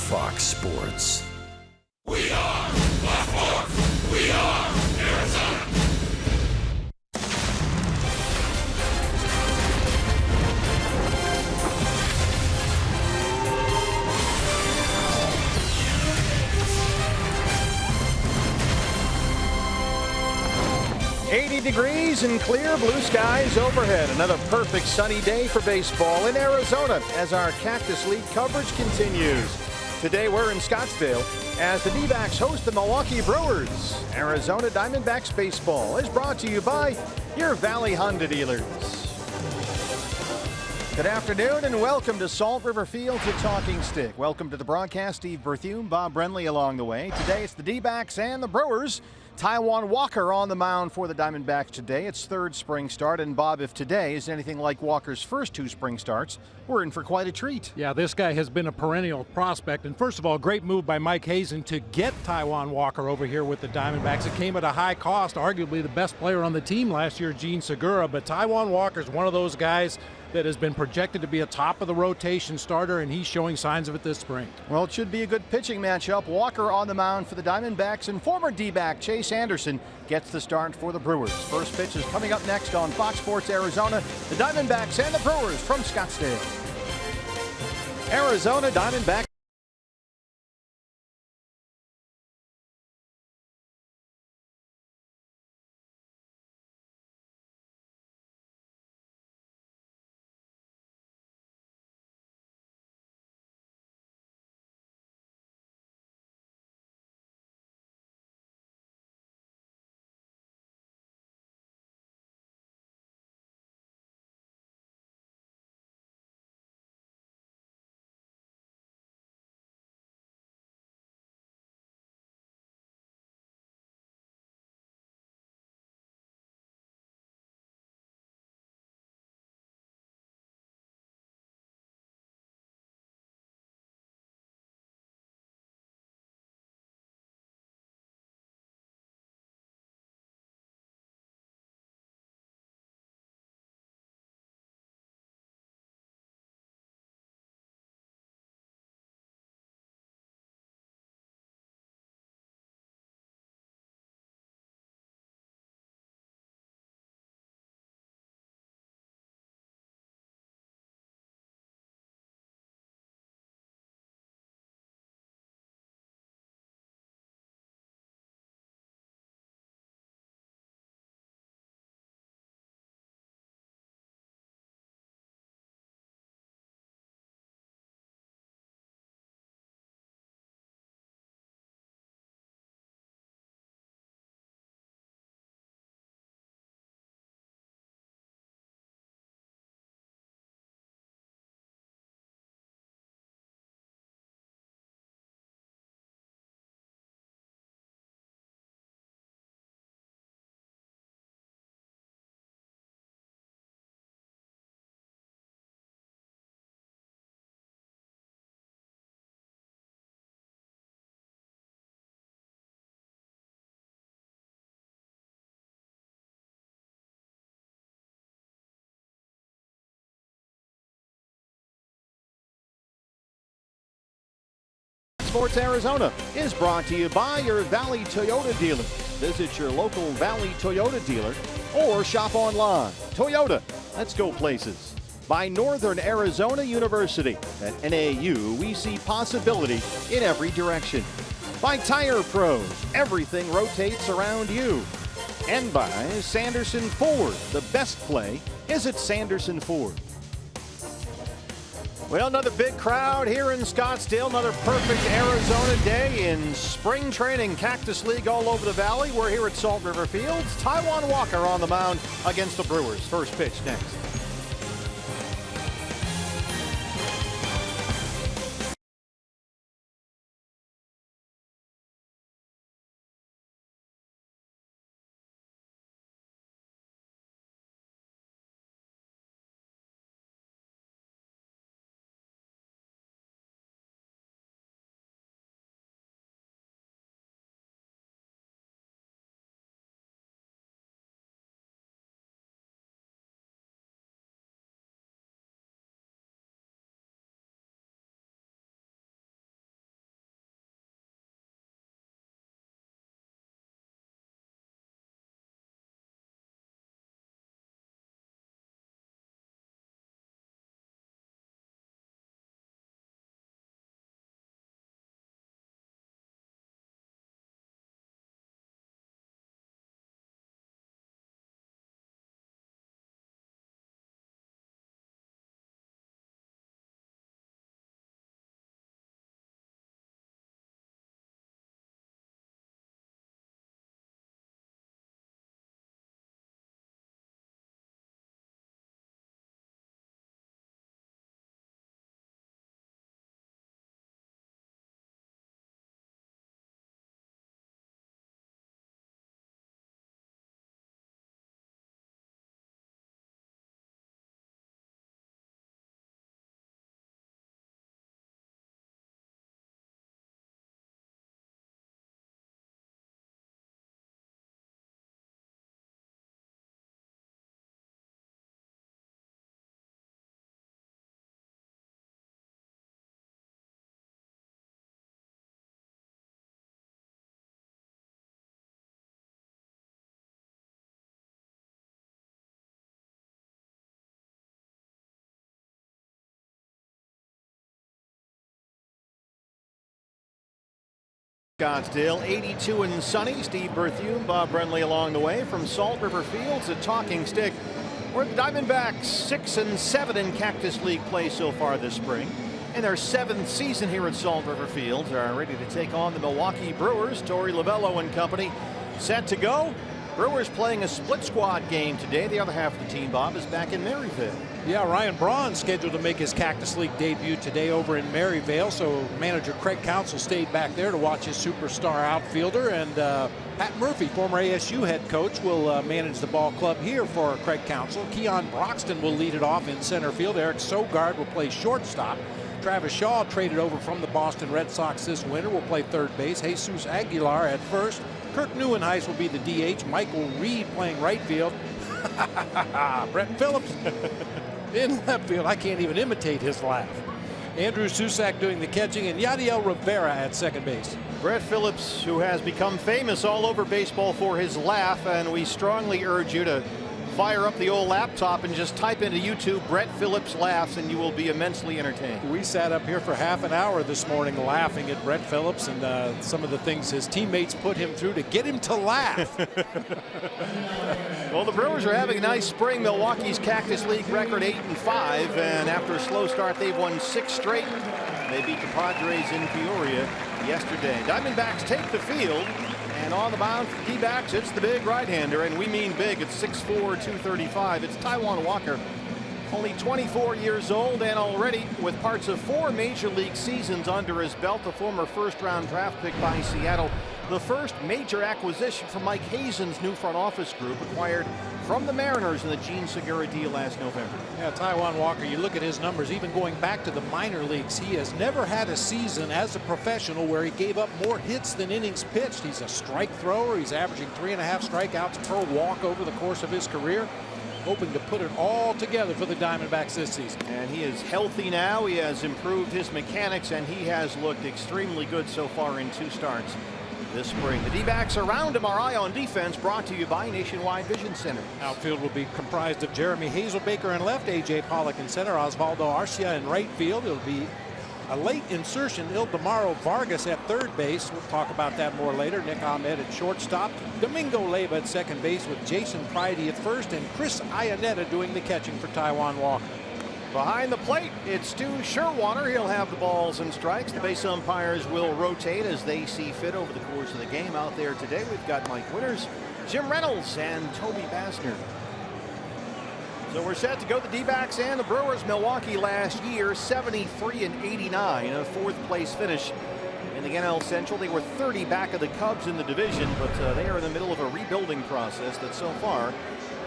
Fox Sports. We are Fox. We are Arizona. Degrees and clear blue skies overhead. Another perfect sunny day for baseball in Arizona as our Cactus League coverage continues. Today we're in Scottsdale as the D-backs host the Milwaukee Brewers. Arizona Diamondbacks baseball is brought to you by your Valley Honda dealers. Good afternoon and welcome to Salt River Field to Talking Stick. Welcome to the broadcast. Steve Berthume, Bob Brenly along the way. Today it's the D-backs and the Brewers. Taijuan Walker on the mound for the Diamondbacks today. It's third spring start. And Bob, if today is anything like Walker's first two spring starts, we're in for quite a treat. Yeah, this guy has been a perennial prospect. And first of all, great move by Mike Hazen to get Taijuan Walker over here with the Diamondbacks. It came at a high cost. Arguably the best player on the team last year, Gene Segura. But Taijuan Walker is one of those guys that has been projected to be a top of the rotation starter, and he's showing signs of it this spring. Well, it should be a good pitching matchup. Walker on the mound for the Diamondbacks, and former D-back Chase Anderson gets the start for the Brewers. First pitch is coming up next on Fox Sports Arizona. The Diamondbacks and the Brewers from Scottsdale. Arizona Diamondbacks. Sports Arizona is brought to you by your Valley Toyota dealer. Visit your local Valley Toyota dealer or shop online. Toyota, let's go places. By Northern Arizona University. At NAU, we see possibility in every direction. By Tire Pros, everything rotates around you. And by Sanderson Ford, the best play is at Sanderson Ford. Well, another big crowd here in Scottsdale. Another perfect Arizona day in spring training. Cactus League all over the valley. We're here at Salt River Fields. Taijuan Walker on the mound against the Brewers. First pitch next. Scottsdale, 82 and sunny. Steve Berthiaume, Bob Brenly along the way from Salt River Fields at Talking Stick, where the Diamondbacks 6-7 in Cactus League play so far this spring. In their 7th season here at Salt River Fields, are ready to take on the Milwaukee Brewers. Torey Lovullo and company set to go. Brewers playing a split squad game today. The other half of the team, Bob, is back in Maryville. Yeah, Ryan Braun scheduled to make his Cactus League debut today over in Maryvale, so manager Craig Counsell stayed back there to watch his superstar outfielder, and Pat Murphy, former ASU head coach, will manage the ball club here for Craig Counsell. Keon Broxton will lead it off in center field. Eric Sogard will play shortstop. Travis Shaw, traded over from the Boston Red Sox this winter, will play third base. Jesus Aguilar at first. Kirk Neuenhuis will be the DH. Michael Reed playing right field. Brett Phillips in left field. I can't even imitate his laugh. Andrew Susac doing the catching, and Yadiel Rivera at second base. Brett Phillips, who has become famous all over baseball for his laugh, and we strongly urge you to fire up the old laptop and just type into YouTube Brett Phillips laughs, and you will be immensely entertained. We sat up here for half an hour this morning laughing at Brett Phillips and some of the things his teammates put him through to get him to laugh. Well, the Brewers are having a nice spring. Milwaukee's Cactus League record 8-5, and after a slow start, they've won 6 straight. They beat the Padres in Peoria yesterday. Diamondbacks take the field. And on the mound for the D-backs, it's the big right-hander, and we mean big. It's 6'4", 235. It's Taijuan Walker, only 24 years old, and already with parts of 4 major league seasons under his belt. The former first-round draft pick by Seattle, the first major acquisition from Mike Hazen's new front office group, acquired from the Mariners in the Gene Segura deal last November. Yeah, Taijuan Walker, you look at his numbers, even going back to the minor leagues, he has never had a season as a professional where he gave up more hits than innings pitched. He's a strike thrower. He's averaging 3.5 strikeouts per walk over the course of his career. Hoping to put it all together for the Diamondbacks this season. And he is healthy now. He has improved his mechanics, and he has looked extremely good so far in 2 starts this spring. The D-backs around him are Eye on Defense, brought to you by Nationwide Vision Center. Outfield will be comprised of Jeremy Hazelbaker in left, A.J. Pollock in center, Osvaldo Arcia in right field. It'll be a late insertion, Ildemaro Vargas at third base. We'll talk about that more later. Nick Ahmed at shortstop. Domingo Leyva at second base with Jason Pridey at first, and Chris Iannetta doing the catching for Taijuan Walker. Behind the plate, it's Stu Sherwater. He'll have the balls and strikes. The base umpires will rotate as they see fit over the course of the game. Out there today, we've got Mike Winters, Jim Reynolds, and Toby Basner. So we're set to go. The D-backs and the Brewers. Milwaukee last year 73-89, a 4th place finish in the NL Central. They were 30 back of the Cubs in the division, but they are in the middle of a rebuilding process that so far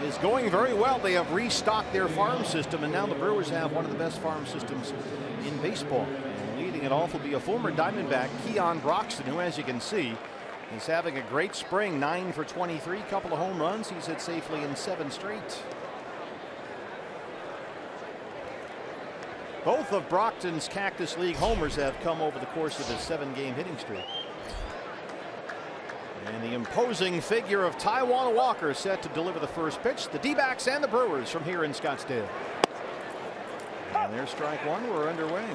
is going very well. They have restocked their farm system, and now the Brewers have one of the best farm systems in baseball. And leading it off will be a former Diamondback, Keon Broxton, who, as you can see, is having a great spring. 9 for 23, couple of home runs. He's hit safely in 7 straight. Both of Broxton's Cactus League homers have come over the course of his 7-game hitting streak. And the imposing figure of Taijuan Walker set to deliver the first pitch. The D-backs and the Brewers from here in Scottsdale. And there's strike 1. We're underway.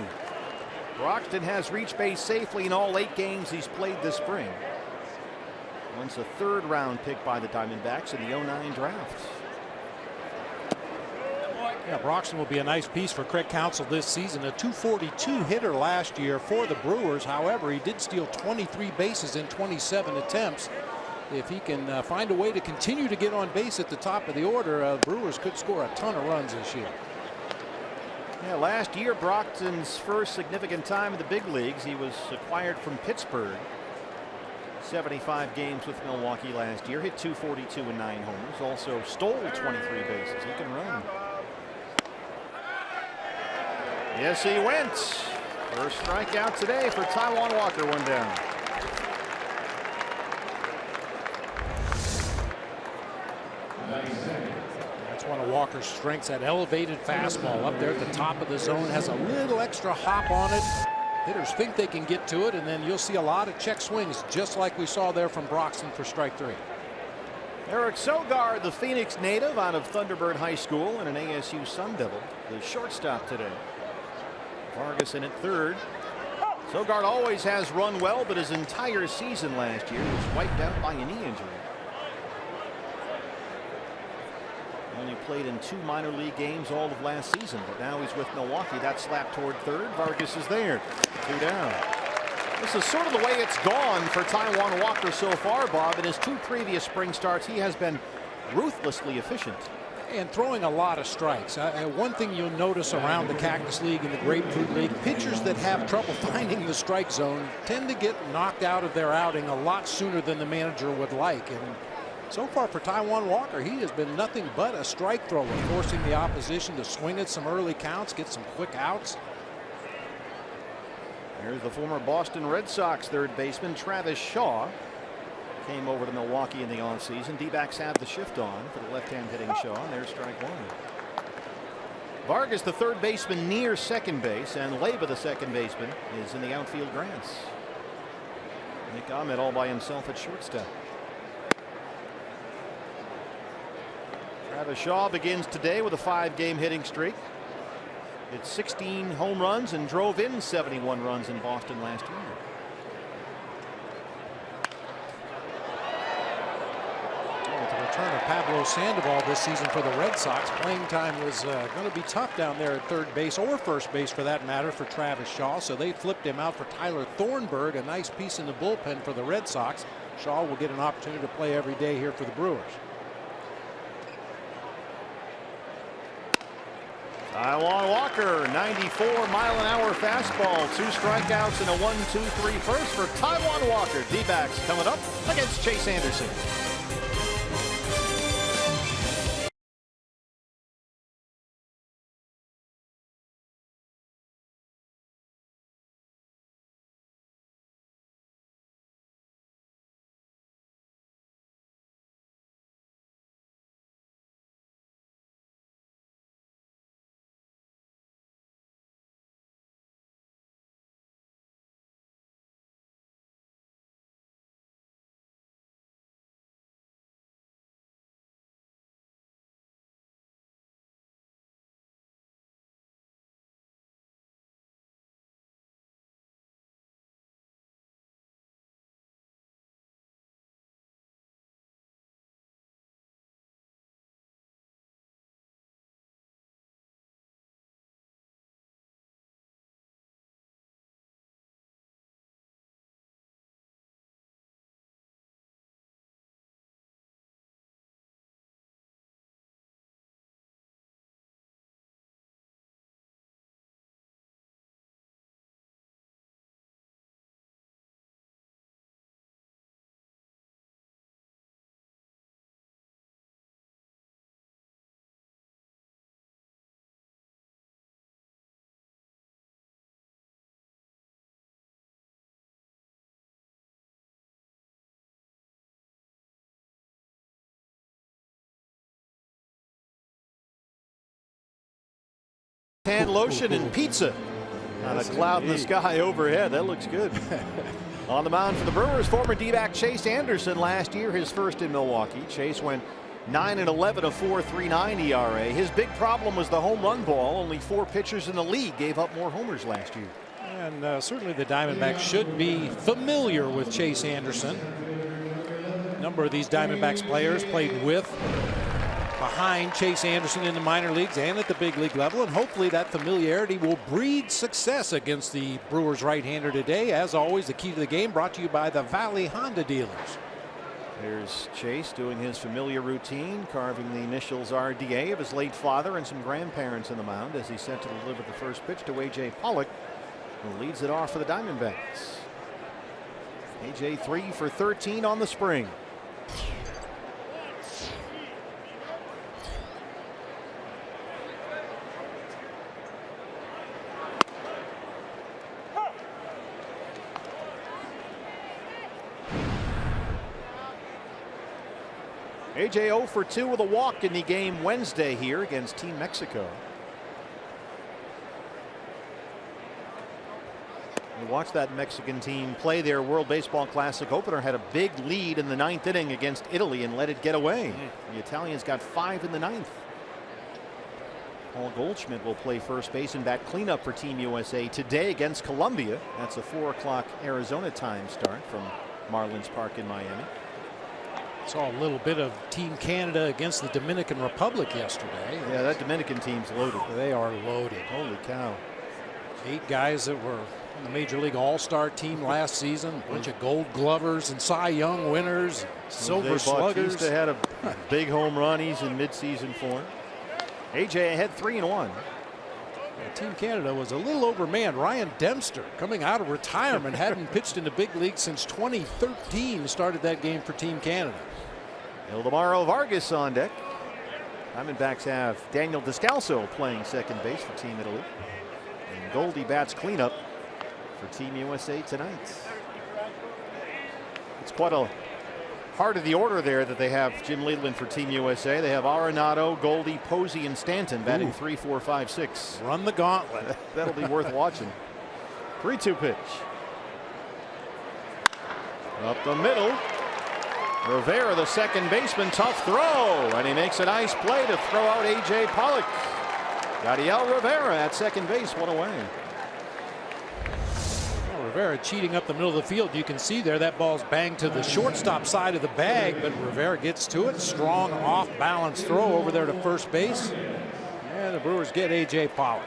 Broxton has reached base safely in all 8 games he's played this spring. Once a 3rd-round pick by the Diamondbacks in the 09 draft. Yeah, Broxton will be a nice piece for Craig Counsell this season. A .242 hitter last year for the Brewers. However, he did steal 23 bases in 27 attempts. If he can find a way to continue to get on base at the top of the order, Brewers could score a ton of runs this year. Yeah, last year, Broxton's first significant time in the big leagues. He was acquired from Pittsburgh. 75 games with Milwaukee last year. Hit .242 and 9 homers. Also stole 23 bases. He can run. Yes, he went. First strikeout today for Taijuan Walker. 1 down. That's one of Walker's strengths, that elevated fastball up there at the top of the zone. Has a little extra hop on it. Hitters think they can get to it, and then you'll see a lot of check swings, just like we saw there from Broxton for strike 3. Eric Sogard, the Phoenix native out of Thunderbird High School and an ASU Sun Devil, the shortstop today. Vargas in at third. Sogard always has run well, but his entire season last year was wiped out by a knee injury. Only played in 2 minor league games all of last season, but now he's with Milwaukee. That slap toward third. Vargas is there. 2 down. This is sort of the way it's gone for Taijuan Walker so far, Bob. In his 2 previous spring starts, he has been ruthlessly efficient. And throwing a lot of strikes. One thing you'll notice around the Cactus League and the Grapefruit League, pitchers that have trouble finding the strike zone tend to get knocked out of their outing a lot sooner than the manager would like. And so far for Taijuan Walker, he has been nothing but a strike thrower, forcing the opposition to swing at some early counts, get some quick outs. Here's the former Boston Red Sox third baseman Travis Shaw. Came over to Milwaukee in the offseason. D-backs have the shift on for the left-hand hitting Shaw, and there's strike 1. Vargas, the third baseman, near second base, and Leyba, the second baseman, is in the outfield grass. Nick Ahmed all by himself at shortstop. Travis Shaw begins today with a 5-game hitting streak. It's 16 home runs and drove in 71 runs in Boston last year. Return of Pablo Sandoval this season for the Red Sox. Playing time was going to be tough down there at third base, or first base for that matter, for Travis Shaw. So they flipped him out for Tyler Thornburg, a nice piece in the bullpen for the Red Sox. Shaw will get an opportunity to play every day here for the Brewers. Taijuan Walker, 94-mile-an-hour fastball, 2 strikeouts and a 1-2-3 first for Taijuan Walker. D-backs coming up against Chase Anderson. Hand lotion and pizza on a cloud in the sky overhead. That looks good. On the mound for the Brewers, former D-back Chase Anderson last year, his first in Milwaukee. Chase went 9-11, a 4.39 ERA. His big problem was the home run ball. Only 4 pitchers in the league gave up more homers last year. And certainly the Diamondbacks should be familiar with Chase Anderson. A number of these Diamondbacks players played with, behind Chase Anderson in the minor leagues and at the big league level, and hopefully that familiarity will breed success against the Brewers right-hander today. As always, the key to the game brought to you by the Valley Honda dealers. Here's Chase doing his familiar routine, carving the initials RDA of his late father and some grandparents in the mound as he's set to deliver the first pitch to A.J. Pollock, who leads it off for the Diamondbacks. A.J. 3 for 13 on the spring. AJ 0 for 2 with a walk in the game Wednesday here against Team Mexico. We watched that Mexican team play their World Baseball Classic opener, had a big lead in the 9th inning against Italy and let it get away. The Italians got 5 in the 9th. Paul Goldschmidt will play first base and bat cleanup for Team USA today against Colombia. That's a 4 o'clock Arizona time start from Marlins Park in Miami. Saw a little bit of Team Canada against the Dominican Republic yesterday. Yeah, that Dominican team's loaded. They are loaded. Holy cow. 8 guys that were on the Major League All-Star team last season. A bunch of Gold Glovers and Cy Young winners, Silver Sluggers. Bautista had a big home run. He's in midseason form. AJ ahead 3-1. Team Canada was a little overmanned. Ryan Dempster, coming out of retirement, hadn't pitched in the big league since 2013. Started that game for Team Canada. Ildemaro Vargas on deck. Diamondbacks have Daniel Descalso playing second base for Team Italy. And Goldie bats cleanup for Team USA tonight. It's quite a heart of the order there that they have Jim Leland for Team USA. They have Arenado, Goldie, Posey, and Stanton batting 3, 4, 5, 6. Run the gauntlet. That'll be worth watching. 3-2 pitch. Up the middle. Rivera, the second baseman, tough throw, and he makes a nice play to throw out A.J. Pollock. Yadiel Rivera at second base, one away. Well, Rivera cheating up the middle of the field. You can see there that ball's banged to the shortstop side of the bag, but Rivera gets to it. Strong off-balance throw over there to first base, and the Brewers get A.J. Pollock.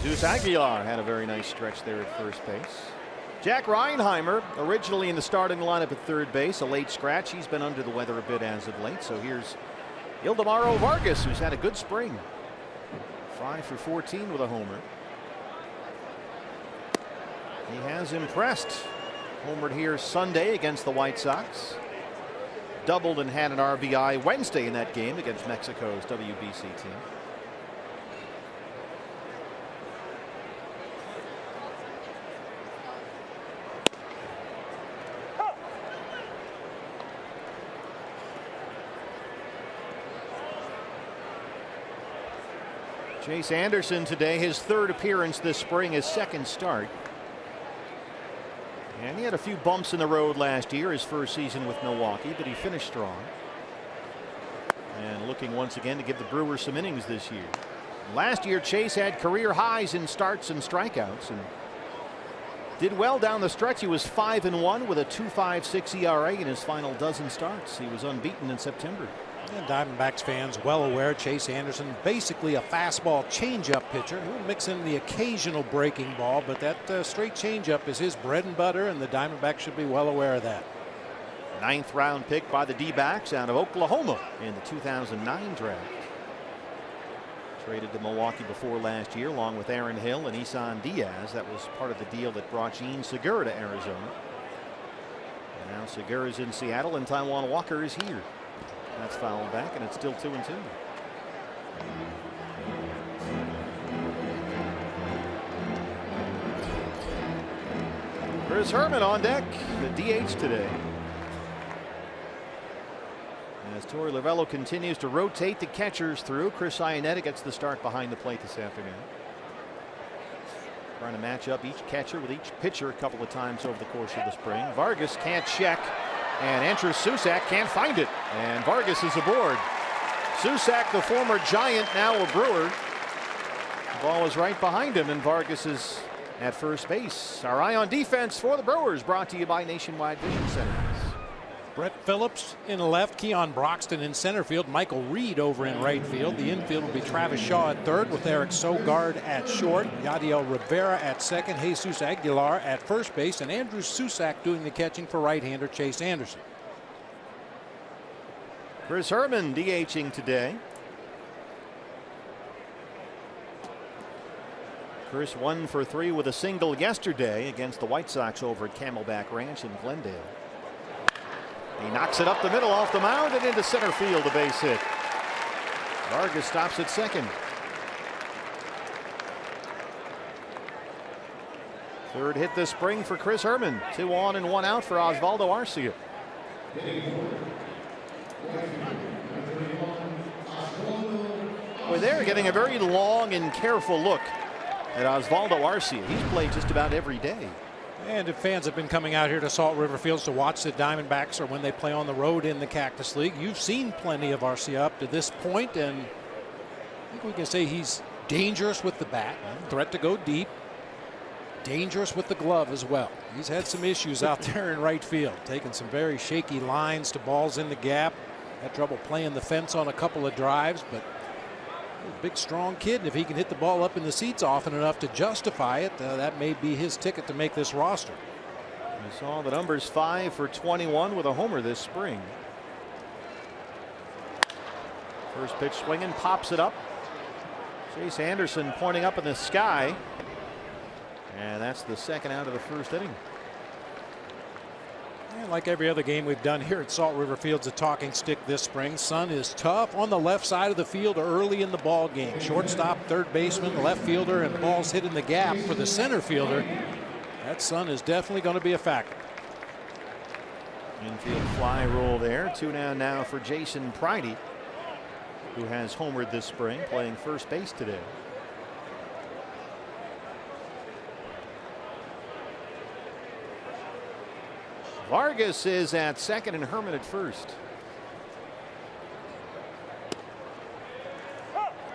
Jesus Aguilar had a very nice stretch there at first base. Jack Reinheimer, originally in the starting lineup at third base, a late scratch. He's been under the weather a bit as of late. So here's Ildemaro Vargas, who's had a good spring. 5 for 14 with a homer. He has impressed. Homered here Sunday against the White Sox. Doubled and had an RBI Wednesday in that game against Mexico's WBC team. Chase Anderson today, his third appearance this spring, his second start. And he had a few bumps in the road last year, his first season with Milwaukee, but he finished strong. And looking once again to give the Brewers some innings this year. Last year, Chase had career highs in starts and strikeouts and did well down the stretch. He was 5-1 with a 2.56 ERA in his final dozen starts. He was unbeaten in September. And Diamondbacks fans well aware Chase Anderson basically a fastball changeup pitcher. He'll mix in the occasional breaking ball, but that straight changeup is his bread and butter, and the Diamondbacks should be well aware of that. 9th round pick by the D-backs out of Oklahoma in the 2009 draft. Traded to Milwaukee before last year along with Aaron Hill and Isan Diaz. That was part of the deal that brought Gene Segura to Arizona. And now Segura's in Seattle and Taijuan Walker is here. That's fouled back, and it's still 2-2. Chris Herman on deck, the DH today. As Torey Lovello continues to rotate the catchers through, Chris Iannetta gets the start behind the plate this afternoon. Trying to match up each catcher with each pitcher a couple of times over the course of the spring. Vargas can't check. And Andrew Susac can't find it. And Vargas is aboard. Susac, the former Giant, now a Brewer. The ball is right behind him, and Vargas is at first base. Our eye on defense for the Brewers, brought to you by Nationwide Vision Centers. Brett Phillips in left, Keon Broxton in center field, Michael Reed over in right field. The infield will be Travis Shaw at third with Eric Sogard at short, Yadiel Rivera at second, Jesus Aguilar at first base, and Andrew Susac doing the catching for right-hander Chase Anderson. Chris Herman DHing today. Chris 1 for 3 with a single yesterday against the White Sox over at Camelback Ranch in Glendale. He knocks it up the middle off the mound and into center field, a base hit. Vargas stops at second. Third hit this spring for Chris Herman. 2 on and 1 out for Osvaldo Arcia. We're there getting a very long and careful look at Osvaldo Arcia. He's played just about every day. And if fans have been coming out here to Salt River Fields to watch the Diamondbacks or when they play on the road in the Cactus League, you've seen plenty of Arcia up to this point, and think we can say he's dangerous with the bat, threat to go deep, dangerous with the glove as well. He's had some issues out there in right field, taking some very shaky lines to balls in the gap. Had trouble playing the fence on a couple of drives, but a big strong kid, and if he can hit the ball up in the seats often enough to justify it, that may be his ticket to make this roster. We saw the numbers 5 for 21 with a homer this spring. First pitch swinging, pops it up. Chase Anderson pointing up in the sky. And that's the second out of the first inning. And like every other game we've done here at Salt River Field's a talking stick this spring. Sun is tough on the left side of the field early in the ball game. Shortstop, third baseman, left fielder, and balls hit in the gap for the center fielder. That sun is definitely going to be a factor. Infield fly rule there. 2 down now for Jason Pridey, who has homered this spring, playing first base today. Vargas is at second and Herman at first.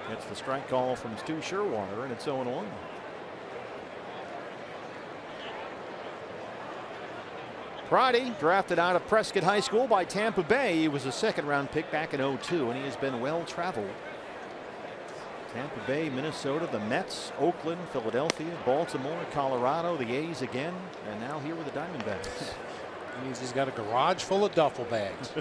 Gets the strike call from Stu Sherwater, and it's 0-1. Pridey, drafted out of Prescott High School by Tampa Bay. He was a second-round pick back in '02, and he has been well-traveled. Tampa Bay, Minnesota, the Mets, Oakland, Philadelphia, Baltimore, Colorado, the A's again, and now here with the Diamondbacks. Means he's got a garage full of duffel bags.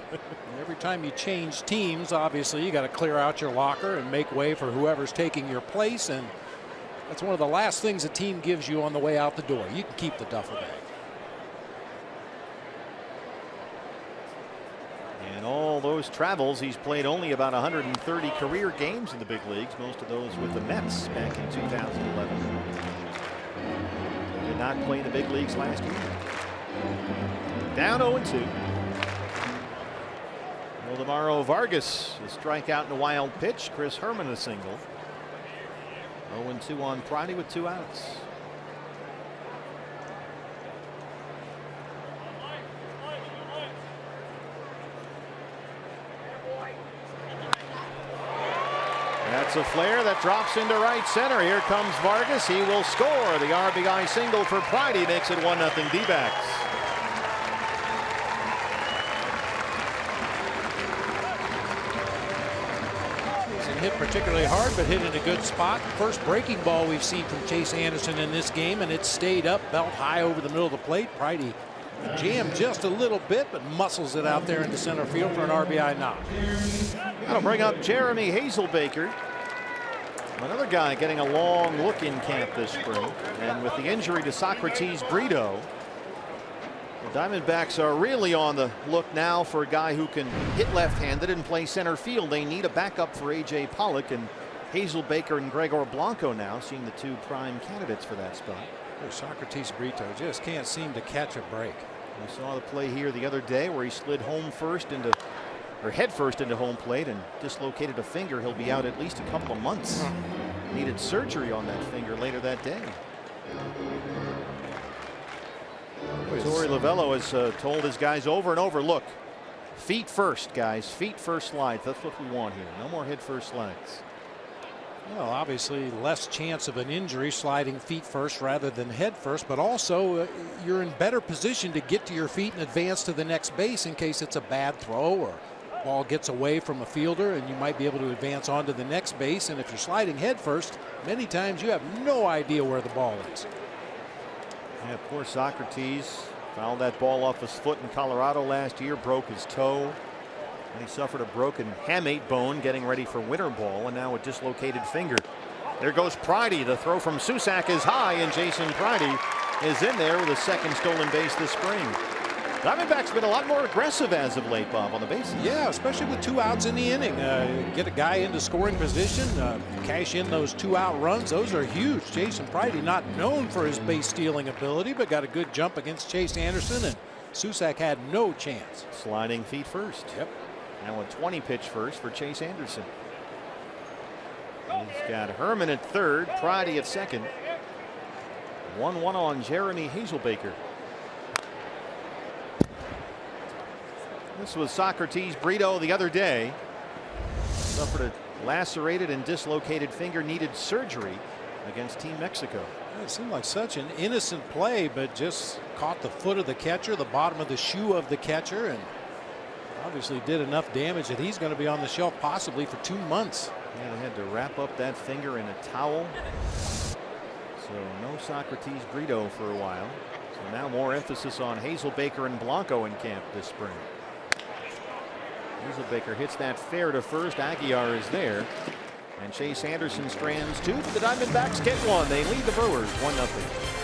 Every time you change teams, obviously you got to clear out your locker and make way for whoever's taking your place, and that's one of the last things a team gives you on the way out the door. You can keep the duffel bag. And all those travels, he's played only about 130 career games in the big leagues, most of those with the Mets back in 2011. He did not play in the big leagues last year. Down 0-2. Wildemaro Vargas, a strikeout and a wild pitch. Chris Herman a single. 0-2 on Friday with 2 outs. That's a flare that drops into right center. Here comes Vargas. He will score. The RBI single for Pridey makes it 1-0 D-backs. Hit particularly hard, but hit in a good spot. First breaking ball we've seen from Chase Anderson in this game, and it stayed up, belt high over the middle of the plate. Pridey jammed just a little bit, but muscles it out there into center field for an RBI knock. That'll bring up Jeremy Hazelbaker, another guy getting a long look in camp this spring, and with the injury to Socrates Brito, the Diamondbacks are really on the look now for a guy who can hit left-handed and play center field. They need a backup for A.J. Pollock, and Hazelbaker and Gregor Blanco now seeing the 2 prime candidates for that spot. Socrates Brito just can't seem to catch a break. We saw the play here the other day where he slid head first into home plate and dislocated a finger. He'll be out at least a couple of months. Needed surgery on that finger later that day. Torey Lovello has told his guys over and over, look, feet first, guys, feet first slides. That's what we want here. No more head first slides. Well, obviously less chance of an injury sliding feet first rather than head first, but also you're in better position to get to your feet and advance to the next base in case it's a bad throw or ball gets away from a fielder, and you might be able to advance on to the next base. And if you're sliding head first, many times you have no idea where the ball is. Yeah, poor Socrates fouled that ball off his foot in Colorado last year, broke his toe, and he suffered a broken hamate bone getting ready for winter ball, and now a dislocated finger. There goes Pridey. The throw from Susac is high, and Jason Pridey is in there with a second stolen base this spring. Diamondbacks been a lot more aggressive as of late, Bob, on the bases. Yeah, especially with 2 outs in the inning. Get a guy into scoring position, cash in those 2-out runs. Those are huge. Jason Pridey, not known for his base stealing ability, but got a good jump against Chase Anderson, and Susac had no chance. Sliding feet first. Yep. Now a 20-pitch first for Chase Anderson. He's got Herman at third, Pridey at second. 1-1 on Jeremy Hazelbaker. This was Socrates Brito the other day. Suffered a lacerated and dislocated finger needed surgery against Team Mexico. It seemed like such an innocent play, but just caught the foot of the catcher, the bottom of the shoe of the catcher, and obviously did enough damage that he's going to be on the shelf possibly for 2 months. Yeah, they had to wrap up that finger in a towel. So no Socrates Brito for a while. So now more emphasis on Hazelbaker and Blanco in camp this spring. Hazelbaker hits that fair to first. Aguilar is there. And Chase Anderson strands two, but the Diamondbacks get one. They lead the Brewers 1-0.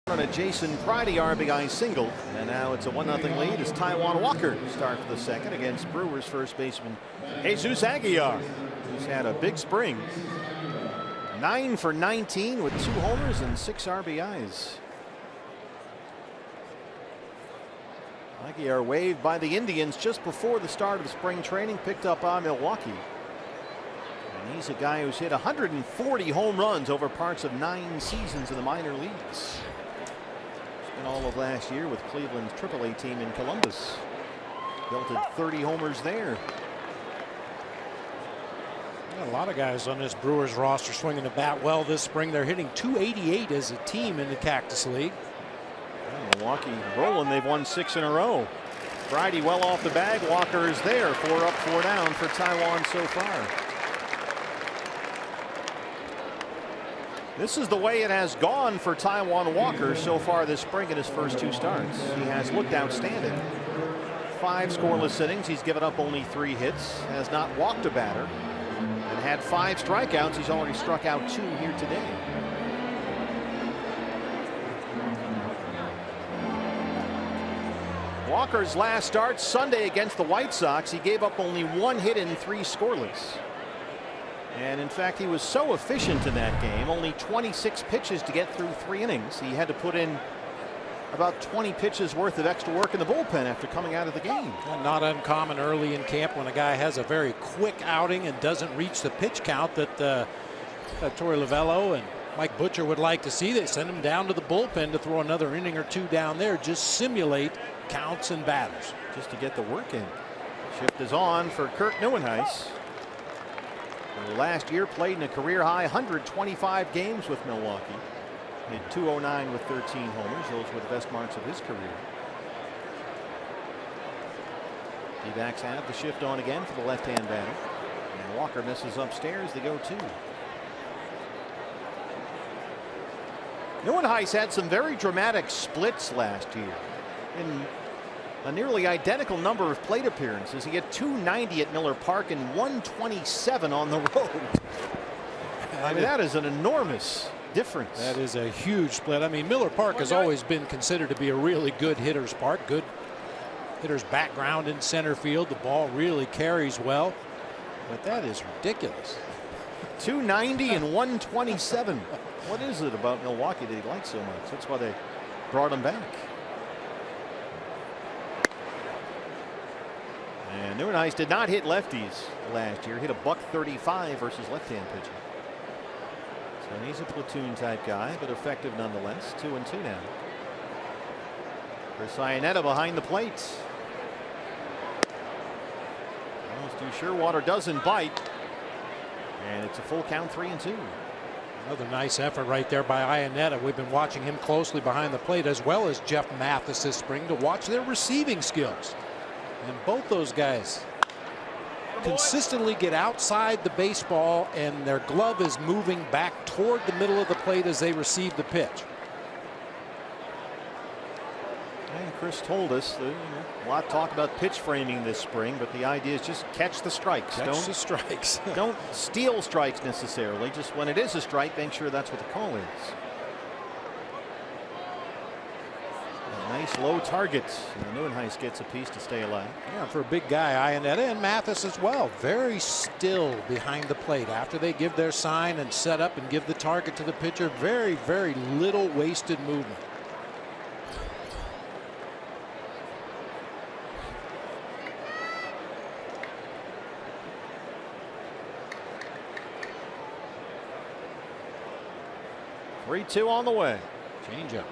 On a Jason Friday RBI single, and now it's a 1-0 lead as Taijuan Walker starts the second against Brewers first baseman Jesus Aguilar, who's had a big spring. 9 for 19 with 2 homers and 6 RBIs. Aguilar waived by the Indians just before the start of spring training, picked up by Milwaukee. And he's a guy who's hit 140 home runs over parts of 9 seasons in the minor leagues. And all of last year with Cleveland's AAA team in Columbus. Belted 30 homers there. A lot of guys on this Brewers roster swinging the bat well this spring. They're hitting .288 as a team in the Cactus League. And Milwaukee rolling. They've won 6 in a row. Friday well off the bag. Walker is there. 4 up, 4 down for Taijuan so far. This is the way it has gone for Taijuan Walker so far this spring in his first 2 starts. He has looked outstanding. 5 scoreless innings. He's given up only 3 hits. Has not walked a batter. And had 5 strikeouts. He's already struck out 2 here today. Walker's last start Sunday against the White Sox. He gave up only 1 hit and 3 scoreless. And in fact, he was so efficient in that game, only 26 pitches to get through 3 innings. He had to put in about 20 pitches worth of extra work in the bullpen after coming out of the game. Not uncommon early in camp when a guy has a very quick outing and doesn't reach the pitch count that Torey Lovullo and Mike Butcher would like to see. They send him down to the bullpen to throw another inning or 2 down there, just simulate counts and batters. Just to get the work in. Shift is on for Kurt Nieuwenhuis. Last year played in a career high 125 games with Milwaukee. Hit .209 with 13 homers. Those were the best marks of his career. D-backs have the shift on again for the left-hand batter. And Walker misses upstairs. They go 2. Nieuwenhuis had some very dramatic splits last year. In a nearly identical number of plate appearances. He had 290 at Miller Park and 127 on the road. I mean, that is an enormous difference. That is a huge split. I mean, Miller Park has always been considered to be a really good hitter's park. Good hitter's background in center field. The ball really carries well. But that is ridiculous. 290 and 127. What is it about Milwaukee that he likes so much? That's why they brought him back. And Neuenhuis did not hit lefties last year. Hit a .135 versus left-hand pitching. So he's a platoon type guy, but effective nonetheless. 2-2 now. Chris Iannetta behind the plate. Almost too sure. Water doesn't bite. And it's a full count, 3-2. Another nice effort right there by Iannetta. We've been watching him closely behind the plate, as well as Jeff Mathis this spring, to watch their receiving skills. And both those guys consistently get outside the baseball, and their glove is moving back toward the middle of the plate as they receive the pitch. And Chris told us a lot of talk about pitch framing this spring, but the idea is just catch the strikes. Catch the strikes. Don't steal strikes necessarily. Just when it is a strike, make sure that's what the call is. A nice low target. And Neuenhuis gets a piece to stay alive. Yeah, for a big guy, Iannetta and Mathis as well. Very still behind the plate after they give their sign and set up and give the target to the pitcher. Very, very little wasted movement. Three-two on the way. Changeup.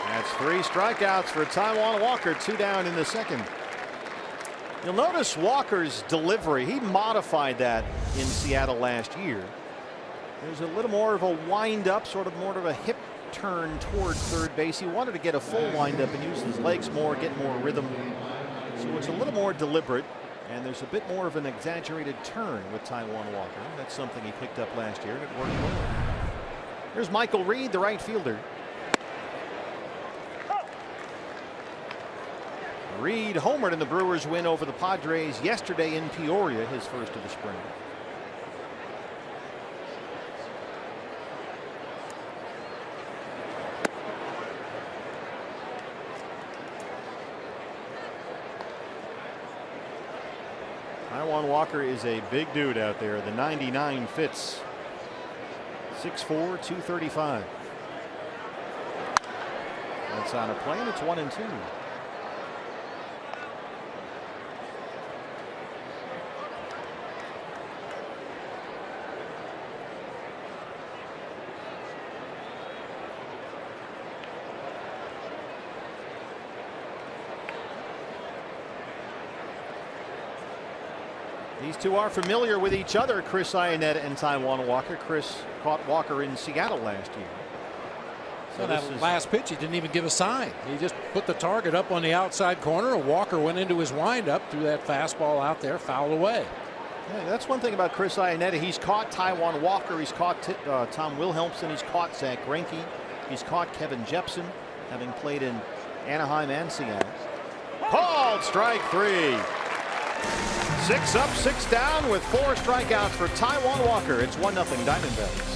That's 3 strikeouts for Taijuan Walker. 2 down in the second. You'll notice Walker's delivery. He modified that in Seattle last year. There's a little more of a wind-up, sort of more of a hip turn toward third base. He wanted to get a full wind-up and use his legs more, get more rhythm. So it's a little more deliberate. And there's a bit more of an exaggerated turn with Taijuan Walker. That's something he picked up last year, and it worked well. Here's Michael Reed, the right fielder. Reed homered in the Brewers win over the Padres yesterday in Peoria, his first of the spring. Taijuan Walker is a big dude out there. The 99 fits. 6'4", 235. That's on a plane. It's 1-2. These two are familiar with each other, Chris Iannetta and Taijuan Walker. Chris caught Walker in Seattle last year. So that last pitch, he didn't even give a sign. He just put the target up on the outside corner, and Walker went into his windup, threw that fastball out there, fouled away. Yeah, that's one thing about Chris Iannetta. He's caught Taijuan Walker. He's caught Tom Wilhelmsen. He's caught Zach Greinke. He's caught Kevin Jepsen, having played in Anaheim and Seattle. Called strike 3. 6 up, 6 down with 4 strikeouts for Taijuan Walker. It's 1-0 Diamondbacks.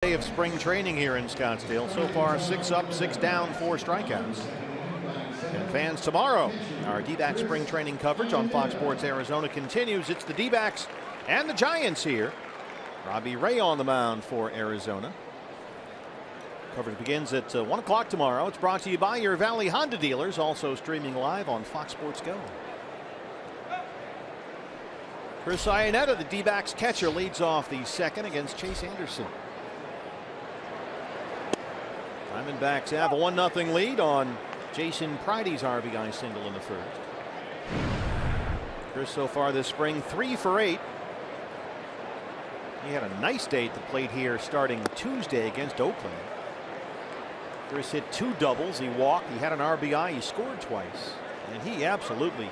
Day of spring training here in Scottsdale. So far, 6 up, 6 down, 4 strikeouts. And fans, tomorrow, our D-backs spring training coverage on Fox Sports Arizona continues. It's the D-backs and the Giants here. Robbie Ray on the mound for Arizona. Coverage begins at 1 o'clock tomorrow. It's brought to you by your Valley Honda dealers, also streaming live on Fox Sports Go. Chris Iannetta, the D-backs catcher, leads off the second against Chase Anderson. Diamondbacks have a 1-0 lead on Jason Pridey's RBI single in the first. Chris so far this spring 3 for 8. He had a nice day at the plate here starting Tuesday against Oakland. Chris hit 2 doubles. He walked. He had an RBI. He scored twice. And he absolutely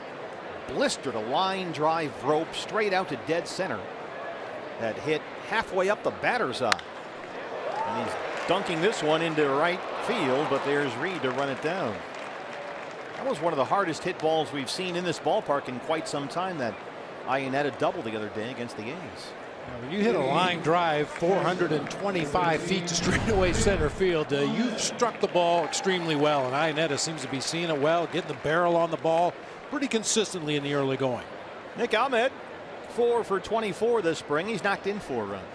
blistered a line drive rope straight out to dead center that hit halfway up the batter's eye. And he's dunking this one into right field, but there's Reed to run it down. That was one of the hardest hit balls we've seen in this ballpark in quite some time. That Iannetta double the other day against the A's. When you hit a line drive 425 feet to straightaway center field, you've struck the ball extremely well, and Iannetta seems to be seeing it well, getting the barrel on the ball pretty consistently in the early going. Nick Ahmed, 4 for 24 this spring. He's knocked in 4 runs.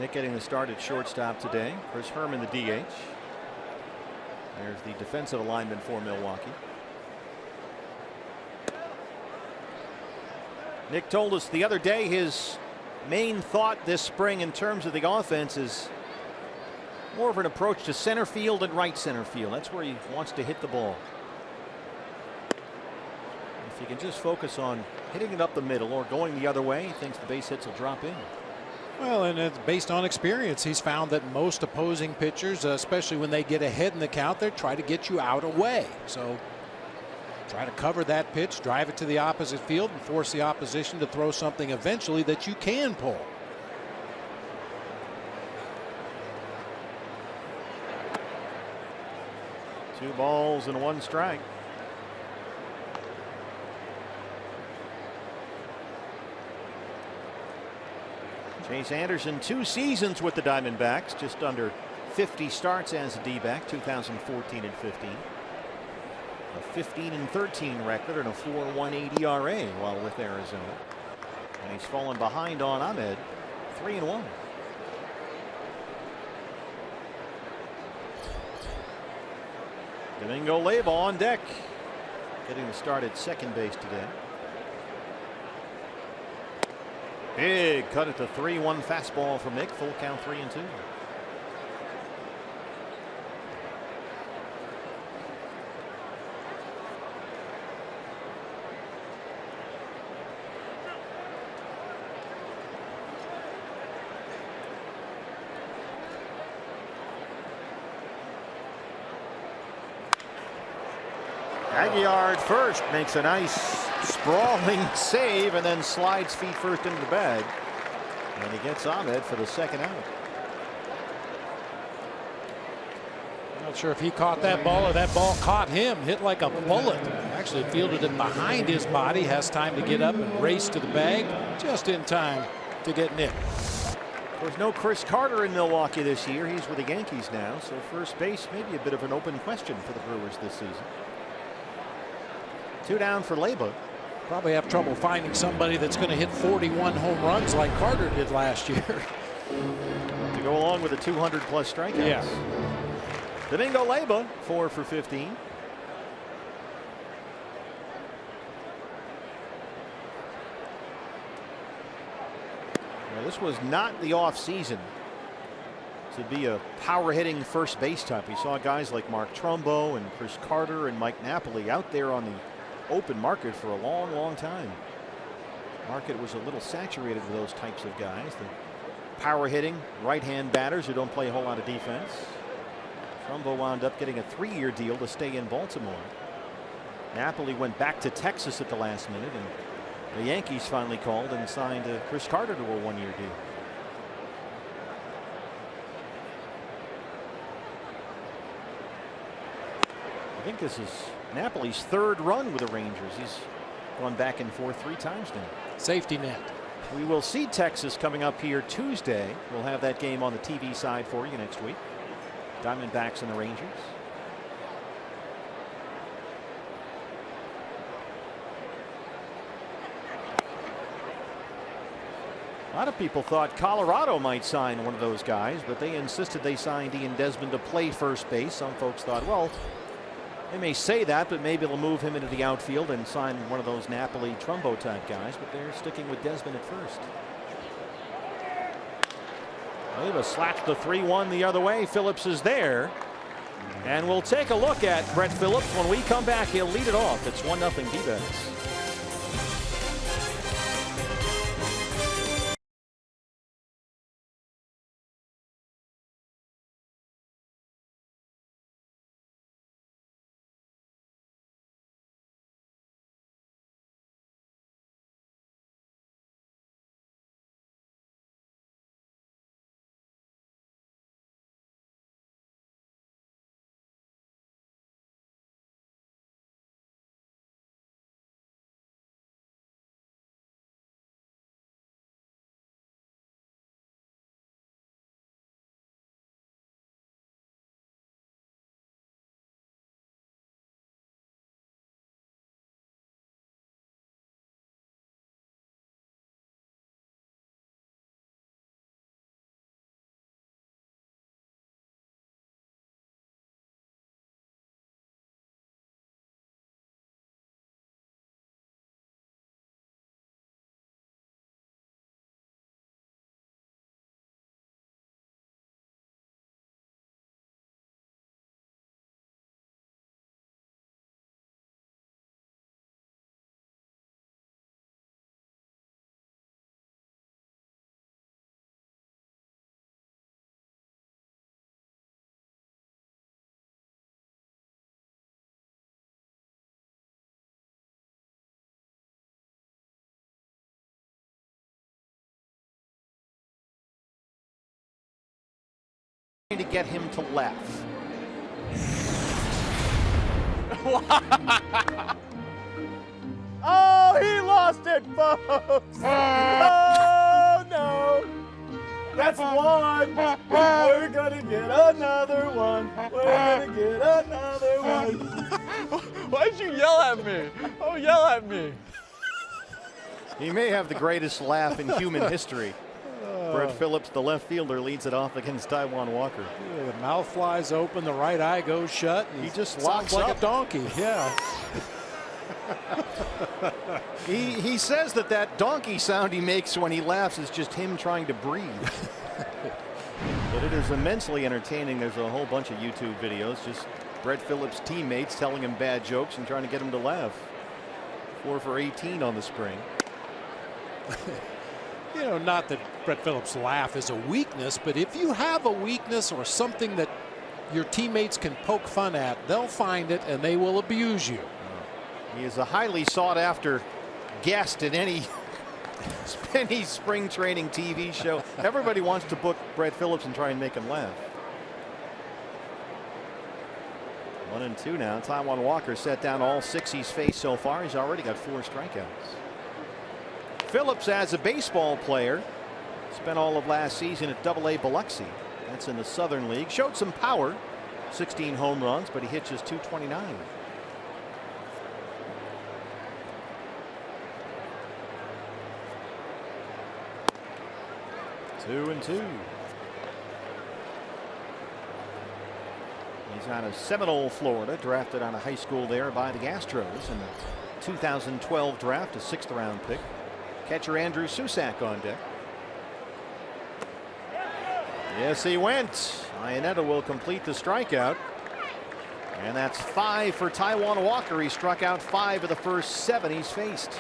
Nick getting the start at shortstop today. Chris Herman, the DH. There's the defensive alignment for Milwaukee. Nick told us the other day his main thought this spring in terms of the offense is more of an approach to center field and right center field. That's where he wants to hit the ball. If he can just focus on hitting it up the middle or going the other way, he thinks the base hits will drop in. Well, and it's based on experience. He's found that most opposing pitchers, especially when they get ahead in the count, they try to get you out away. So try to cover that pitch, drive it to the opposite field, and force the opposition to throw something eventually that you can pull. Two balls and 1 strike. Chase Anderson, 2 seasons with the Diamondbacks, just under 50 starts as a D-back, 2014 and 15. A 15-13 record and a 4.18 ERA while with Arizona. And he's fallen behind on Ahmed, 3-1. Domingo Leyba on deck, getting the start at second base today. Big cut at the 3-1 fastball from Nick. Full count 3-2. Aguilar at first makes a nice sprawling save and then slides feet first into the bag. And he gets Ahmed for the second out. I'm not sure if he caught that ball or that ball caught him. Hit like a bullet. Actually fielded it behind his body. Has time to get up and race to the bag just in time to get Nick. There's no Chris Carter in Milwaukee this year. He's with the Yankees now. So first base may be a bit of an open question for the Brewers this season. 2 down for Leyba. Probably have trouble finding somebody that's going to hit 41 home runs like Carter did last year. To go along with the 200+ strikeouts. Yeah. Domingo Leyba, 4 for 15. Now, this was not the off season to be a power hitting first base type. We saw guys like Mark Trumbo and Chris Carter and Mike Napoli out there on the open market for a long time. Market was a little saturated with those types of guys, the power hitting right hand batters who don't play a whole lot of defense. Trumbo wound up getting a 3-year deal to stay in Baltimore. Napoli went back to Texas at the last minute, and the Yankees finally called and signed Chris Carter to a 1-year deal. I think this is Napoli's 3rd run with the Rangers. He's gone back and forth 3 times now. Safety net. We will see Texas coming up here Tuesday. We'll have that game on the TV side for you next week. Diamondbacks and the Rangers. A lot of people thought Colorado might sign one of those guys, but they insisted they signed Ian Desmond to play first base. Some folks thought, well, they may say that, but maybe they'll move him into the outfield and sign one of those Napoli Trumbo type guys, but they're sticking with Desmond at first. Leyva slaps the 3-1 the other way. Phillips is there. And we'll take a look at Brett Phillips. When we come back, he'll lead it off. It's 1-0 D-backs. To get him to laugh. Oh, he lost it, folks. Oh, no. That's one. We're going to get another one. We're going to get another one. Why'd you yell at me? Oh, yell at me. He may have the greatest laugh in human history. Brett Phillips, the left fielder, leads it off against Taijuan Walker. Yeah, the mouth flies open, the right eye goes shut. He just sounds locks like up. a donkey. Yeah. He says that donkey sound he makes when he laughs is just him trying to breathe. But it is immensely entertaining. There's a whole bunch of YouTube videos, just Brett Phillips' teammates telling him bad jokes and trying to get him to laugh. 4 for 18 on the spring. You know, not that Brett Phillips' laugh is a weakness, but if you have a weakness or something that your teammates can poke fun at, they'll find it and they will abuse you. He is a highly sought after guest in any spring training TV show. Everybody wants to book Brett Phillips and try and make him laugh. 1-2 now. Taijuan Walker set down all 6 he's faced so far. He's already got 4 strikeouts. Phillips, as a baseball player, spent all of last season at AA Biloxi. That's in the Southern League. Showed some power, 16 home runs, but he hits just .229. Two and two. He's out of Seminole, Florida, drafted out of high school there by the Astros in the 2012 draft, a 6th round pick. Catcher Andrew Susak on deck. Yes, he went. Iannetta will complete the strikeout. And that's 5 for Taijuan Walker. He struck out 5 of the first 7 he's faced.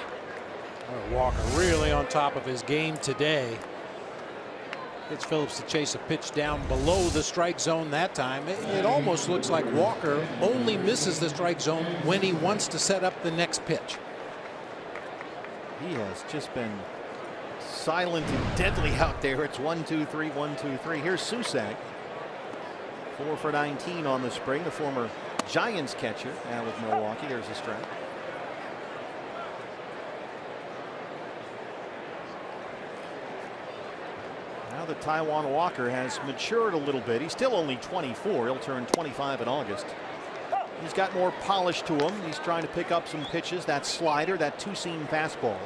Walker really on top of his game today. Gets Phillips to chase a pitch down below the strike zone that time. It almost looks like Walker only misses the strike zone when he wants to set up the next pitch. He has just been silent and deadly out there. It's 1-2-3, 1-2-3. Here's Susak. 4 for 19 on the spring. The former Giants catcher now with Milwaukee. There's a strike. Now that Taijuan Walker has matured a little bit, he's still only 24. He'll turn 25 in August. He's got more polish to him. He's trying to pick up some pitches, that slider, that two-seam fastball.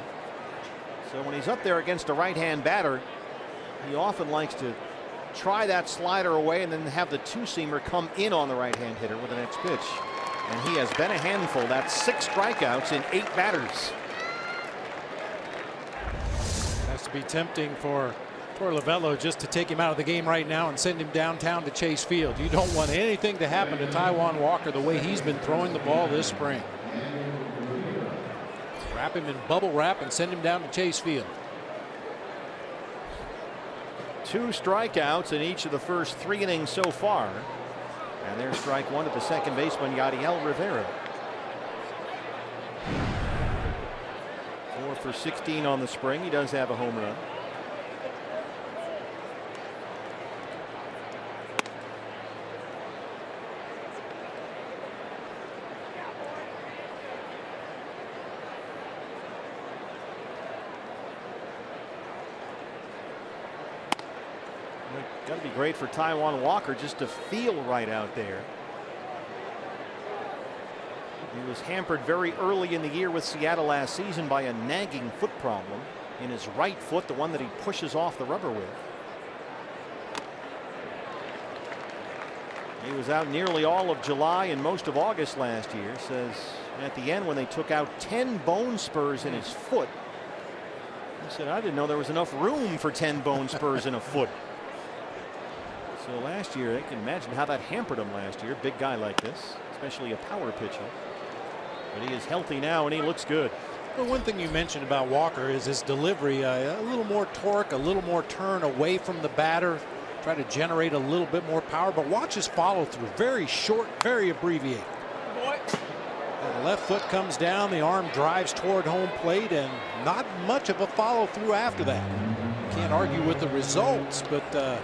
So when he's up there against a right-hand batter, he often likes to try that slider away and then have the two-seamer come in on the right-hand hitter with the next pitch. And he has been a handful. That's 6 strikeouts in 8 batters. Has to be tempting for Lavello just to take him out of the game right now and send him downtown to Chase Field. You don't want anything to happen to Taijuan Walker the way he's been throwing the ball this spring. Wrap him in bubble wrap and send him down to Chase Field. 2 strikeouts in each of the first 3 innings so far. And there's strike 1 to the second baseman, Yadiel Rivera. 4 for 16 on the spring. He does have a home run. Got to be great for Taijuan Walker just to feel right out there. He was hampered very early in the year with Seattle last season by a nagging foot problem in his right foot, the one that he pushes off the rubber with. He was out nearly all of July and most of August last year. Says at the end when they took out 10 bone spurs in his foot, he said, I didn't know there was enough room for 10 bone spurs in a foot. So last year, I can imagine how that hampered him last year. Big guy like this, especially a power pitcher. But he is healthy now and he looks good. Well, one thing you mentioned about Walker is his delivery, a little more torque, a little more turn away from the batter, try to generate a little bit more power. But watch his follow through, very short, very abbreviated. The left foot comes down, the arm drives toward home plate, and not much of a follow through after that. Can't argue with the results, but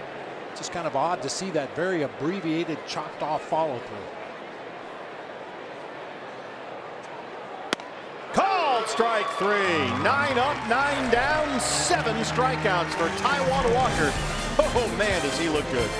just kind of odd to see that very abbreviated, chopped off follow through. Called strike 3. 9 up, 9 down, 7 strikeouts for Taijuan Walker. Oh man, does he look good.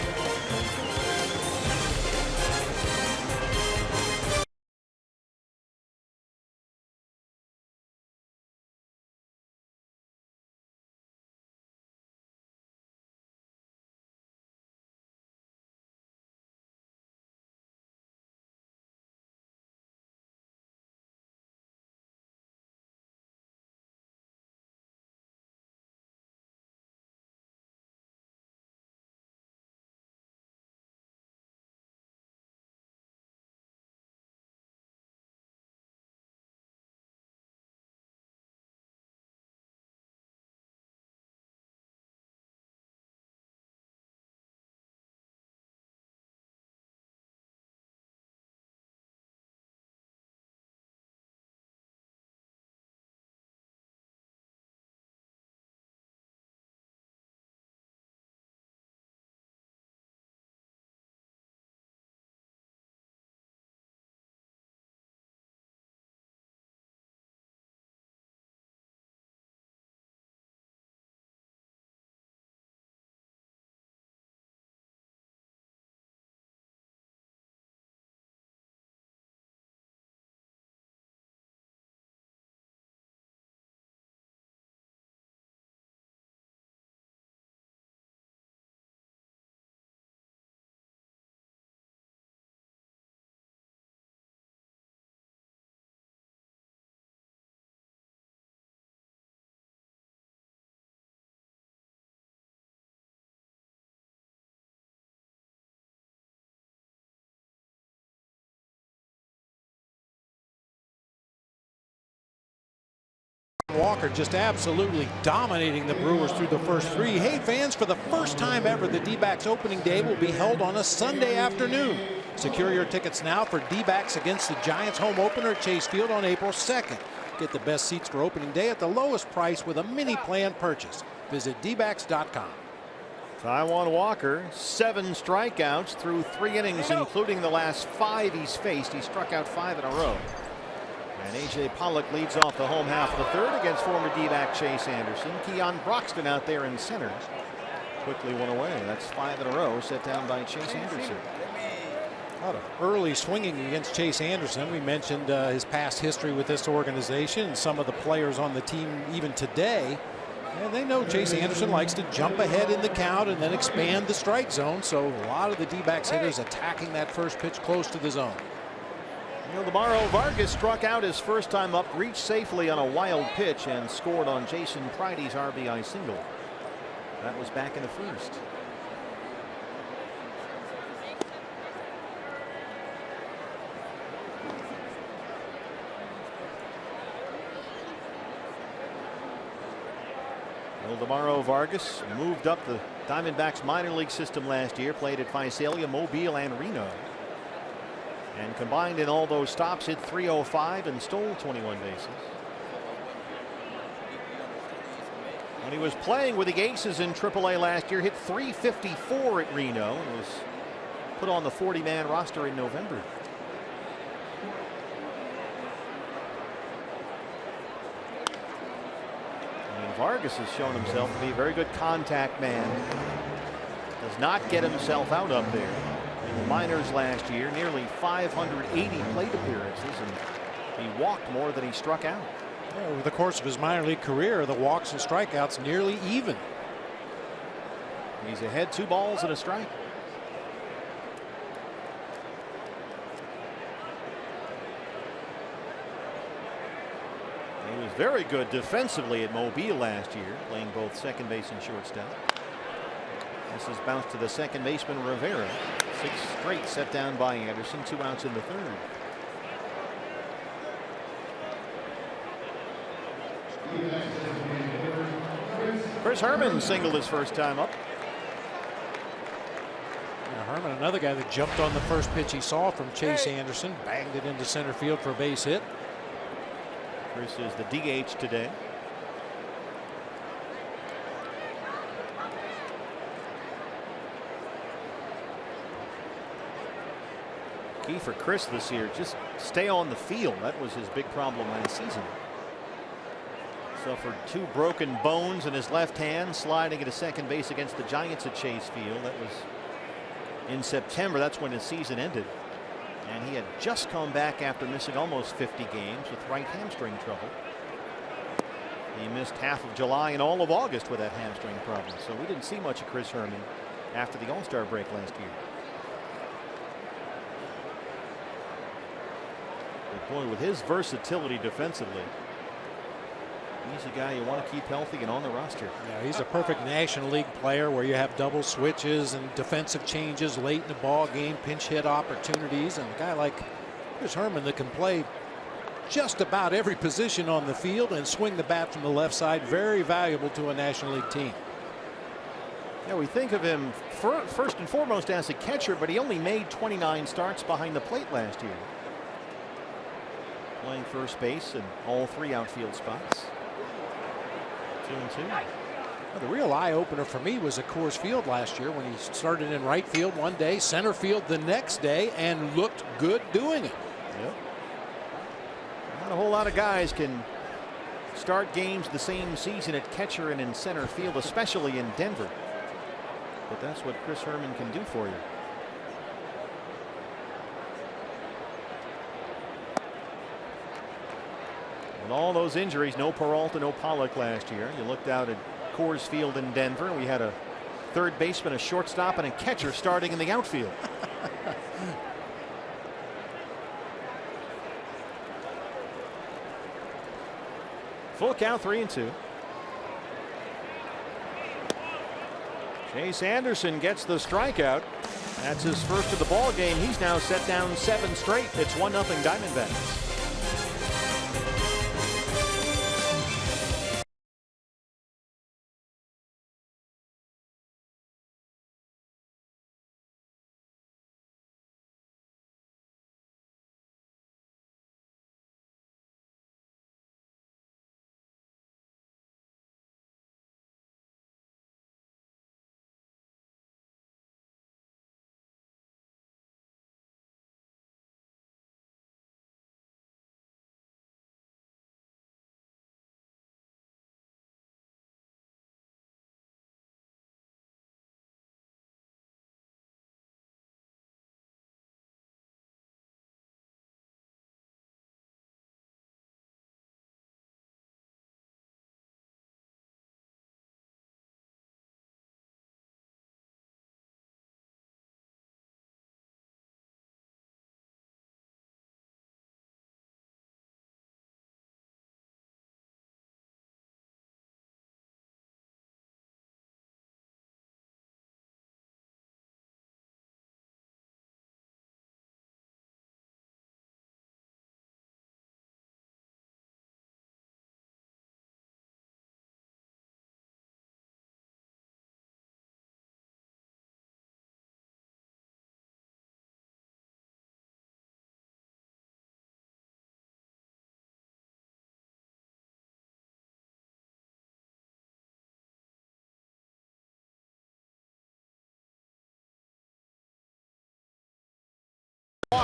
Walker just absolutely dominating the Brewers through the first 3. Hey fans, for the first time ever, the D-backs opening day will be held on a Sunday afternoon. Secure your tickets now for D-backs against the Giants home opener at Chase Field on April 2nd. Get the best seats for opening day at the lowest price with a mini plan purchase. Visit dbacks.com. Taijuan Walker, 7 strikeouts through 3 innings, including the last 5 he's faced. He struck out 5 in a row. And A.J. Pollock leads off the home half of the third against former D-back Chase Anderson. Keon Broxton out there in center. quickly one away. That's 5 in a row set down by Chase Anderson. A lot of early swinging against Chase Anderson. We mentioned his past history with this organization and some of the players on the team even today. And they know Chase Anderson likes to jump ahead in the count and then expand the strike zone. So a lot of the D-backs hitters attacking that first pitch close to the zone. Ildemaro Vargas struck out his first time up, reached safely on a wild pitch, and scored on Jason Pridey's RBI single. That was back in the first. Ildemaro Vargas moved up the Diamondbacks minor league system last year, played at Visalia, Mobile, and Reno. And combined in all those stops, hit .305 and stole 21 bases. When he was playing with the Aces in AAA last year, hit .354 at Reno and was put on the 40-man roster in November. Vargas has shown himself to be a very good contact man. Does not get himself out up there. In the minors last year, nearly 580 plate appearances, and he walked more than he struck out. Yeah, over the course of his minor league career, the walks and strikeouts nearly even. He's ahead 2 balls and a strike. He was very good defensively at Mobile last year, playing both second base and shortstop. This is bounced to the second baseman Rivera. 6 straight set down by Anderson, 2 outs in the third. Chris Herman singled his first time up. Herman, another guy that jumped on the first pitch he saw from Chase Anderson, banged it into center field for a base hit. Chris is the DH today. Key for Chris this year, just stay on the field. That was his big problem last season. Suffered 2 broken bones in his left hand, sliding into second base against the Giants at Chase Field. That was in September. That's when his season ended. And he had just come back after missing almost 50 games with right hamstring trouble. He missed half of July and all of August with that hamstring problem. So we didn't see much of Chris Herman after the All-Star break last year. But boy, with his versatility defensively, he's a guy you want to keep healthy and on the roster. Yeah, he's a perfect National League player where you have double switches and defensive changes late in the ball game, pinch hit opportunities, and a guy like Chris Herman that can play just about every position on the field and swing the bat from the left side. Very valuable to a National League team. Yeah, we think of him first and foremost as a catcher, but he only made 29 starts behind the plate last year, playing first base and all 3 outfield spots. 2-2. Well, the real eye-opener for me was at Coors Field last year when he started in right field one day, center field the next day, and looked good doing it. Yep. Not a whole lot of guys can start games the same season at catcher and in center field, especially in Denver. But that's what Chris Herman can do for you. With all those injuries, no Peralta, no Pollock last year. You looked out at Coors Field in Denver. We had a third baseman, a shortstop, and a catcher starting in the outfield. Full count, 3-2. Chase Anderson gets the strikeout. That's his first of the ball game. He's now set down 7 straight. It's 1-0 Diamondbacks.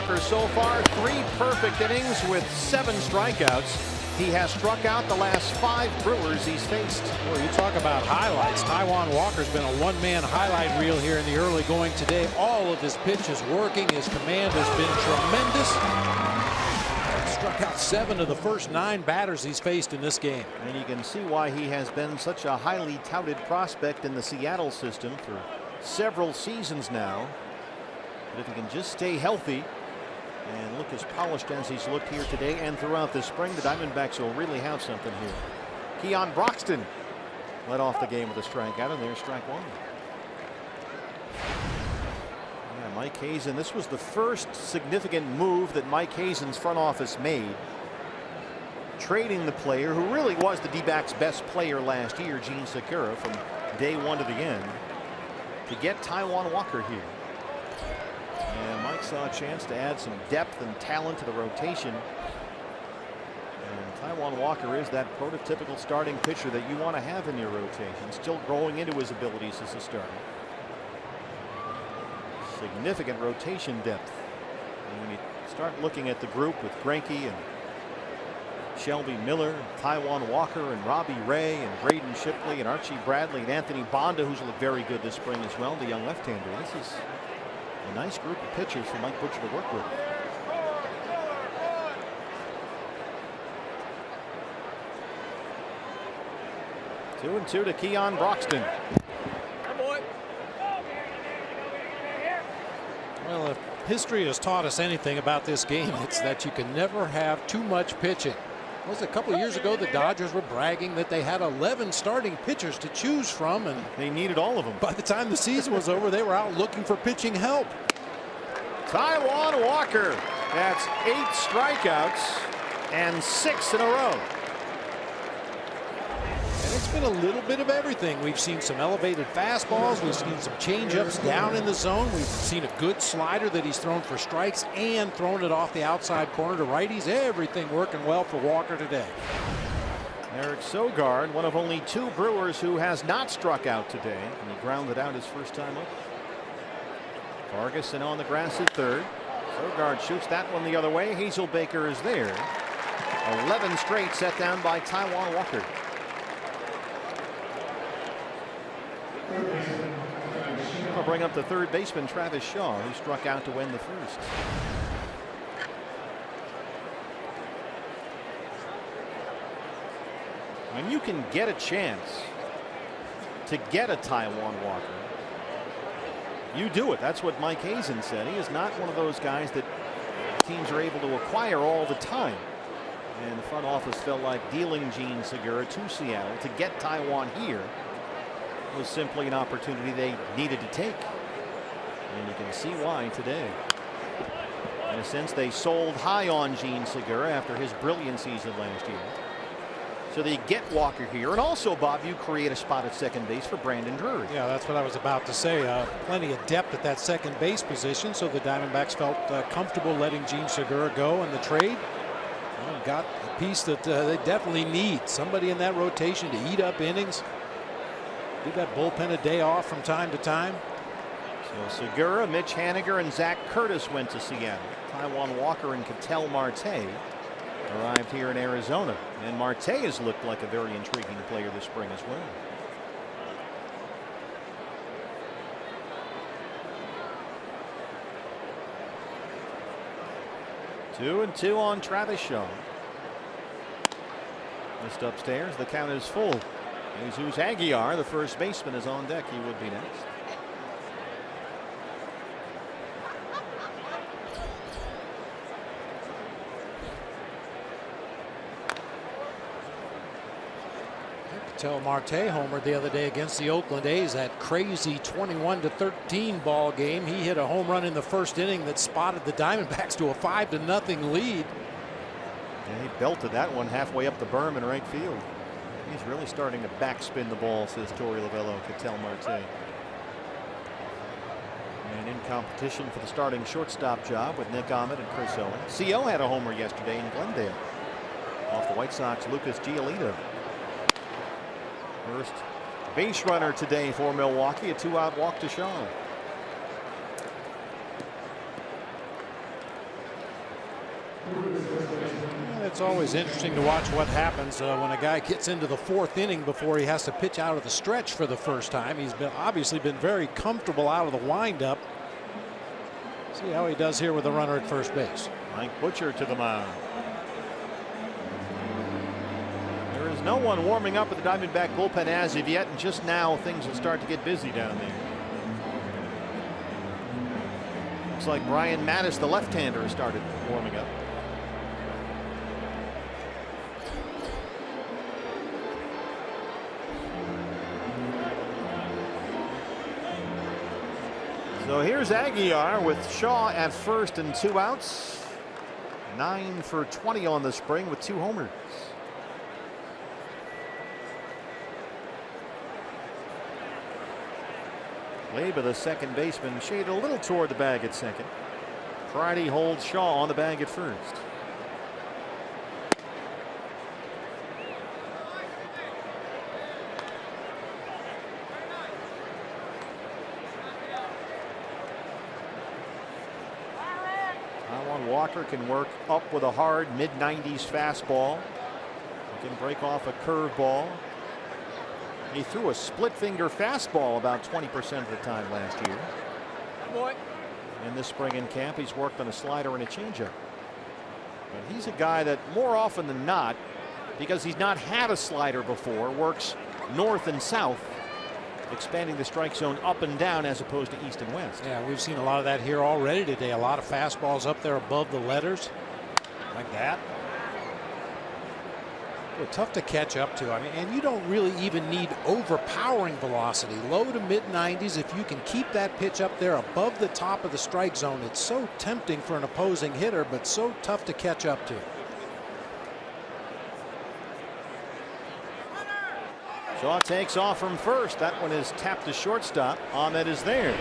Walker so far 3 perfect innings with 7 strikeouts. He has struck out the last 5 Brewers he's faced. Well, you talk about highlights. Taijuan Walker's been a one-man highlight reel here in the early going today. All of his pitches working. His command has been tremendous. Struck out 7 of the first 9 batters he's faced in this game. And you can see why he has been such a highly touted prospect in the Seattle system for several seasons now. But if he can just stay healthy and look as polished as he's looked here today and throughout the spring, the Diamondbacks will really have something here. Keon Broxton led off the game with a strikeout, and there's strike 1. Yeah, Mike Hazen, this was the first significant move that Mike Hazen's front office made, trading the player who really was the D-backs' best player last year, Gene Segura, from day 1 to the end, to get Taijuan Walker here. And Mike saw a chance to add some depth and talent to the rotation. And Taijuan Walker is that prototypical starting pitcher that you want to have in your rotation, still growing into his abilities as a starter. Significant rotation depth. And when you start looking at the group with Greinke and Shelby Miller, Taijuan Walker, and Robbie Ray, and Braden Shipley, and Archie Bradley, and Anthony Bonda, who's looked very good this spring as well, the young left-hander. This is a nice group of pitchers for Mike Butcher to work with. Two and 2 to Keon Broxton. Well, if history has taught us anything about this game, it's that you can never have too much pitching. It was a couple of years ago the Dodgers were bragging that they had 11 starting pitchers to choose from, and they needed all of them. By the time the season was over, they were out looking for pitching help. Taijuan Walker, that's 8 strikeouts and 6 in a row. And it's been a little bit of everything. We've seen some elevated fastballs. We've seen some changeups down in the zone. We've seen a good slider that he's thrown for strikes and thrown it off the outside corner to righties. Everything working well for Walker today. Eric Sogard, one of only 2 Brewers who has not struck out today, and he grounded out his first time up. Ferguson on the grass at third. Sogard shoots that one the other way. Hazelbaker is there. 11 straight set down by Taijuan Walker. I'll bring up the third baseman Travis Shaw, who struck out to win the first. When you can get a chance to get a Taijuan Walker, you do it. That's what Mike Hazen said. He is not one of those guys that teams are able to acquire all the time. And the front office felt like dealing Gene Segura to Seattle to get Taijuan here was simply an opportunity they needed to take. And you can see why today. In a sense, they sold high on Gene Segura after his brilliant season last year. So they get Walker here, and also, Bob, you create a spot at second base for Brandon Drury. Yeah, that's what I was about to say. Plenty of depth at that second base position, so the Diamondbacks felt comfortable letting Gene Segura go in the trade. Well, got a piece that they definitely need. Somebody in that rotation to eat up innings. Give that bullpen a day off from time to time. So Segura, Mitch Haniger, and Zach Curtis went to Seattle. Taijuan Walker and Ketel Marte arrived here in Arizona, and Marte has looked like a very intriguing player this spring as well. Two and 2 on Travis Shaw. Missed upstairs. The count is full. Jesus Aguilar, the first baseman, is on deck. He would be next. Ketel Marte homered the other day against the Oakland A's, that crazy 21-13 ball game. He hit a home run in the first inning that spotted the Diamondbacks to a 5-0 lead. Yeah, he belted that one halfway up the berm in right field. He's really starting to backspin the ball, says Torey Lovello. Ketel Marte. And in competition for the starting shortstop job with Nick Ahmed and Chris Owen. CO had a homer yesterday in Glendale off the White Sox Lucas Giolito. First base runner today for Milwaukee, a 2-out walk to Shaw. It's always interesting to watch what happens when a guy gets into the 4th inning before he has to pitch out of the stretch for the first time. He's obviously been very comfortable out of the windup. See how he does here with a runner at first base. Mike Butcher to the mound. There is no one warming up at the Diamondback bullpen as of yet, and just now things will start to get busy down there. Looks like Brian Mattis, the left-hander, has started warming up. So here's Aguilar with Shaw at first and 2 outs. 9 for 20 on the spring with 2 homers. Leba, the second baseman, shaded a little toward the bag at second. Friday holds Shaw on the bag at first. Walker can work up with a hard mid-90s fastball. He can break off a curveball. He threw a split finger fastball about 20% of the time last year. In this spring in camp, he's worked on a slider and a changeup. But he's a guy that more often than not, because he's not had a slider before, works north and south, expanding the strike zone up and down as opposed to east and west. Yeah, we've seen a lot of that here already today. A lot of fastballs up there above the letters like that. Well, tough to catch up to. I mean, and you don't really even need overpowering velocity. Low to mid-90s. If you can keep that pitch up there above the top of the strike zone, it's so tempting for an opposing hitter, but so tough to catch up to. Shaw takes off from first. That one is tapped to shortstop. Ahmed is there.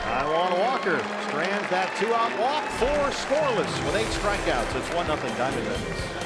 Taijuan Walker strands that 2-out walk. 4 scoreless with 8 strikeouts. It's 1-0 Diamondbacks.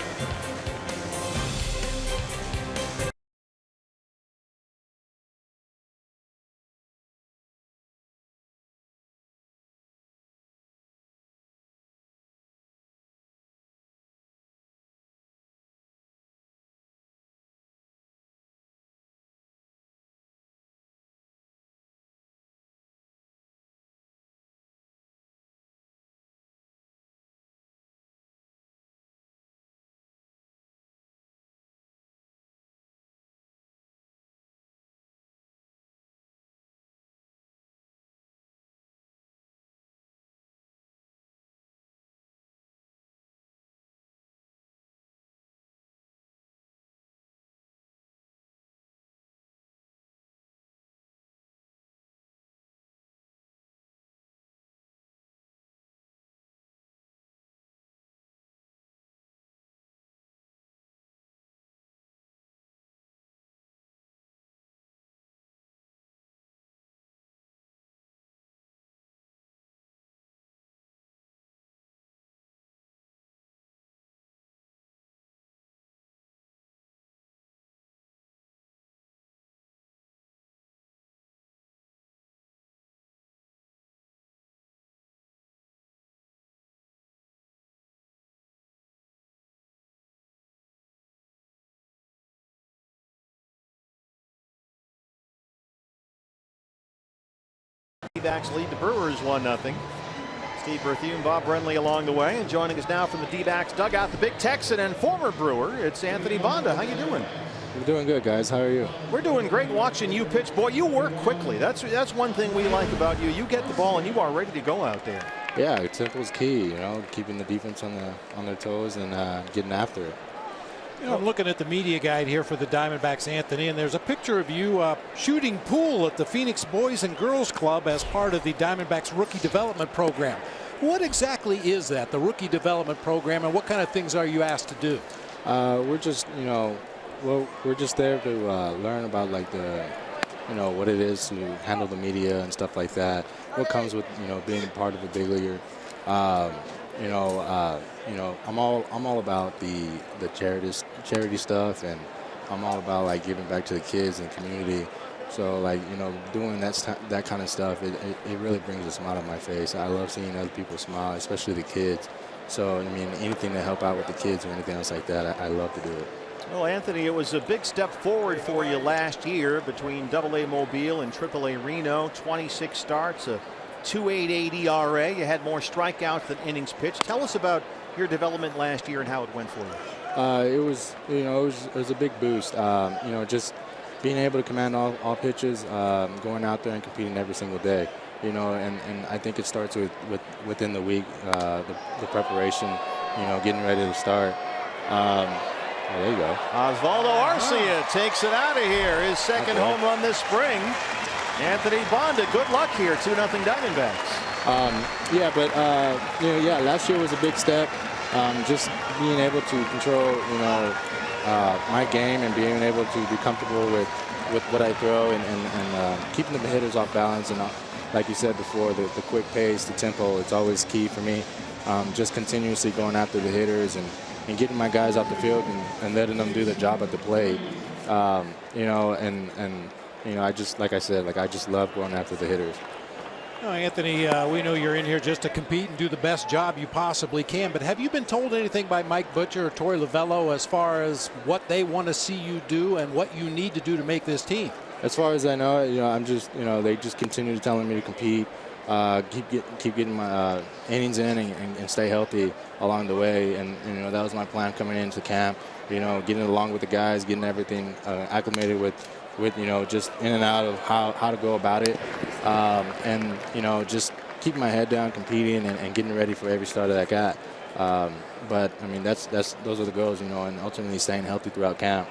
D-backs lead the Brewers 1-0. Steve Berthune, Bob Brenly along the way, and joining us now from the D-backs dugout, the big Texan and former Brewer, it's Anthony Banda. How you doing? We're doing good, guys. How are you? We're doing great watching you pitch. Boy, you work quickly. That's one thing we like about you. You get the ball and you are ready to go out there. Yeah, simple is key. You know, keeping the defense on their toes and getting after it. You know, I'm looking at the media guide here for the Diamondbacks, Anthony, and there's a picture of you shooting pool at the Phoenix Boys and Girls Club as part of the Diamondbacks Rookie Development Program. What exactly is that, the Rookie Development Program, and what kind of things are you asked to do? We're just, you know, we're just there to learn about like what it is to handle the media and stuff like that. What comes with being part of a big leaguer. I'm all about the charity stuff, and I'm all about like giving back to the kids and community. So like doing that kind of stuff, it really brings a smile on my face. I love seeing other people smile, especially the kids. So, I mean, anything to help out with the kids or anything else like that, I love to do it. Well, Anthony, it was a big step forward for you last year between AA Mobile and AAA Reno. 26 starts, a 2.88 ERA. You had more strikeouts than innings pitched. Tell us about your development last year and how it went for you. It was, it was a big boost. Just being able to command all pitches, going out there and competing every single day. And I think it starts within the week, the preparation, getting ready to start. There you go. Osvaldo Arcia takes it out of here. His second home run this spring. Anthony Bonda, good luck here. 2-0 Diamondbacks. Last year was a big step. Just being able to control, my game and being able to be comfortable with what I throw and keeping the hitters off balance. And like you said before, the quick pace, the tempo, it's always key for me. Just continuously going after the hitters and getting my guys out the field and letting them do their job at the plate. I just, like I said, I just love going after the hitters. Anthony, we know you're in here just to compete and do the best job you possibly can, but have you been told anything by Mike Butcher or Torey Lovullo as far as what they want to see you do and what you need to do to make this team? As far as I know, I'm just, they just continue telling me to compete, keep getting my innings in and stay healthy along the way. And that was my plan coming into camp. Getting along with the guys, getting everything acclimated with just in and out of how to go about it, just keeping my head down, competing and getting ready for every starter that I got. But I mean, those are the goals, and ultimately staying healthy throughout camp.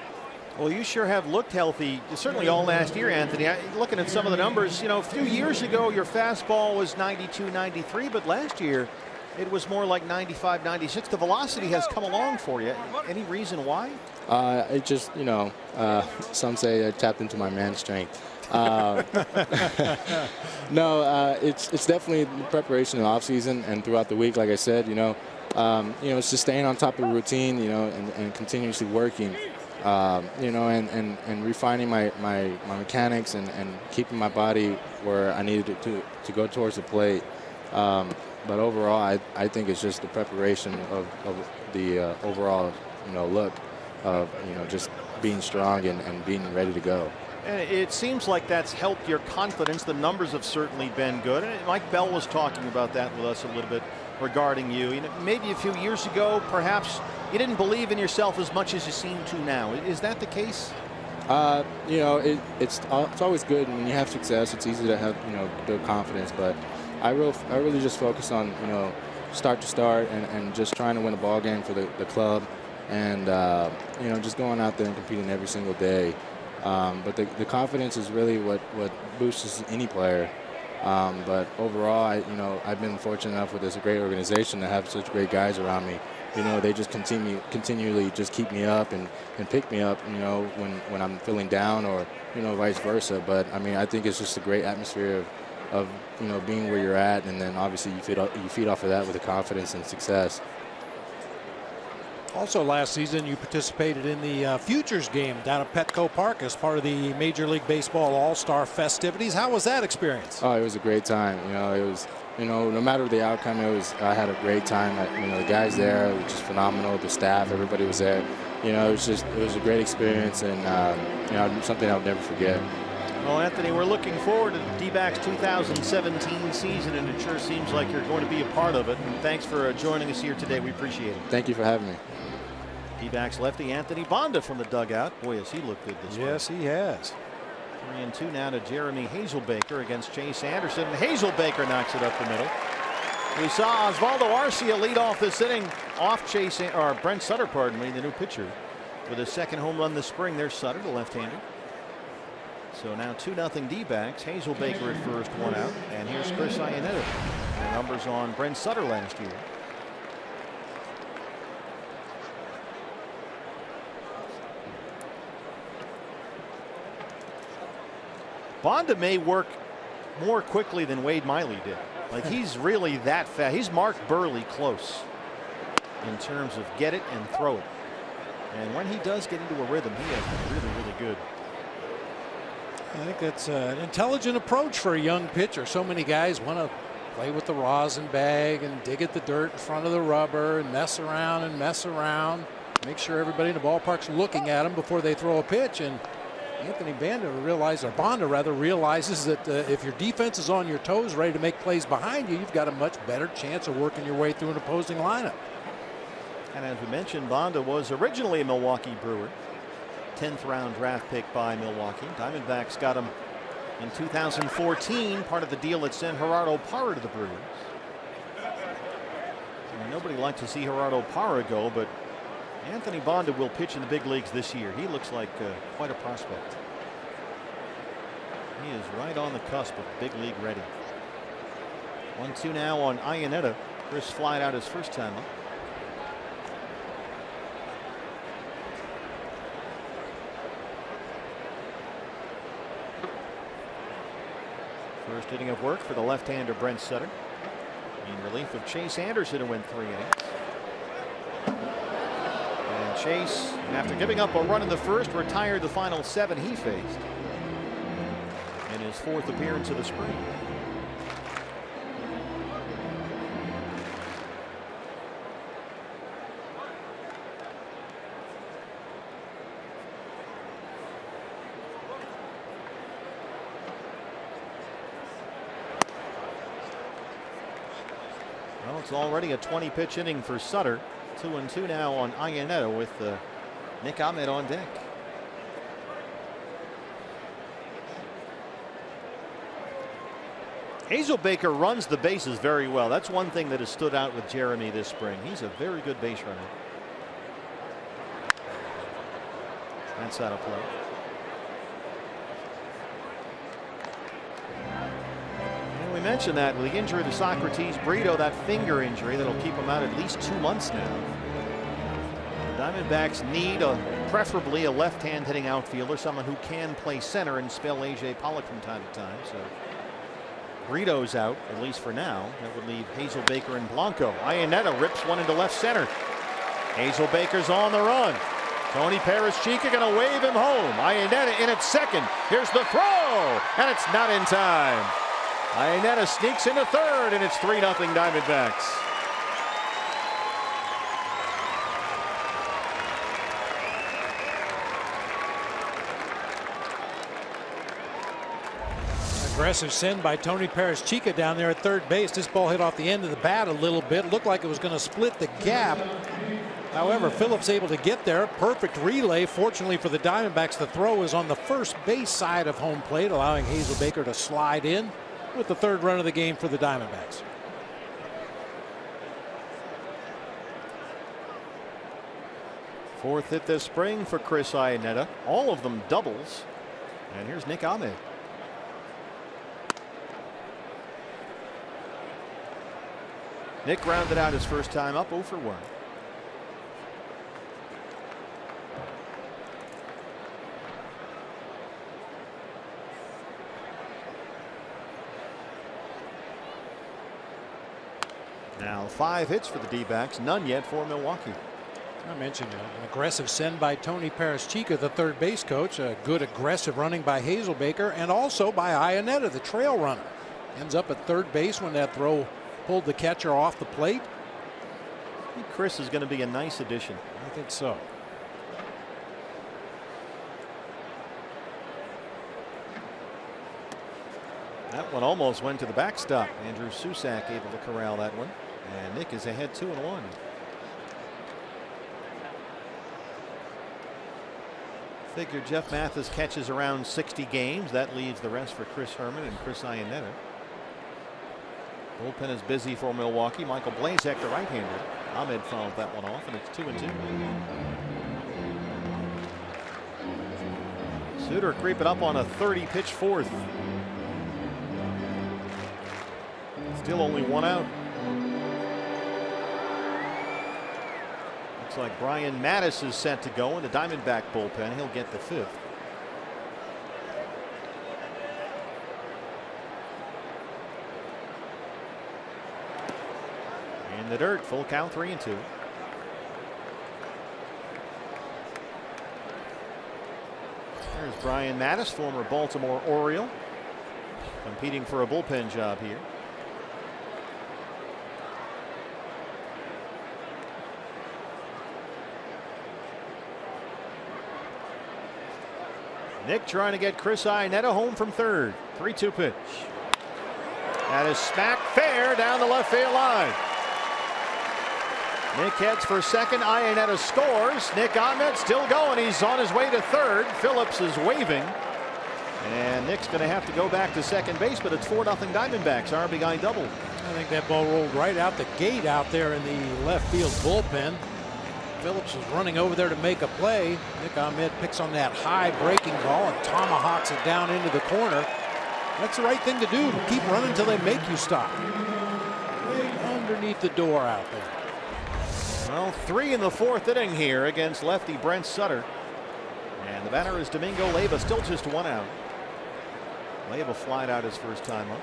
Well, you sure have looked healthy, certainly all last year, Anthony. Looking at some of the numbers, a few years ago your fastball was 92, 93, but last year it was more like 95, 96. The velocity has come along for you. Any reason why? It just, some say I tapped into my man strength. No, it's definitely preparation in the off season and throughout the week. Like I said, it's just staying on top of the routine, and continuously working. And refining my mechanics and keeping my body where I needed it to go towards the plate. But overall, I think it's just the preparation of the overall, look of, just being strong and being ready to go. And it seems like that's helped your confidence. The numbers have certainly been good. And Mike Bell was talking about that with us a little bit regarding you. Maybe a few years ago, perhaps you didn't believe in yourself as much as you seem to now. Is that the case? It's always good when you have success. It's easy to have build confidence, but I really just focus on start to start and just trying to win a ball game for the club, and just going out there and competing every single day. But the confidence is really what boosts any player. But overall, I've been fortunate enough with this great organization to have such great guys around me. They just continually just keep me up and pick me up, when I'm feeling down, or, vice versa. But I mean, I think it's just a great atmosphere of being where you're at, and then obviously you feed off of that with the confidence and success. Also last season you participated in the Futures game down at Petco Park as part of the Major League Baseball All-Star festivities. How was that experience? Oh, it was a great time. It was, no matter the outcome, I had a great time. The guys there were just phenomenal. The staff, everybody was there. It was a great experience, and something I'll never forget. Well, Anthony, we're looking forward to the D-backs 2017 season, and it sure seems like you're going to be a part of it. And thanks for joining us here today. We appreciate it. Thank you for having me. D-backs lefty Anthony Bonda from the dugout. Boy, has he looked good this week. Yes, he has. 3-2 now to Jeremy Hazelbaker against Chase Anderson. And Hazelbaker knocks it up the middle. We saw Osvaldo Arcia lead off this inning off Brent Sutter, pardon me, the new pitcher, with his second home run this spring. There's Sutter, the left-hander. So now 2-0 D-backs. Hazelbaker at first, one out. And here's Chris Iannetta. The numbers on Brent Sutter last year. Bonda may work more quickly than Wade Miley did. Like, he's really that fast. He's Mark Burley close in terms of get it and throw it. And when he does get into a rhythm, he has been really, really good. I think that's an intelligent approach for a young pitcher. So many guys want to play with the rosin bag and dig at the dirt in front of the rubber and mess around. Make sure everybody in the ballpark's looking at them before they throw a pitch. And Anthony Bonda realizes that if your defense is on your toes, ready to make plays behind you, you've got a much better chance of working your way through an opposing lineup. And as we mentioned, Bonda was originally a Milwaukee Brewer. 10th round draft pick by Milwaukee. Diamondbacks got him in 2014, part of the deal that sent Gerardo Parra to the Brewers. And nobody liked to see Gerardo Parra go, but Anthony Bonda will pitch in the big leagues this year. He looks like quite a prospect. He is right on the cusp of big league ready. 1-2 now on Iannetta. Chris flied out his first time up. First inning of work for the left-hander Brent Sutter, in relief of Chase Anderson, who went 3 innings. And Chase, after giving up a run in the first, retired the final 7 he faced in his 4th appearance of the spring. Well, it's already a 20-pitch inning for Sutter. 2-2 now on Iannetta with Nick Ahmed on deck. Hazelbaker runs the bases very well. That's one thing that has stood out with Jeremy this spring. He's a very good base runner. That's out of play. We mentioned that with the injury to Socrates Brito, that finger injury that'll keep him out at least 2 months now. The Diamondbacks need preferably a left-hand hitting outfielder, someone who can play center and spell A.J. Pollock from time to time. So Brito's out, at least for now. That would leave Hazelbaker and Blanco. Iannetta rips one into left center. Hazelbaker's on the run. Tony Perez-Chica going to wave him home. Iannetta in at second. Here's the throw, and it's not in time. Iannetta sneaks into third, and it's 3-0 Diamondbacks. Aggressive send by Tony Perez-Chica down there at third base. This ball hit off the end of the bat a little bit. Looked like it was going to split the gap. However, Phillips able to get there. Perfect relay. Fortunately for the Diamondbacks, the throw is on the first base side of home plate, allowing Hazelbaker to slide in with the 3rd run of the game for the Diamondbacks. Fourth hit this spring for Chris Iannetta. All of them doubles. And here's Nick Ahmed. Nick rounded out his first time up 0 for 1. Now 5 hits for the D-backs, none yet for Milwaukee. I mentioned an aggressive send by Tony Perez-Chica, the third base coach. A good aggressive running by Hazelbaker, and also by Iannetta, the trail runner. Ends up at third base when that throw pulled the catcher off the plate. I think Chris is going to be a nice addition. I think so. That one almost went to the backstop. Andrew Susak able to corral that one. And Nick is ahead 2-1. Figure Jeff Mathis catches around 60 games. That leaves the rest for Chris Herman and Chris Iannetta. Bullpen is busy for Milwaukee. Michael Blazek, the right-hander. Ahmed fouled that one off, and it's 2-2. Suter creeping up on a 30-pitch 4th. Still only 1 out. Looks like Brian Mattis is set to go in the Diamondback bullpen. He'll get the 5th. In the dirt, full count, 3-2. There's Brian Mattis, former Baltimore Oriole, competing for a bullpen job here. Nick trying to get Chris Iannetta home from third. 3-2 pitch. That is smack fair down the left field line. Nick heads for second. Iannetta scores. Nick Ahmed still going. He's on his way to third. Phillips is waving. And Nick's going to have to go back to second base, but it's 4-0 Diamondbacks. RBI double. I think that ball rolled right out the gate out there in the left field bullpen. Phillips was running over there to make a play. Nick Ahmed picks on that high breaking ball and tomahawks it down into the corner. That's the right thing to do. Keep running until they make you stop. Right underneath the door out there. Well, 3 in the 4th inning here against lefty Brent Sutter. And the batter is Domingo Leyva, still just 1 out. Leyva flied out his first time up.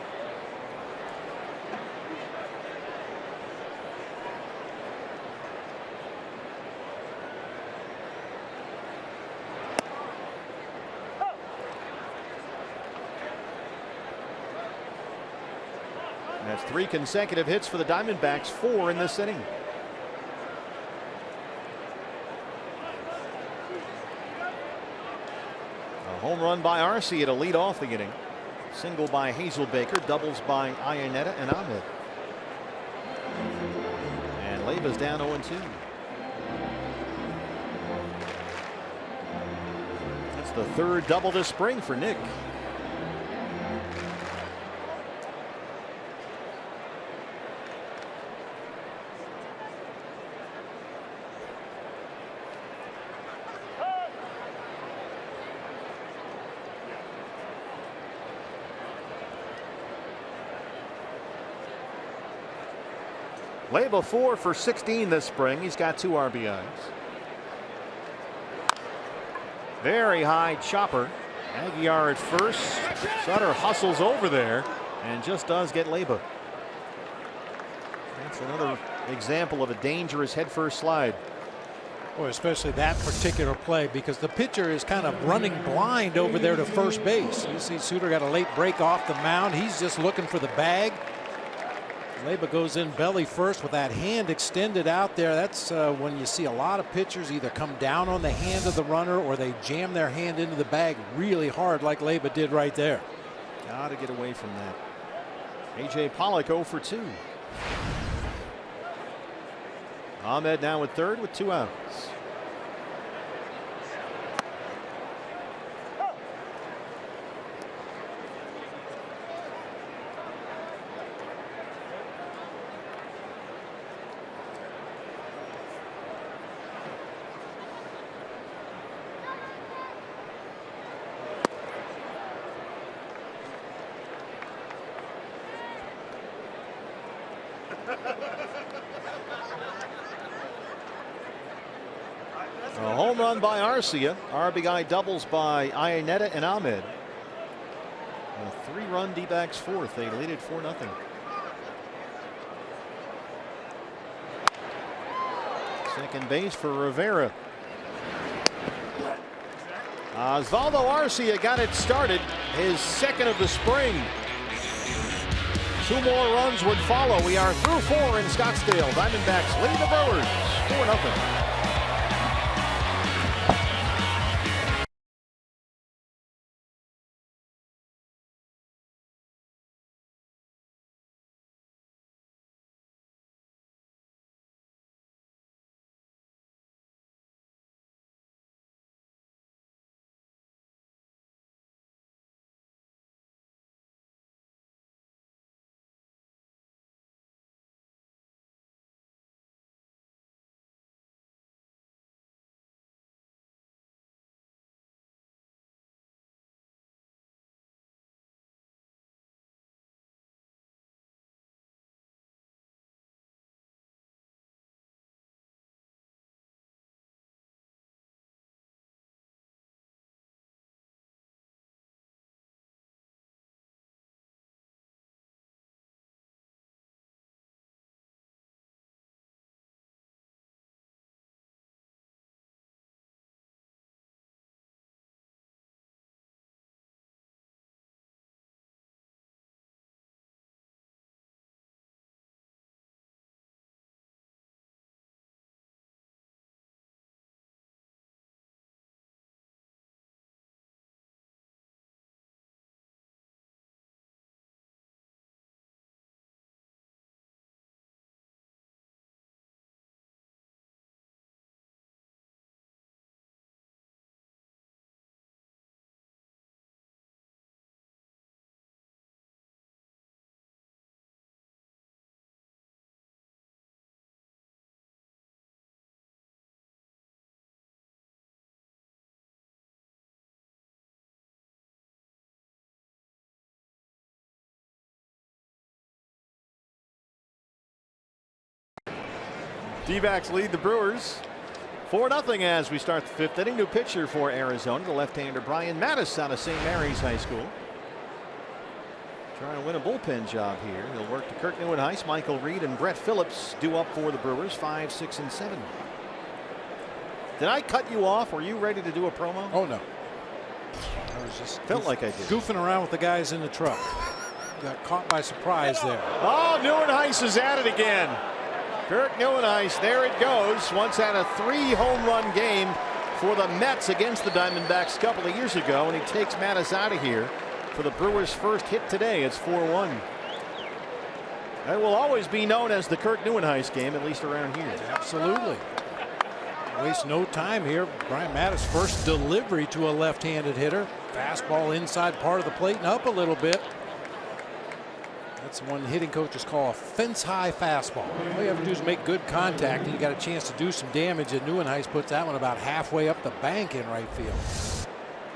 That's 3 consecutive hits for the Diamondbacks, 4 in this inning. A home run by Arcia to lead off the inning. Single by Hazelbaker, doubles by Iannetta and Ahmed. And Leyva's down 0-2. That's the 3rd double this spring for Nick. Leyva 4 for 16 this spring. He's got 2 RBIs. Very high chopper. Aguiar at first. Sutter hustles over there and just does get Leyva. That's another example of a dangerous headfirst slide. Boy, especially that particular play, because the pitcher is kind of running blind over there to first base. You see Sutter got a late break off the mound. He's just looking for the bag. Leyva goes in belly first with that hand extended out there. That's when you see a lot of pitchers either come down on the hand of the runner or they jam their hand into the bag really hard like Leyva did right there. Got to get away from that. A.J. Pollock 0 for 2. Ahmed now at third with 2 outs. A home run by Arcia. RBI doubles by Iannetta and Ahmed. A 3-run D-backs 4th. They lead it 4-0. Second base for Rivera. Osvaldo Arcia got it started. His 2nd of the spring. 2 more runs would follow. We are through 4 in Scottsdale. Diamondbacks lead the Brewers 4-0. D-backs lead the Brewers 4-0 as we start the 5th inning. New pitcher for Arizona, the left-hander Brian Mattis out of St. Mary's High School. Trying to win a bullpen job here. He'll work to Kirk Neuenhuis, Michael Reed, and Brett Phillips due up for the Brewers, 5, 6, and 7. Did I cut you off? Were you ready to do a promo? Oh, no. I was just felt like I did. Goofing around with the guys in the truck. Got caught by surprise there. Oh, Neuenhuis is at it again. Kirk Neuenhuis, there it goes. Once had a 3-home run game for the Mets against the Diamondbacks a couple of years ago, and he takes Mattis out of here for the Brewers' first hit today. It's 4-1. That will always be known as the Kirk Neuenhuis game, at least around here. Absolutely. Waste no time here. Brian Mattis' first delivery to a left-handed hitter. Fastball inside part of the plate and up a little bit. That's one hitting coaches call a fence-high fastball. All you have to do is make good contact, and you got a chance to do some damage. And Neuenhuis puts that one about halfway up the bank in right field.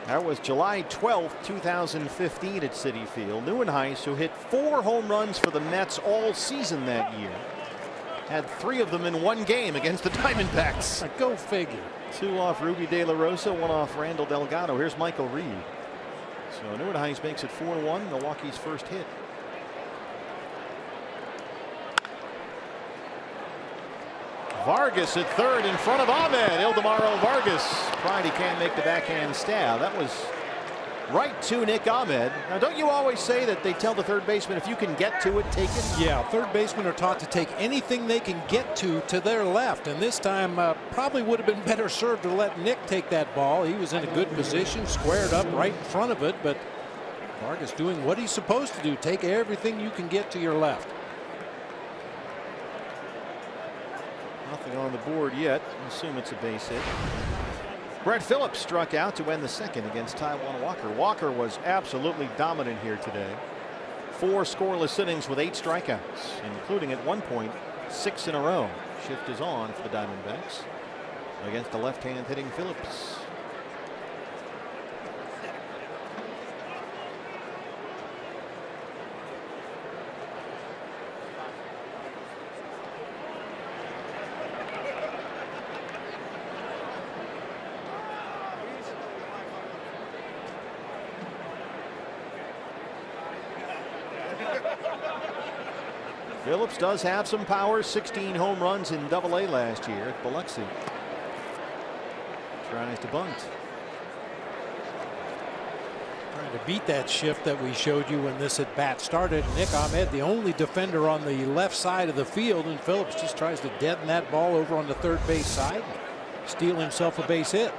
That was July 12th, 2015 at Citi Field. Neuenhuis, who hit 4 home runs for the Mets all season that year, had 3 of them in one game against the Diamondbacks. Go figure. 2 off Ruby De La Rosa, 1 off Randall Delgado. Here's Michael Reed. So Neuenhuis makes it 4-1, Milwaukee's first hit. Vargas at third in front of Ahmed. Ildemaro Vargas tried, he can't make the backhand stab. That was right to Nick Ahmed. Now, don't you always say that they tell the third baseman if you can get to it, take it? Yeah, third basemen are taught to take anything they can get to their left, and this time probably would have been better served to let Nick take that ball. He was in a good position, squared up right in front of it, but Vargas doing what he's supposed to do, take everything you can get to your left. Nothing on the board yet. I assume it's a base hit. Brett Phillips struck out to end the second against Taijuan Walker. Walker was absolutely dominant here today. 4 scoreless innings with 8 strikeouts, including at one point 6 in a row. Shift is on for the Diamondbacks against the left-hand hitting Phillips. Phillips does have some power. 16 home runs in Double-A last year at Biloxi. Tries to bunt. Trying to beat that shift that we showed you when this at bat started. Nick Ahmed, the only defender on the left side of the field, and Phillips just tries to deaden that ball over on the third base side, steal himself a base hit.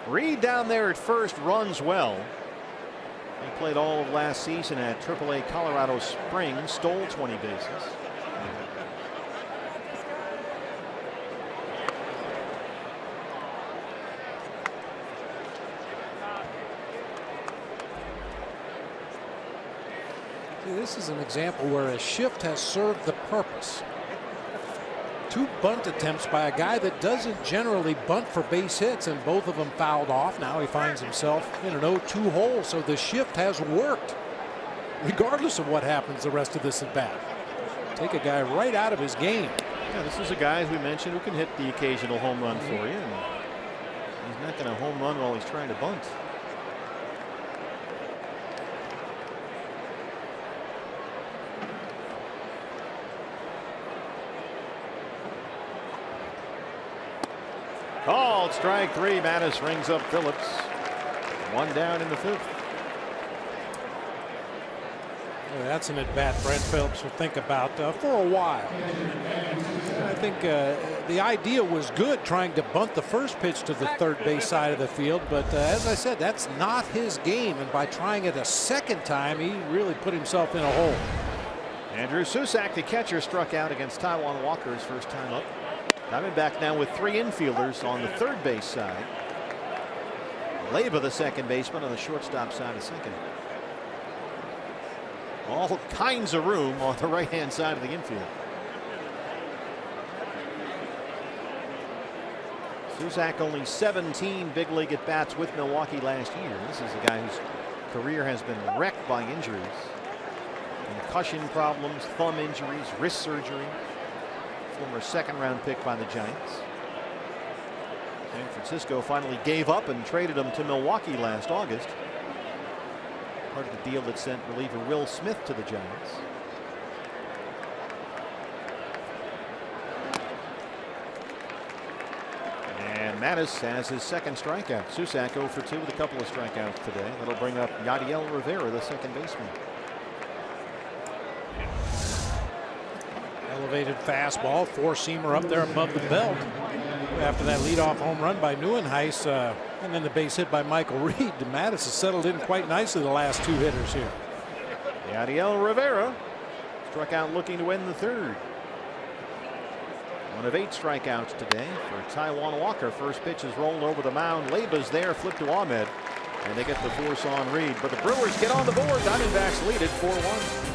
Reed down there at first runs well. He played all of last season at AAA Colorado Springs, stole 20 bases. See, this is an example where a shift has served the purpose. 2 bunt attempts by a guy that doesn't generally bunt for base hits, and both of them fouled off. Now he finds himself in an 0-2 hole, so the shift has worked regardless of what happens the rest of this at bat. Take a guy right out of his game. Yeah, this is a guy, as we mentioned, who can hit the occasional home run for you, and he's not going to home run while he's trying to bunt. Called strike 3. Mattis rings up Phillips. 1 down in the 5th. Yeah, that's an at bat Brett Phillips will think about for a while. I think the idea was good, trying to bunt the first pitch to the third base side of the field, but as I said, that's not his game, and by trying it a second time, he really put himself in a hole. Andrew Susac, the catcher, struck out against Taijuan Walker his first time up. Diamondback now with 3 infielders on the third base side. Leyba, the second baseman, on the shortstop side of second. All kinds of room on the right-hand side of the infield. Susac only 17 big league at bats with Milwaukee last year. This is a guy whose career has been wrecked by injuries. Concussion problems, thumb injuries, wrist surgery. former second-round pick by the Giants. San Francisco finally gave up and traded him to Milwaukee last August. Part of the deal that sent reliever Will Smith to the Giants. And Mattis has his second strikeout. Susak 0 for 2 with a couple of strikeouts today. That'll bring up Yadiel Rivera, the second baseman. Elevated fastball, four-seamer up there above the belt. After that leadoff home run by Neuenhuis, and then the base hit by Michael Reed, Mattis has settled in quite nicely the last two hitters here. Yadiel Rivera struck out looking to win the third. One of 8 strikeouts today for Taijuan Walker. First pitch is rolled over the mound. Leba's there, flipped to Ahmed, and they get the force on Reed. But the Brewers get on the board. Diamondbacks lead it 4-1.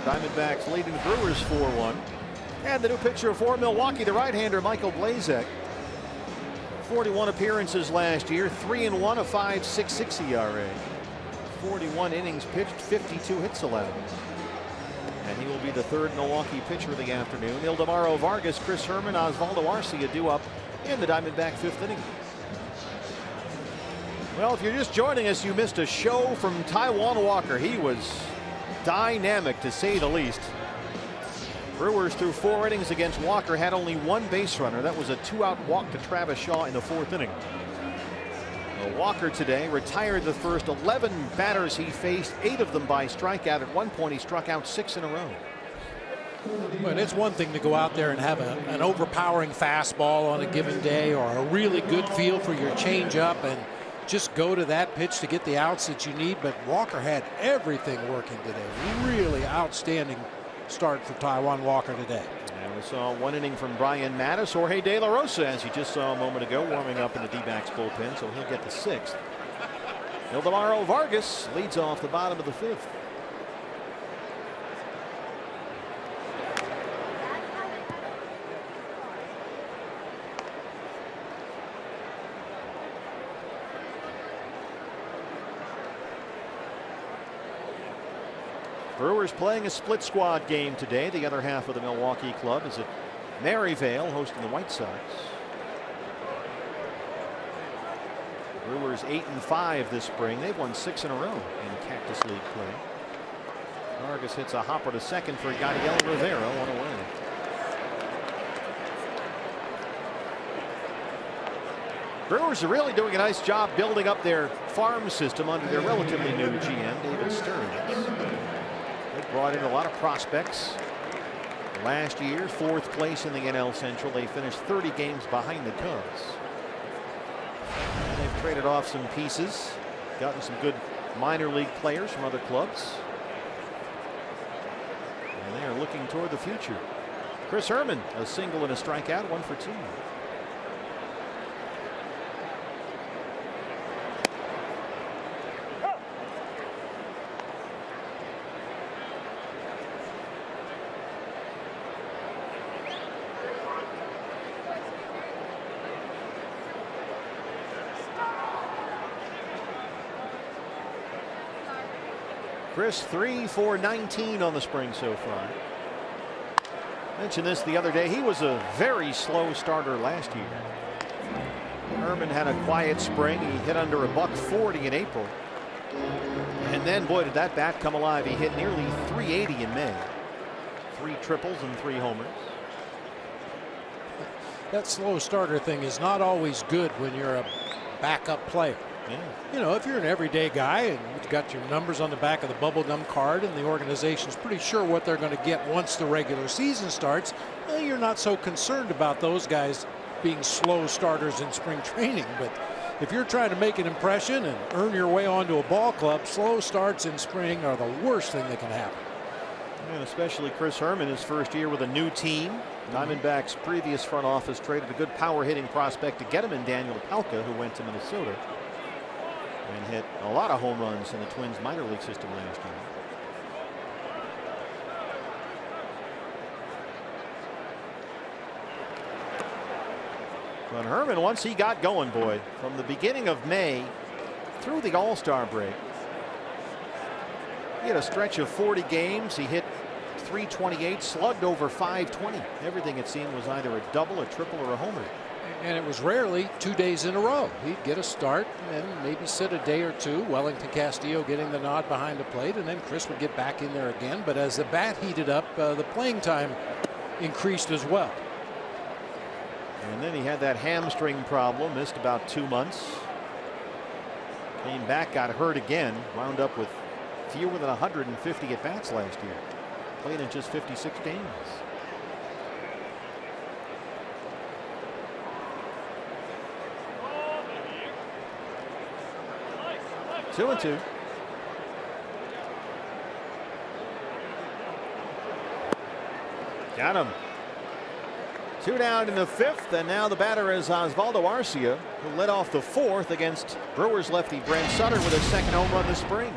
Diamondbacks leading the Brewers 4-1. And the new pitcher for Milwaukee, the right-hander Michael Blazek. 41 appearances last year, 3-1, a 5.66 ERA. 41 innings pitched, 52 hits allowed. And he will be the third Milwaukee pitcher of the afternoon. Ildemaro Vargas, Chris Herman, Osvaldo Arcia due up in the Diamondback 5th inning. Well, if you're just joining us, you missed a show from Taijuan Walker. He was dynamic, to say the least. Brewers through 4 innings against Walker had only 1 base runner. That was a 2-out walk to Travis Shaw in the 4th inning. Well, Walker today retired the first 11 batters he faced, 8 of them by strikeout. At one point he struck out 6 in a row. But it's one thing to go out there and have an overpowering fastball on a given day, or a really good feel for your changeup, and just go to that pitch to get the outs that you need. But Walker had everything working today. Really outstanding start for Taijuan Walker today. And we saw 1 inning from Brian Mattis. Jorge De La Rosa, as you just saw a moment ago, warming up in the D-backs bullpen, so he'll get the 6th. Ildemaro Vargas leads off the bottom of the 5th. Brewers playing a split squad game today. The other half of the Milwaukee club is at Maryvale hosting the White Sox. Brewers 8-5 this spring. They've won 6 in a row in Cactus League play. Vargas hits a hopper to second for Yadiel Rivera, 1 away. Brewers are really doing a nice job building up their farm system under their relatively new GM, David Stearns. They brought in a lot of prospects. Last year, 4th place in the NL Central. They finished 30 games behind the Cubs. And they've traded off some pieces, gotten some good minor league players from other clubs. And they are looking toward the future. Chris Herman, a single and a strikeout, 1 for 2. Chris 3 for 19 on the spring so far. Mentioned this the other day. He was a very slow starter last year. Herman had a quiet spring. He hit under $140 in April. And then, boy, did that bat come alive. He hit nearly .380 in May. 3 triples and 3 homers. That slow starter thing is not always good when you're a backup player. Yeah. You know, if you're an everyday guy and you've got your numbers on the back of the bubblegum card and the organization's pretty sure what they're going to get once the regular season starts, well, you're not so concerned about those guys being slow starters in spring training. But if you're trying to make an impression and earn your way onto a ball club, slow starts in spring are the worst thing that can happen. And especially Chris Herman, his first year with a new team. Diamondbacks' previous front office traded a good power hitting prospect to get him in Daniel Palka, who went to Minnesota and hit a lot of home runs in the Twins minor league system last year. But Herman, once he got going, boy, from the beginning of May through the All-Star break, he had a stretch of 40 games. He hit .328, slugged over .520. Everything it seemed was either a double, a triple, or a homer. And it was rarely 2 days in a row. He'd get a start and then maybe sit a day or two. Wellington Castillo getting the nod behind the plate, and then Chris would get back in there again. But as the bat heated up, the playing time increased as well. And then he had that hamstring problem, missed about 2 months. Came back, got hurt again, wound up with fewer than 150 at bats last year. Played in just 56 games. Two and two. Got him. 2 down in the 5th, and now the batter is Osvaldo Arcia, who led off the 4th against Brewers lefty Brent Sutter with his 2nd home run this spring.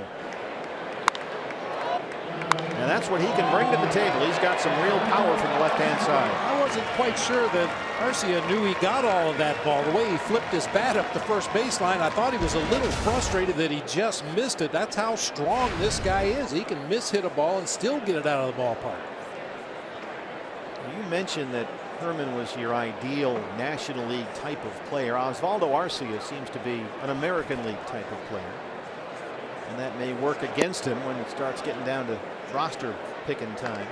And that's what he can bring to the table. He's got some real power from the left-hand side. I wasn't quite sure that Arcia knew he got all of that ball. The way he flipped his bat up the first baseline, I thought he was a little frustrated that he just missed it. That's how strong this guy is. He can miss-hit a ball and still get it out of the ballpark. You mentioned that Herman was your ideal National League type of player. Osvaldo Arcia seems to be an American League type of player. And that may work against him when it starts getting down to roster picking time.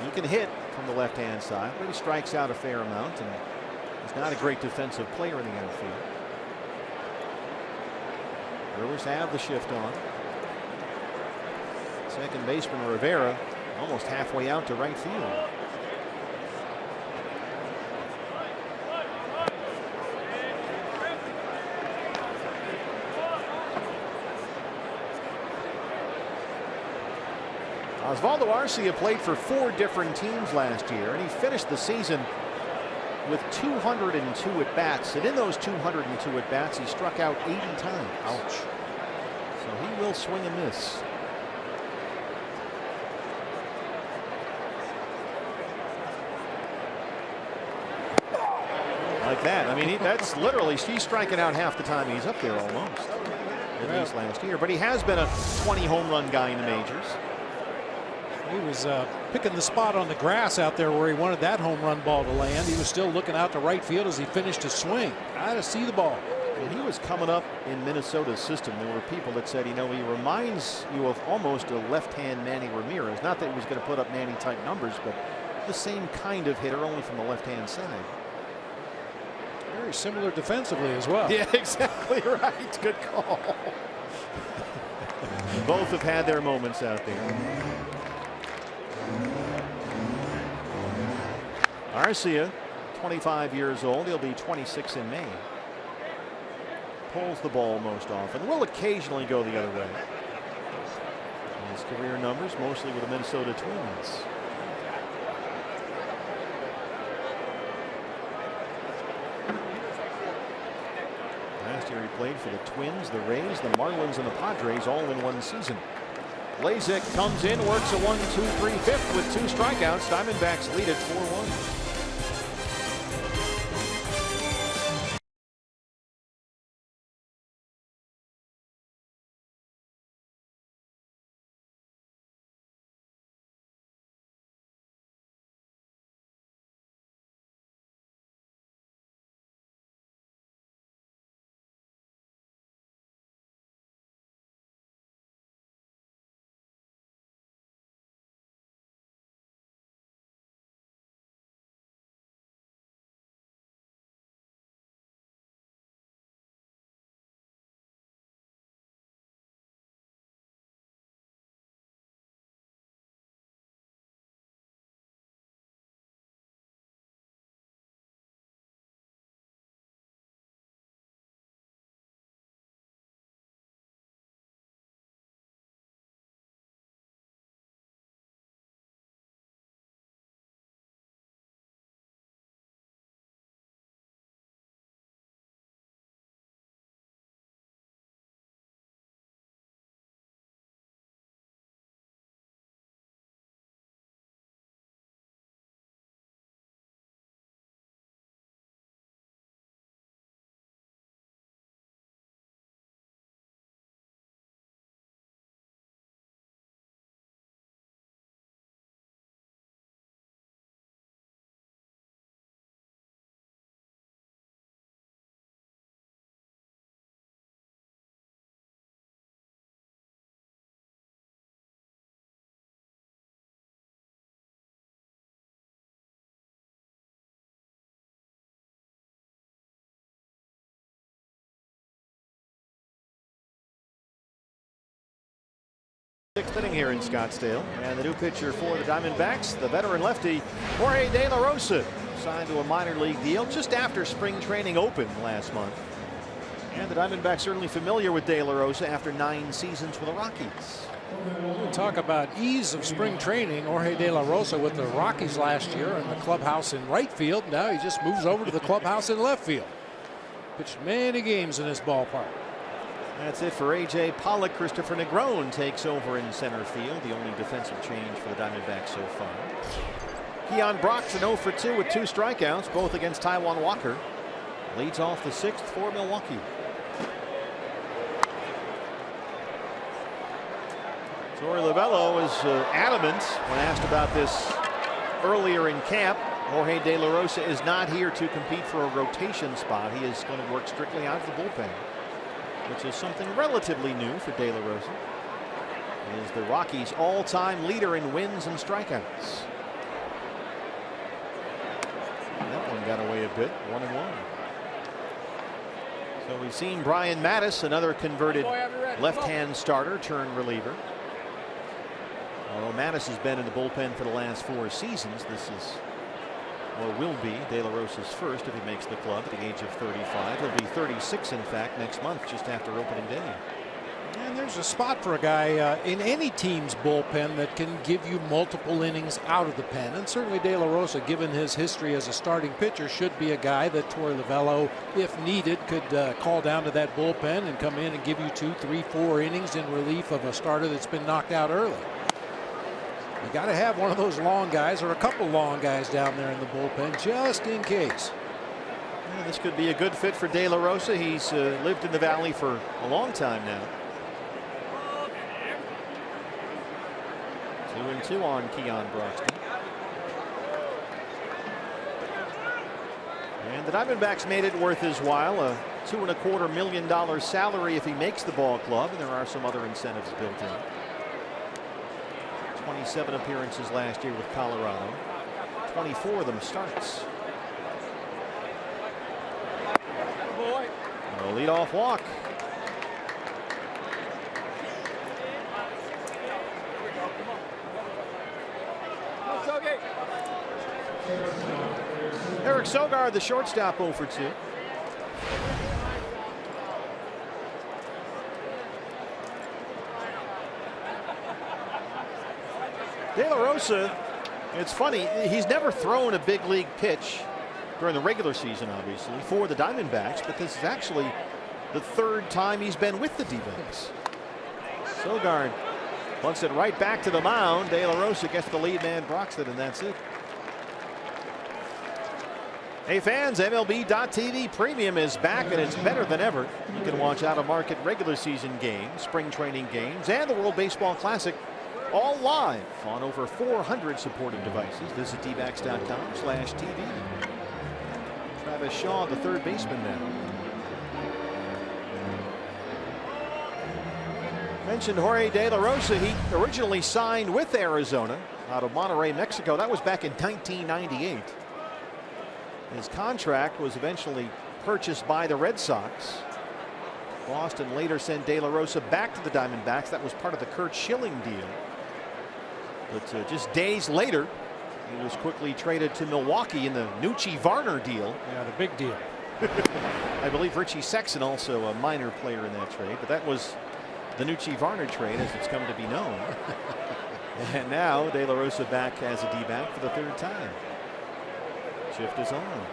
He can hit from the left-hand side, but he strikes out a fair amount, and he's not a great defensive player in the outfield. Brewers have the shift on. Second baseman Rivera almost halfway out to right field. Osvaldo Arcia played for 4 different teams last year, and he finished the season with 202 at bats. And in those 202 at bats, he struck out 80 times. Ouch. So he will swing and miss. Like that. I mean, that's literally, he's striking out half the time he's up there almost. At least last year. But he has been a 20 home run guy in the majors. He was picking the spot on the grass out there where he wanted that home run ball to land. He was still looking out to right field as he finished his swing. Got to see the ball. When he was coming up in Minnesota's system, there were people that said, you know, he reminds you of almost a left-hand Manny Ramirez. Not that he was going to put up Manny-type numbers, but the same kind of hitter, only from the left-hand side. Very similar defensively as well. Yeah, exactly right. Good call. Both have had their moments out there. Arcia, 25 years old. He'll be 26 in May. Pulls the ball most often. Will occasionally go the other way. His career numbers mostly with the Minnesota Twins. Last year he played for the Twins, the Rays, the Marlins, and the Padres all in one season. Blazek comes in, works a 1-2-3-5 with 2 strikeouts. Diamondbacks lead it 4-1. Sixth inning here in Scottsdale, and the new pitcher for the Diamondbacks, the veteran lefty Jorge De La Rosa, signed to a minor league deal just after spring training opened last month. And the Diamondbacks certainly familiar with De La Rosa after 9 seasons for the Rockies. We talk about ease of spring training. Jorge De La Rosa with the Rockies last year in the clubhouse in right field. Now he just moves over to the clubhouse in left field. Pitched many games in this ballpark. That's it for A.J. Pollock. Christopher Negron takes over in center field, the only defensive change for the Diamondbacks so far. Keon Brock's an 0 for 2 with 2 strikeouts, both against Taijuan Walker. Leads off the 6th for Milwaukee. Torey Lovullo is adamant when asked about this earlier in camp. Jorge De La Rosa is not here to compete for a rotation spot. He is going to work strictly out of the bullpen, which is something relatively new for De La Rosa. He is the Rockies' all-time leader in wins and strikeouts. And that one got away a bit, 1-1. So we've seen Brian Mattis, another converted left-hand starter, turn reliever. Although Mattis has been in the bullpen for the last 4 seasons, this is, or will be, De La Rosa's first if he makes the club at the age of 35. He'll be 36, in fact, next month, just after opening day. And there's a spot for a guy in any team's bullpen that can give you multiple innings out of the pen. And certainly De La Rosa, given his history as a starting pitcher, should be a guy that Torey Lovullo, if needed, could call down to that bullpen and come in and give you 2, 3, 4 innings in relief of a starter that's been knocked out early. You got to have one of those long guys or a couple long guys down there in the bullpen just in case. Yeah, this could be a good fit for De La Rosa. He's lived in the Valley for a long time now. 2-2 on Keon Broxton. And the Diamondbacks made it worth his while. A $2.25 million salary if he makes the ball club, and there are some other incentives built in. 27 appearances last year with Colorado. 24 of them starts. A leadoff walk. Eric Sogard, the shortstop, 0 for 2. De La Rosa, it's funny, he's never thrown a big league pitch during the regular season, obviously, for the Diamondbacks, but this is actually the 3rd time he's been with the D-backs. Sogard bunts it right back to the mound. De La Rosa gets the lead man Broxton, and that's it. Hey fans, MLB.TV Premium is back, and it's better than ever. You can watch out-of-market regular season games, spring training games, and the World Baseball Classic all live on over 400 supported devices. Visit dbacks.com/TV. Travis Shaw, the 3rd baseman now. Mentioned Jorge De La Rosa. He originally signed with Arizona out of Monterrey, Mexico. That was back in 1998. His contract was eventually purchased by the Red Sox. Boston later sent De La Rosa back to the Diamondbacks. That was part of the Curt Schilling deal. But just days later, he was quickly traded to Milwaukee in the Nucci Varner deal. Yeah, the big deal. I believe Richie Sexson also a minor player in that trade, but that was the Nucci Varner trade as it's come to be known. And now De La Rosa back as a D-back for the 3rd time. Shift is on.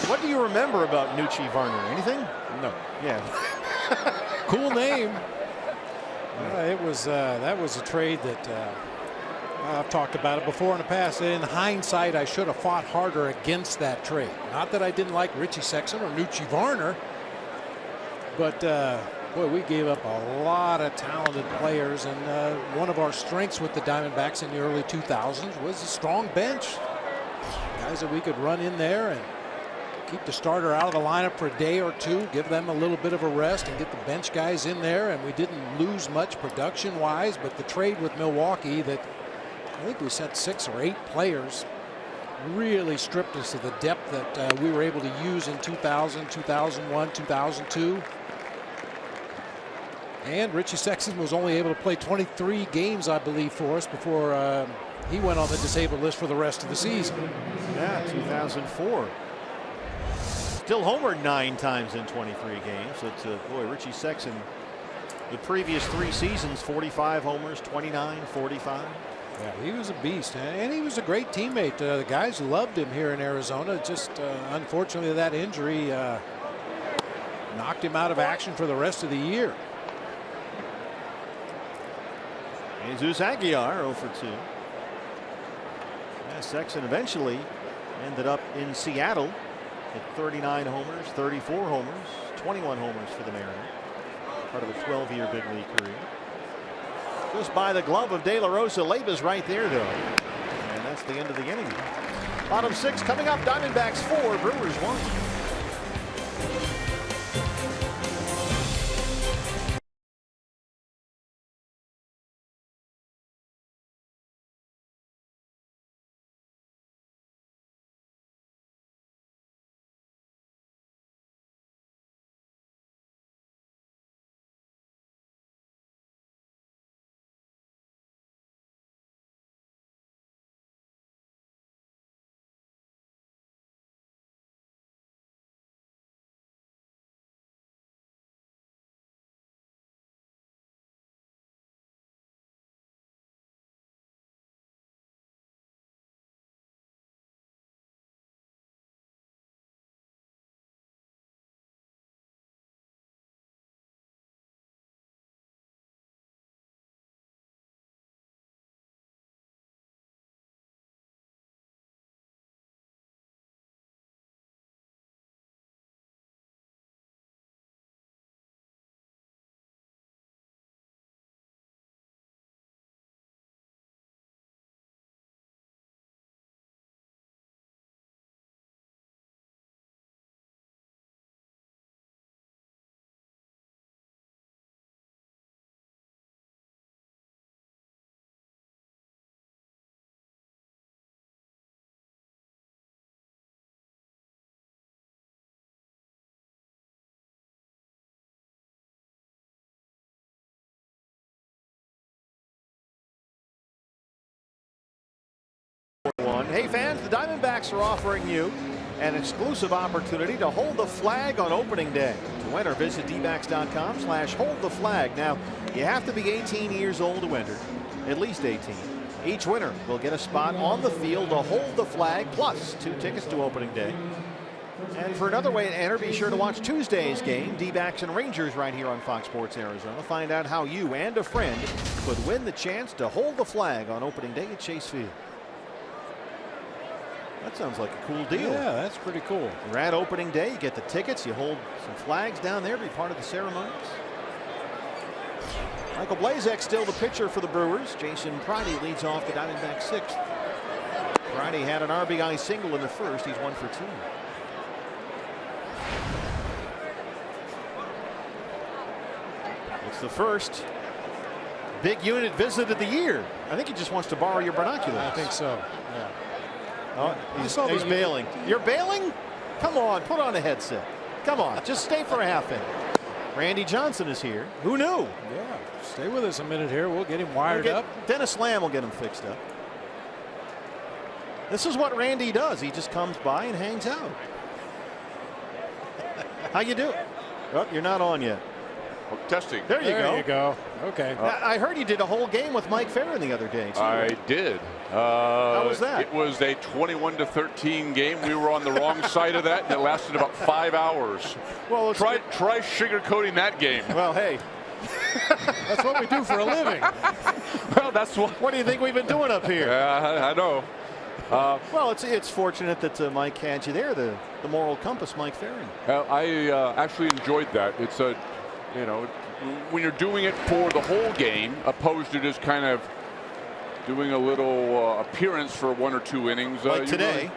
What do you remember about Nucci Varner? Anything? No. Yeah. Cool name. It was that was a trade that I've talked about it before in the past. In hindsight, I should have fought harder against that trade. Not that I didn't like Richie Sexson or Nucci Varner, but boy, we gave up a lot of talented players, and one of our strengths with the Diamondbacks in the early 2000s was a strong bench. Guys that we could run in there and keep the starter out of the lineup for a day or two, give them a little bit of a rest, and get the bench guys in there. And we didn't lose much production wise, but the trade with Milwaukee, that I think we sent 6 or 8 players really stripped us of the depth that we were able to use in 2000, 2001, 2002. And Richie Sexson was only able to play 23 games, I believe, for us before he went on the disabled list for the rest of the season. Yeah, 2004. Still homered 9 times in 23 games. It's boy, Richie Sexson, the previous 3 seasons, 45 homers, 29, 45. Yeah, he was a beast, and he was a great teammate. The guys loved him here in Arizona. Just unfortunately, that injury knocked him out of action for the rest of the year. Jesus Aguilar 0 for 2. Yeah, Sexson eventually ended up in Seattle at 39 homers, 34 homers, 21 homers for the Mariners. Part of a 12-year big league career. Just by the glove of De La Rosa. Leba's right there, though. And that's the end of the inning. Bottom 6 coming up. Diamondbacks 4, Brewers 1. Hey fans, the Diamondbacks are offering you an exclusive opportunity to hold the flag on opening day. To enter, visit dbacks.com/holdtheflag. Now, you have to be 18 years old to enter, at least 18. Each winner will get a spot on the field to hold the flag, plus 2 tickets to opening day. And for another way to enter, be sure to watch Tuesday's game, D-backs and Rangers, right here on Fox Sports Arizona. Find out how you and a friend could win the chance to hold the flag on opening day at Chase Field. That sounds like a cool deal. Yeah, that's pretty cool. You're at opening day, you get the tickets, you hold some flags down there, be part of the ceremonies. Michael Blazek still the pitcher for the Brewers. Jason Pridey leads off the Diamondbacks 6th. Pridey had an RBI single in the first. He's 1 for 2. It's the first big unit visit of the year. I think he just wants to borrow your binoculars. I think so. Yeah. Oh, he's bailing. You're bailing? Come on, put on a headset. Come on, just stay for a half inning. Randy Johnson is here. Who knew? Yeah, stay with us a minute here. We'll get him wired up. Dennis Lamb will get him fixed up. This is what Randy does. He just comes by and hangs out. How you doing? Oh, you're not on yet. Well, testing. There you go. There you go. Okay. I heard you did a whole game with Mike Farron the other day, too. I did. How was that? It was a 21-13 game. We were on the wrong side of that, and it lasted about 5 hours. Well, try sugarcoating that game. Well, hey. That's what we do for a living. Well, that's what do you think we've been doing up here? I know. Well, it's fortunate that Mike had you there, the moral compass, Mike Farron. I actually enjoyed that. It's a, you know, when you're doing it for the whole game, opposed to just kind of doing a little appearance for 1 or 2 innings. Like today.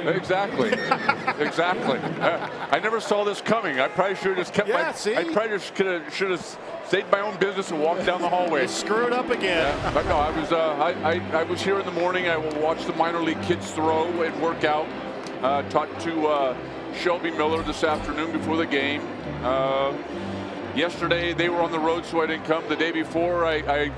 Exactly. Exactly. I never saw this coming. I probably should have just kept I probably should have stayed my own business and walked down the hallway. You screwed up again. Yeah, but no, I was here in the morning. I will watch the minor league kids throw and work out. Talked to Shelby Miller this afternoon before the game. Yesterday they were on the road, so I didn't come. The day before, I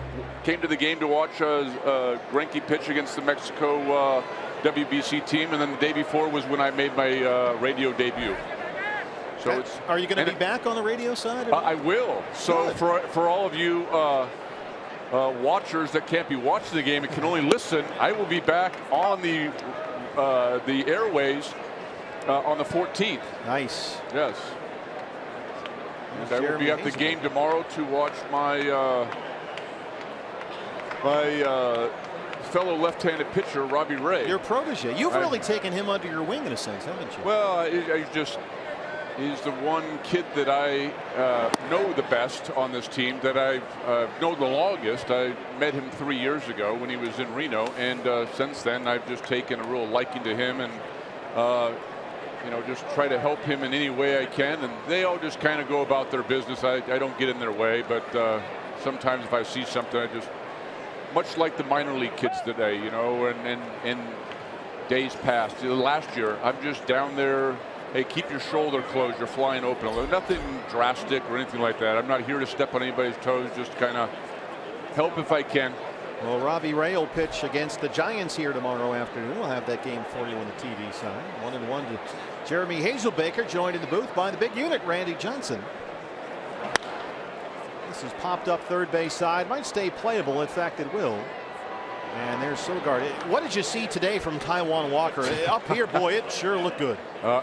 came to the game to watch Greinke pitch against the Mexico WBC team, and then the day before was when I made my radio debut. So are you going to be back on the radio side? I will. So for all of you watchers that can't be watching the game and can only listen, I will be back on the airways on the 14th. Nice. Yes. And I will be at the game tomorrow to watch my fellow left-handed pitcher, Robbie Ray. Your protege. You've really taken him under your wing in a sense, haven't you? Well, he's the one kid that I know the best on this team, that I've known the longest. I met him 3 years ago when he was in Reno, and since then I've just taken a real liking to him, and you know, just try to help him in any way I can. And they all just kind of go about their business. I don't get in their way, but sometimes if I see something, I just, much like the minor league kids today, you know, and days past, last year, I'm just down there. Hey, keep your shoulder closed. You're flying open. Nothing drastic or anything like that. I'm not here to step on anybody's toes. Just kind of help if I can. Well, Robbie Ray will pitch against the Giants here tomorrow afternoon. We'll have that game for you on the TV side. 1-1 to Jeremy Hazelbaker, joined in the booth by the big unit, Randy Johnson. This has popped up third base side. Might stay playable. In fact, it will. And there's Sogard. What did you see today from Taijuan Walker? Up here, boy, it sure looked good.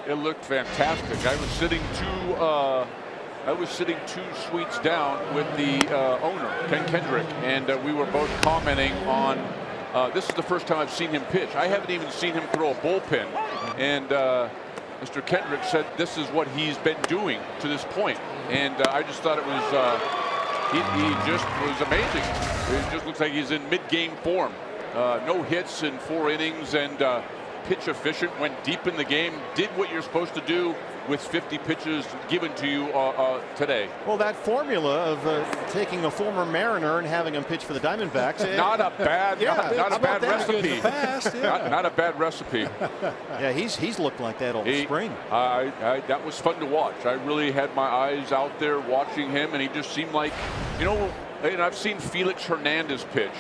It looked fantastic. I was sitting two suites down with the owner, Ken Kendrick, and we were both commenting on this is the first time I've seen him pitch. I haven't even seen him throw a bullpen. And Mr. Kendrick said this is what he's been doing to this point. And I just thought it was he just was amazing. It just looks like he's in mid-game form. No hits in 4 innings, and pitch efficient, went deep in the game, did what you're supposed to do with 50 pitches given to you today. Well, that formula of taking a former Mariner and having him pitch for the Diamondbacks. Not a bad, not a bad recipe. Past, yeah. Not a bad recipe. Yeah, he's looked like that all spring. That was fun to watch. I really had my eyes out there watching him, and he just seemed like, you know, and I've seen Felix Hernandez pitch,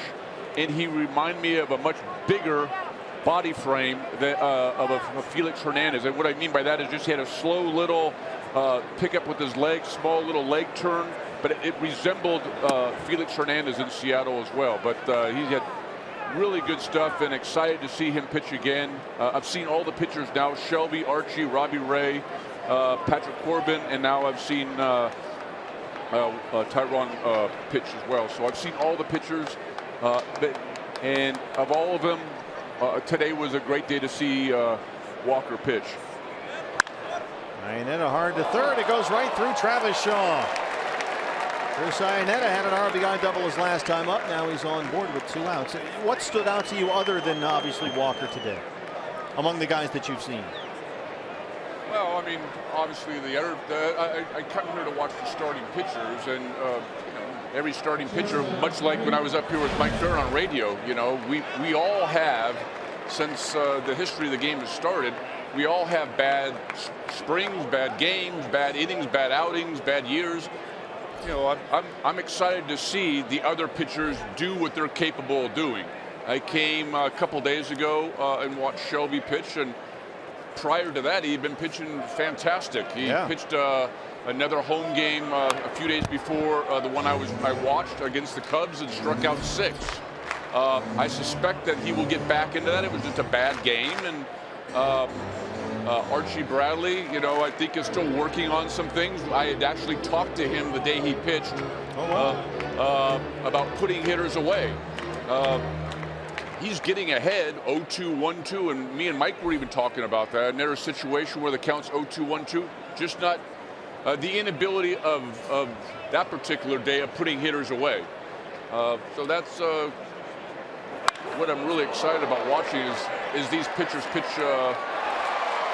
and he reminded me of a much bigger body frame of a Felix Hernandez. And what I mean by that is just he had a slow little pickup with his legs, small little leg turn, but it resembled Felix Hernandez in Seattle as well. But he had really good stuff, and excited to see him pitch again. I've seen all the pitchers now: Shelby, Archie, Robbie Ray, Patrick Corbin, and now I've seen Taijuan pitch as well. So I've seen all the pitchers, and of all of them, today was a great day to see Walker pitch. Iannetta hard to third. It goes right through Travis Shaw. Chris Iannetta had an RBI double his last time up. Now he's on board with 2 outs. What stood out to you other than obviously Walker today, among the guys that you've seen? Well, I mean, obviously I come here to watch the starting pitchers, and you know, every starting pitcher, much like when I was up here with Mike Farron on radio, you know, we all have, since the history of the game has started, we all have bad springs, bad games, bad innings, bad outings, bad years. You know, I'm excited to see the other pitchers do what they're capable of doing. I came a couple days ago and watched Shelby pitch, and prior to that, he'd been pitching fantastic. He pitched another home game a few days before the one I watched against the Cubs, and struck out 6. I suspect that he will get back into that. It was just a bad game, and Archie Bradley, you know, I think is still working on some things. I had actually talked to him the day he pitched about putting hitters away. He's getting ahead 0-2, 1-2, and me and Mike were even talking about that. And there's a situation where the count's 0-2, 1-2, just not the inability of that particular day of putting hitters away. So that's what I'm really excited about watching is these pitchers pitch.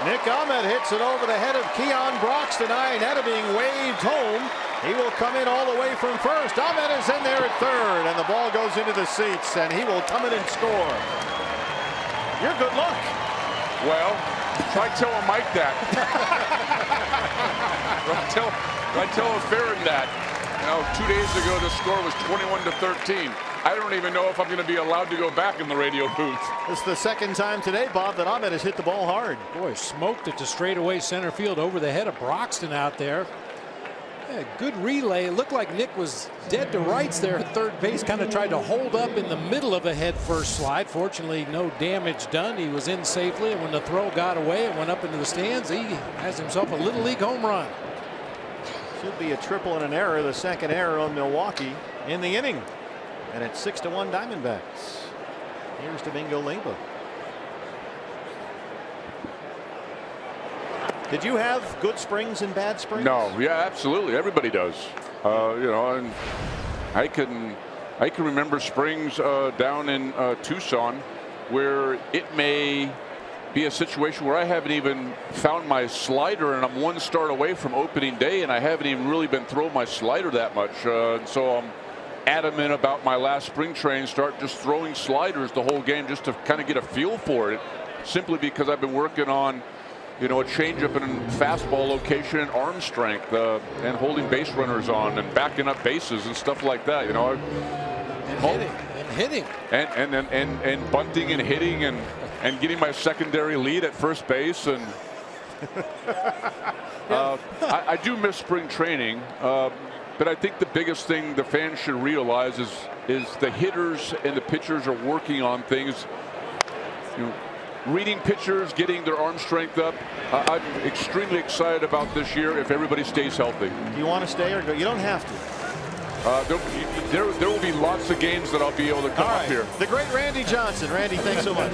Nick Ahmed hits it over the head of Keon Broxton. Instead of being waved home, he will come in all the way from first. Ahmed is in there at third, and the ball goes into the seats, and he will come in and score. Your good luck. Well, try telling Mike that. try telling Farron that. You know, 2 days ago the score was 21-13. I don't even know if I'm going to be allowed to go back in the radio booth. It's the second time today, Bob, that Ahmed has hit the ball hard. Boy, smoked it to straightaway center field over the head of Broxton out there. Yeah, good relay. It looked like Nick was dead to rights there at third base. Kind of tried to hold up in the middle of a head first slide. Fortunately, no damage done. He was in safely, and when the throw got away and went up into the stands, he has himself a Little League home run. Should be a triple and an error, the second error on Milwaukee in the inning. And it's 6-1 Diamondbacks. Here's Domingo Leyba. Did you have good springs and bad springs? No, yeah, absolutely. Everybody does. You know, and I can remember springs down in Tucson where it may be a situation where I haven't even found my slider, and I'm one start away from opening day, and I haven't even really been throwing my slider that much. So I'm adamant about my last spring training, start just throwing sliders the whole game just to kind of get a feel for it, simply because I've been working on, you know, a changeup and fastball location and arm strength and holding base runners on and backing up bases and stuff like that. You know, And hitting and bunting and hitting and getting my secondary lead at first base. And I do miss spring training. But I think the biggest thing the fans should realize is the hitters and the pitchers are working on things, you know, reading pitchers, getting their arm strength up. I'm extremely excited about this year if everybody stays healthy. Do you want to stay or go? You don't have to. There will be lots of games that I'll be able to come up here. The great Randy Johnson. Randy, thanks so much.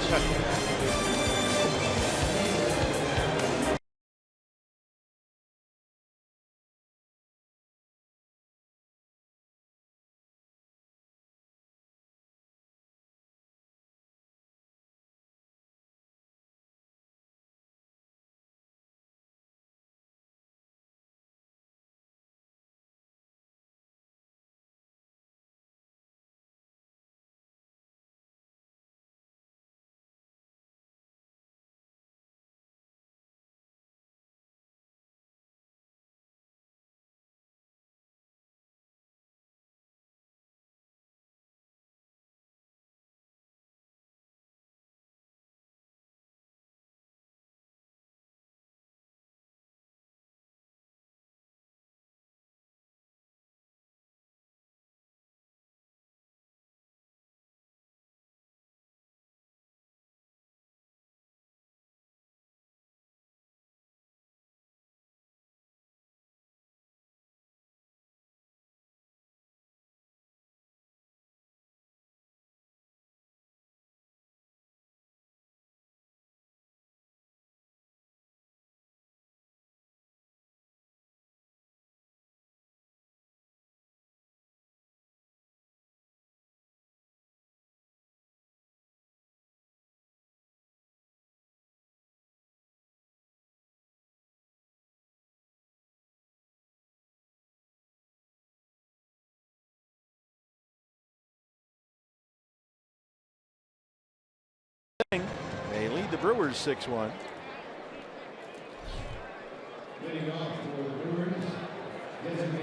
They lead the Brewers 6-1.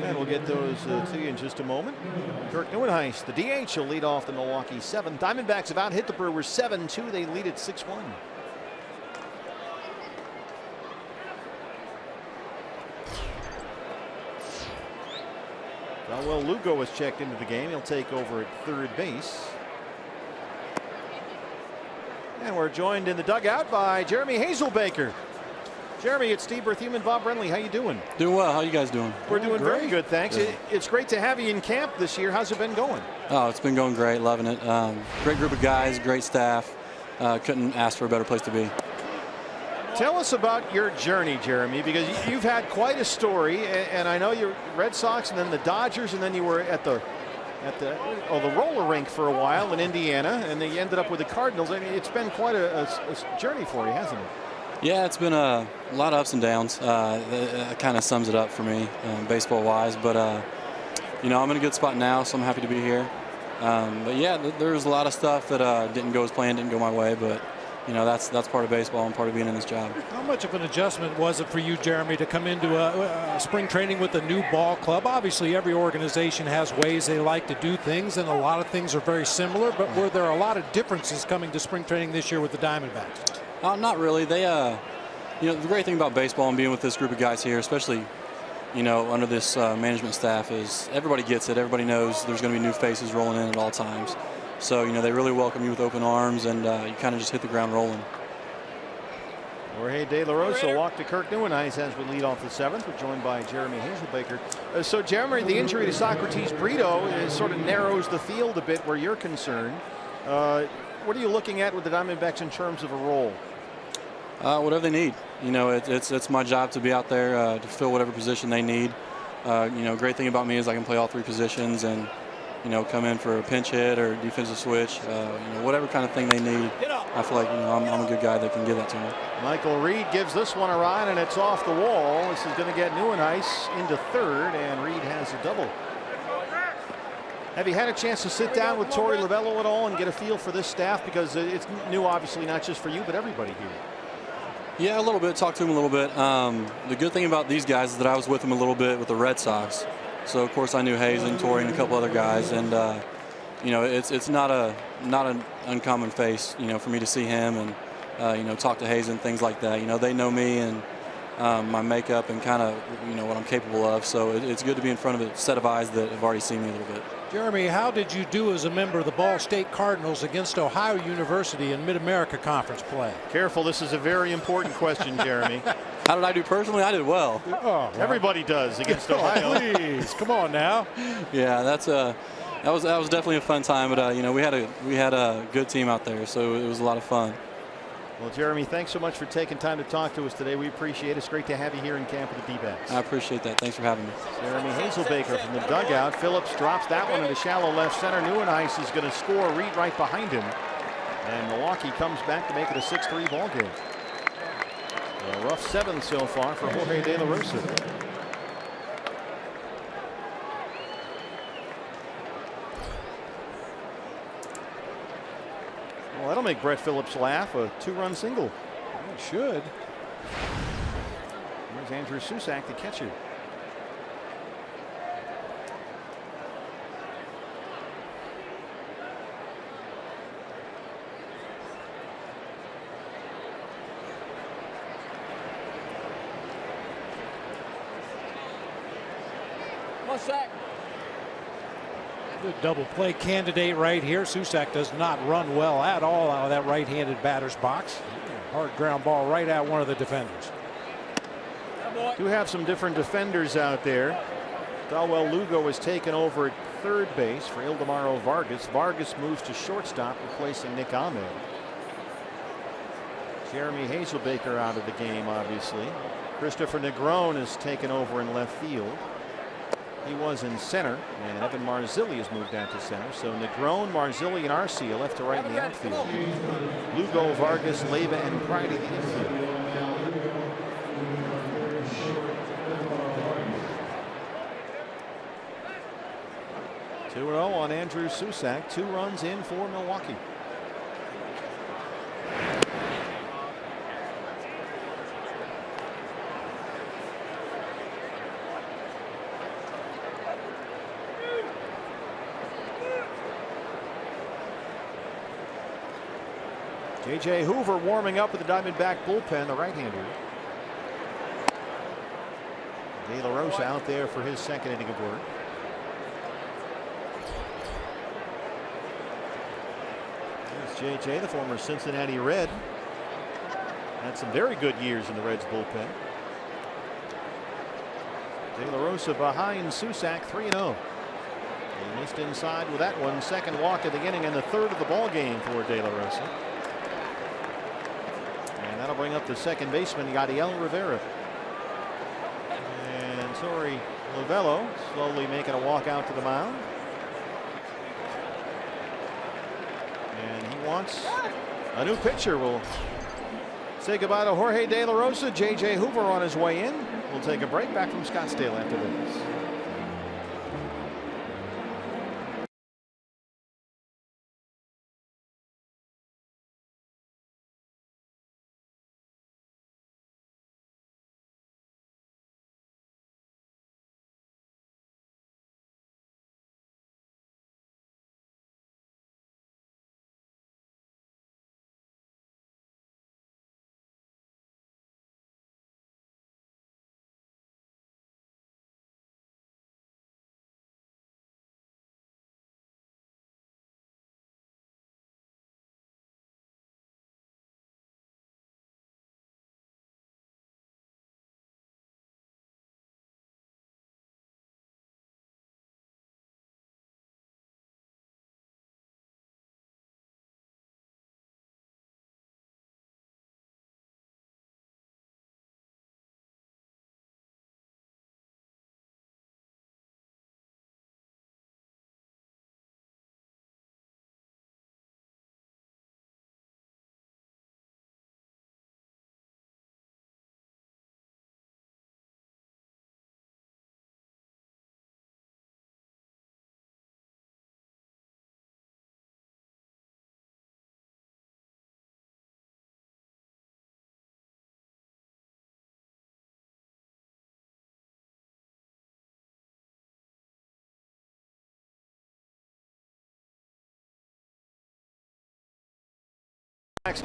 And we'll get those to you in just a moment. Kirk Neuenhuis, the DH, will lead off the Milwaukee 7th. Diamondbacks have out hit the Brewers 7-2. They lead at 6-1. Well, Lugo has checked into the game. He'll take over at third base. And we're joined in the dugout by Jeremy Hazelbaker. Jeremy, it's Steve Berthiaume and Bob Brenly. How you doing? Doing well. How you guys doing? We're doing very good, thanks. Yeah. It's great to have you in camp this year. How's it been going? Oh, it's been going great. Loving it. Great group of guys, great staff. Couldn't ask for a better place to be. Tell us about your journey, Jeremy, because you've had quite a story, and I know you're Red Sox and then the Dodgers, and then you were at the at the roller rink for a while in Indiana, and then you ended up with the Cardinals. I mean, it's been quite a journey for you, hasn't it? Yeah, it's been a lot of ups and downs. That kind of sums it up for me, baseball-wise. But you know, I'm in a good spot now, so I'm happy to be here. But yeah, there's a lot of stuff that didn't go as planned, didn't go my way, but you know, that's part of baseball and part of being in this job. How much of an adjustment was it for you, Jeremy, to come into a spring training with a new ball club? Obviously, every organization has ways they like to do things, and a lot of things are very similar, but were there a lot of differences coming to spring training this year with the Diamondbacks? Not really. They, you know, the great thing about baseball and being with this group of guys here, especially, you know, under this management staff, is everybody gets it. Everybody knows there's going to be new faces rolling in at all times. So, you know, they really welcome you with open arms, and you kind of just hit the ground rolling. Jorge De La Rosa walked to Kirk Nieuwenhuis as we lead off the 7th. We're joined by Jeremy Hazelbaker. So, Jeremy, the injury to Socrates Brito sort of narrows the field a bit where you're concerned. What are you looking at with the Diamondbacks in terms of a role? Whatever they need. You know, it's my job to be out there to fill whatever position they need. You know, great thing about me is I can play all 3 positions and, you know, come in for a pinch hit or defensive switch. You know, whatever kind of thing they need. I feel like, you know, I'm a good guy that can give that to them. Michael Reed gives this one a ride, and it's off the wall. This is going to get Nieuwenhuis into 3rd, and Reed has a double. Have you had a chance to sit down with Torey Lovullo at all and get a feel for this staff? Because it's new, obviously, not just for you, but everybody here. Yeah, a little bit. Talked to him a little bit. The good thing about these guys is that I was with them a little bit with the Red Sox. So, of course, I knew Hayes and Torey and a couple other guys. And, you know, it's not an uncommon face, you know, for me to see him and, you know, talk to Hayes and things like that. You know, they know me and my makeup and kind of, you know, what I'm capable of. So it's good to be in front of a set of eyes that have already seen me a little bit. Jeremy, how did you do as a member of the Ball State Cardinals against Ohio University in Mid-America Conference play? Careful, this is a very important question, Jeremy. How did I do personally? I did well. Oh, well. Everybody does against Ohio. Please, come on now. Yeah, that was definitely a fun time. But you know, we had a good team out there, so it was a lot of fun. Well, Jeremy, thanks so much for taking time to talk to us today. We appreciate it. It's great to have you here in camp with the D-backs. I appreciate that. Thanks for having me. Jeremy Hazelbaker from the dugout. Phillips drops that one into shallow left center. Nieuwenhuis is going to score. Reed right behind him. And Milwaukee comes back to make it a 6-3 ball game. A rough 7th so far for Jorge De La Rosa. Well, that'll make Brett Phillips laugh. A 2-run single. It should. There's Andrew Susak, the catcher. Good double play candidate right here. Susak does not run well at all out of that right-handed batter's box. Hard ground ball right at one of the defenders. Do have some different defenders out there. Dalwell Lugo is taken over at 3rd base for Ildemaro Vargas. Vargas moves to shortstop, replacing Nick Ahmed. Jeremy Hazelbaker out of the game, obviously. Christopher Negron is taken over in left field. He was in center, and Evan Marzilli has moved out to center. So Negron, Marzilli, and Arcia left to right in the outfield. Lugo, Vargas, Leyva, and Pridey the infield. Two-0 on Andrew Susak. 2 runs in for Milwaukee. J.J. Hoover warming up with the Diamondback bullpen, the right-hander. De La Rosa out there for his 2nd inning of work. There's J.J., the former Cincinnati Red. Had some very good years in the Reds bullpen. De La Rosa behind Susak, 3-0. He missed inside with that one. 2nd walk of the inning and the 3rd of the ball game for De La Rosa. That'll bring up the 2nd baseman, Yadiel Rivera. And Torey Lovullo slowly making a walk out to the mound. And he wants a new pitcher. We'll say goodbye to Jorge De La Rosa. J.J. Hoover on his way in. We'll take a break. Back from Scottsdale after this.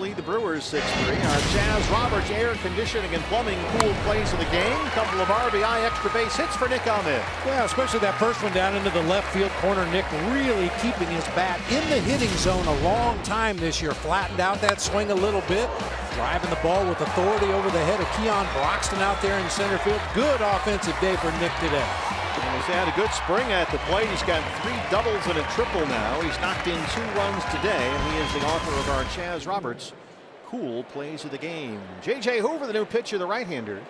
Lead the Brewers 6-3. Our Chaz Roberts air conditioning and plumbing cool plays of the game. Couple of RBI extra base hits for Nick Ahmed. Yeah, especially that first one down into the left field corner. Nick really keeping his bat in the hitting zone a long time this year. Flattened out that swing a little bit. Driving the ball with authority over the head of Keon Broxton out there in center field. Good offensive day for Nick today. He's had a good spring at the plate. He's got 3 doubles and a triple now. He's knocked in 2 runs today, and he is the author of our Chaz Roberts cool plays of the game. J.J. Hoover, the new pitcher, the right-hander.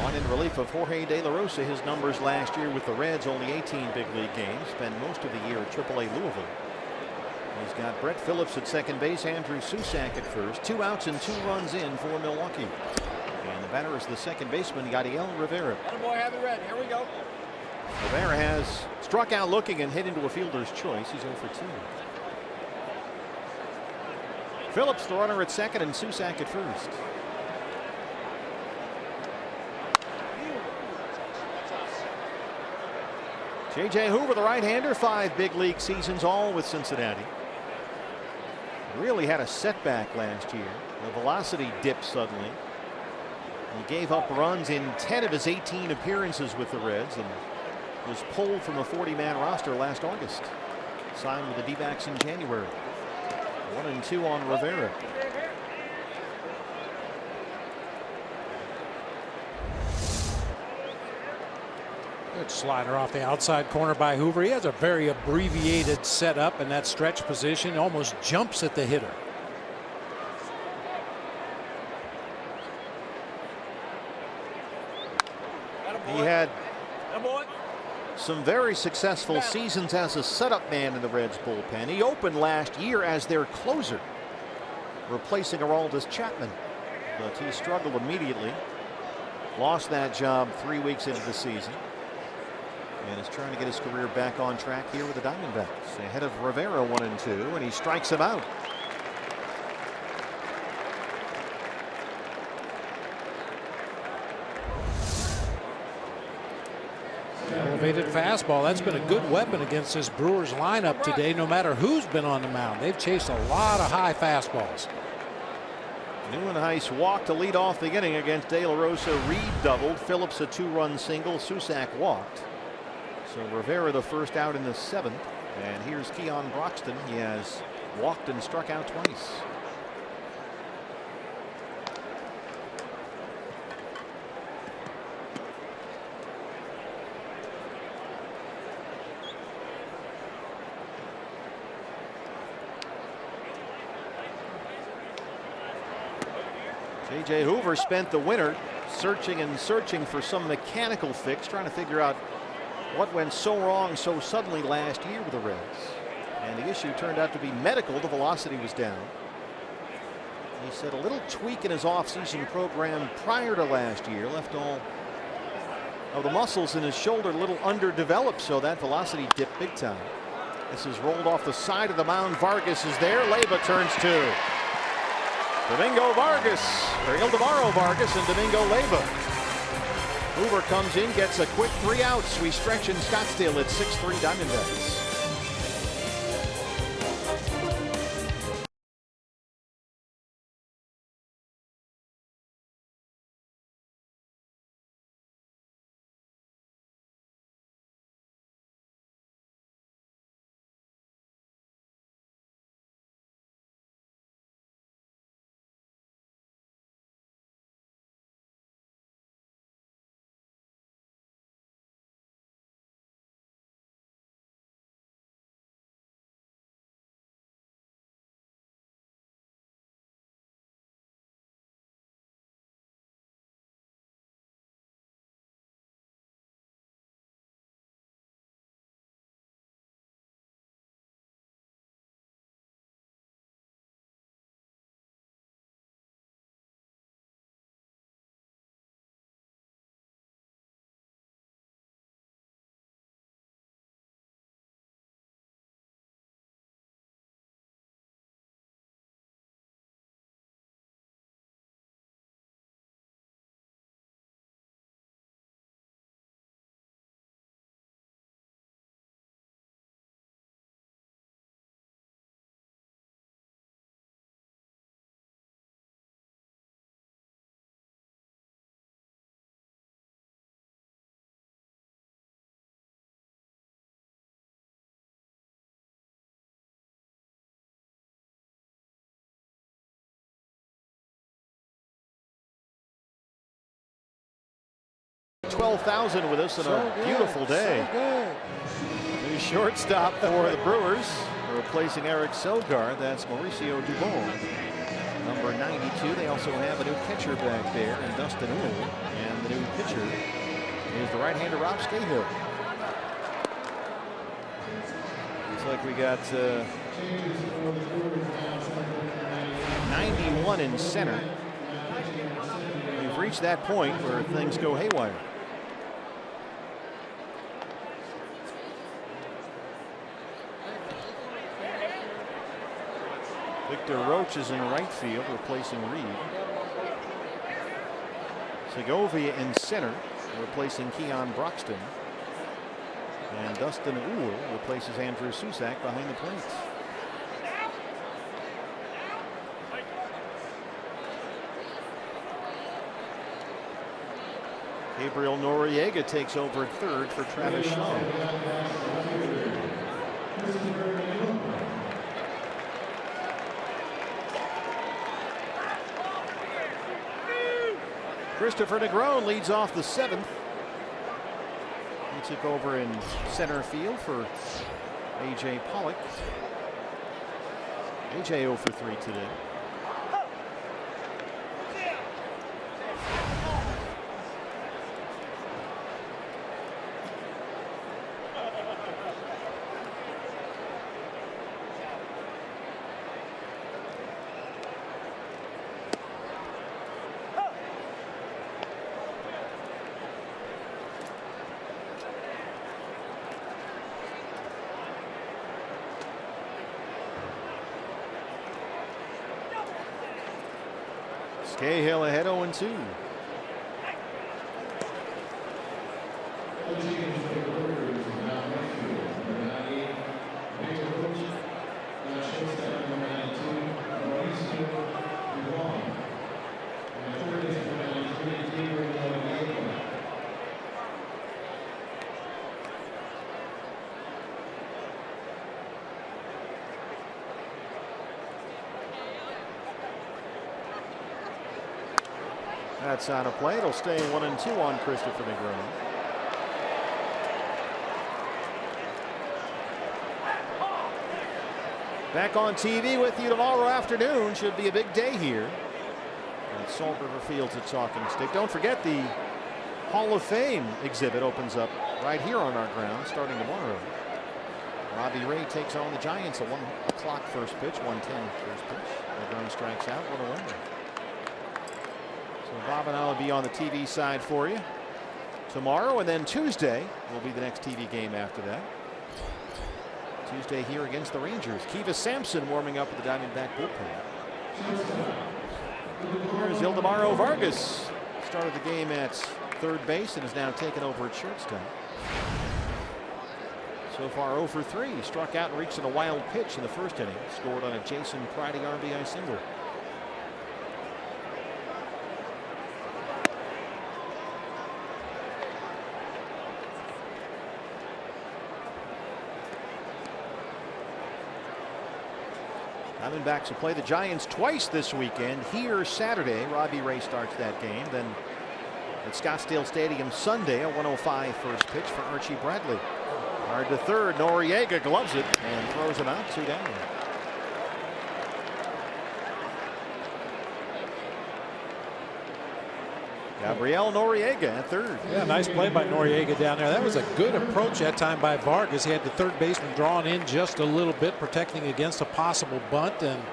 On in relief of Jorge De La Rosa. His numbers last year with the Reds, only 18 big league games. Spent most of the year at AAA Louisville. He's got Brett Phillips at second base, Andrew Susac at first. 2 outs and 2 runs in for Milwaukee. And the batter is the second baseman, Yadiel Rivera. Boy, have it ready. Here we go. Rivera has struck out looking and hit into a fielder's choice. He's 0 for 2. Phillips, the runner at second, and Susac at first. J.J. Hoover, the right-hander, 5 big league seasons, all with Cincinnati. Really had a setback last year. The velocity dipped suddenly. He gave up runs in 10 of his 18 appearances with the Reds and was pulled from a 40-man roster last August. Signed with the D-backs in January. 1-2 on Rivera. Good slider off the outside corner by Hoover. He has a very abbreviated setup in that stretch position. Almost jumps at the hitter. He had some very successful seasons as a setup man in the Reds bullpen. He opened last year as their closer, replacing Aroldis Chapman, but he struggled immediately. Lost that job 3 weeks into the season and is trying to get his career back on track here with the Diamondbacks. Ahead of Rivera 1-2, and he strikes him out. Elevated fastball. That's been a good weapon against this Brewers lineup today, no matter who's been on the mound. They've chased a lot of high fastballs. Neuenhuis walked to lead off the inning against De La Rosa. Reed doubled. Phillips a 2-run single. Susac walked. So Rivera the first out in the 7th. And here's Keon Broxton. He has walked and struck out twice. J.J. Hoover spent the winter searching and searching for some mechanical fix, trying to figure out what went so wrong so suddenly last year with the Reds. And the issue turned out to be medical. The velocity was down. He said a little tweak in his offseason program prior to last year left all of the muscles in his shoulder a little underdeveloped, so that velocity dipped big time. This is rolled off the side of the mound. Vargas is there. Leyba turns two. Domingo Vargas, or Ildemaro Vargas and Domingo Leyba. Hoover comes in, gets a quick 3 outs. We stretch in Scottsdale at 6-3 Diamondbacks. $12,000 with us on a beautiful day. New shortstop for the Brewers, replacing Eric Sogard. That's Mauricio Dubon, number 92. They also have a new catcher back there, and Dustin Uhl. And the new pitcher is the right-hander Rob Scahill. Looks like we got 91 in center. We've reached that point where things go haywire. Victor Roach is in right field, replacing Reed. Segovia in center, replacing Keon Broxton. And Dustin Uhl replaces Andrew Susac behind the plate. Gabriel Noriega takes over third for Travis Shaw. Christopher Negron leads off the 7th. He took over in center field for A.J. Pollock. A.J. 0 for 3 today. Cahill ahead 0-2. That's on a play. It'll stay 1-2 on Christopher Negron. Back on TV with you tomorrow afternoon. Should be a big day here at Salt River Fields at Talking Stick. Don't forget the Hall of Fame exhibit opens up right here on our ground starting tomorrow. Robbie Ray takes on the Giants. A 1 o'clock first pitch, 1:10 first pitch. LeBron strikes out, 1-1. So Bob and I will be on the TV side for you tomorrow, and then Tuesday will be the next TV game after that. Tuesday here against the Rangers. Kiva Sampson warming up with the Diamondback bullpen. Here's Ildemaro Vargas. Started the game at third base and is now taken over at shortstop. So far 0 for 3. He struck out and reached in a wild pitch in the first inning. Scored on a Jason Pridey RBI single. Diamondbacks will play the Giants twice this weekend. Here Saturday, Robbie Ray starts that game. Then at Scottsdale Stadium Sunday, a 1:05 first pitch for Archie Bradley. Hard to third. Noriega gloves it and throws him out, 2 down. Gabriel Noriega at third. Yeah, nice play by Noriega down there. That was a good approach that time by Vargas. He had the third baseman drawn in just a little bit, protecting against a possible bunt, and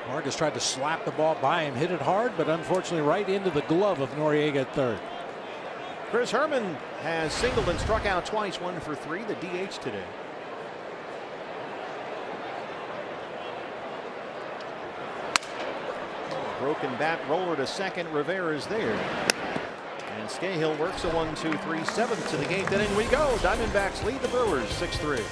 Vargas tried to slap the ball by him, hit it hard, but unfortunately right into the glove of Noriega at third. Chris Herman has singled and struck out twice, 1 for 3, the DH today. Broken bat roller to second. Rivera's there. And Scahill works a 1-2-3, 7th to the 8th inning we go. Diamondbacks lead the Brewers 6-3.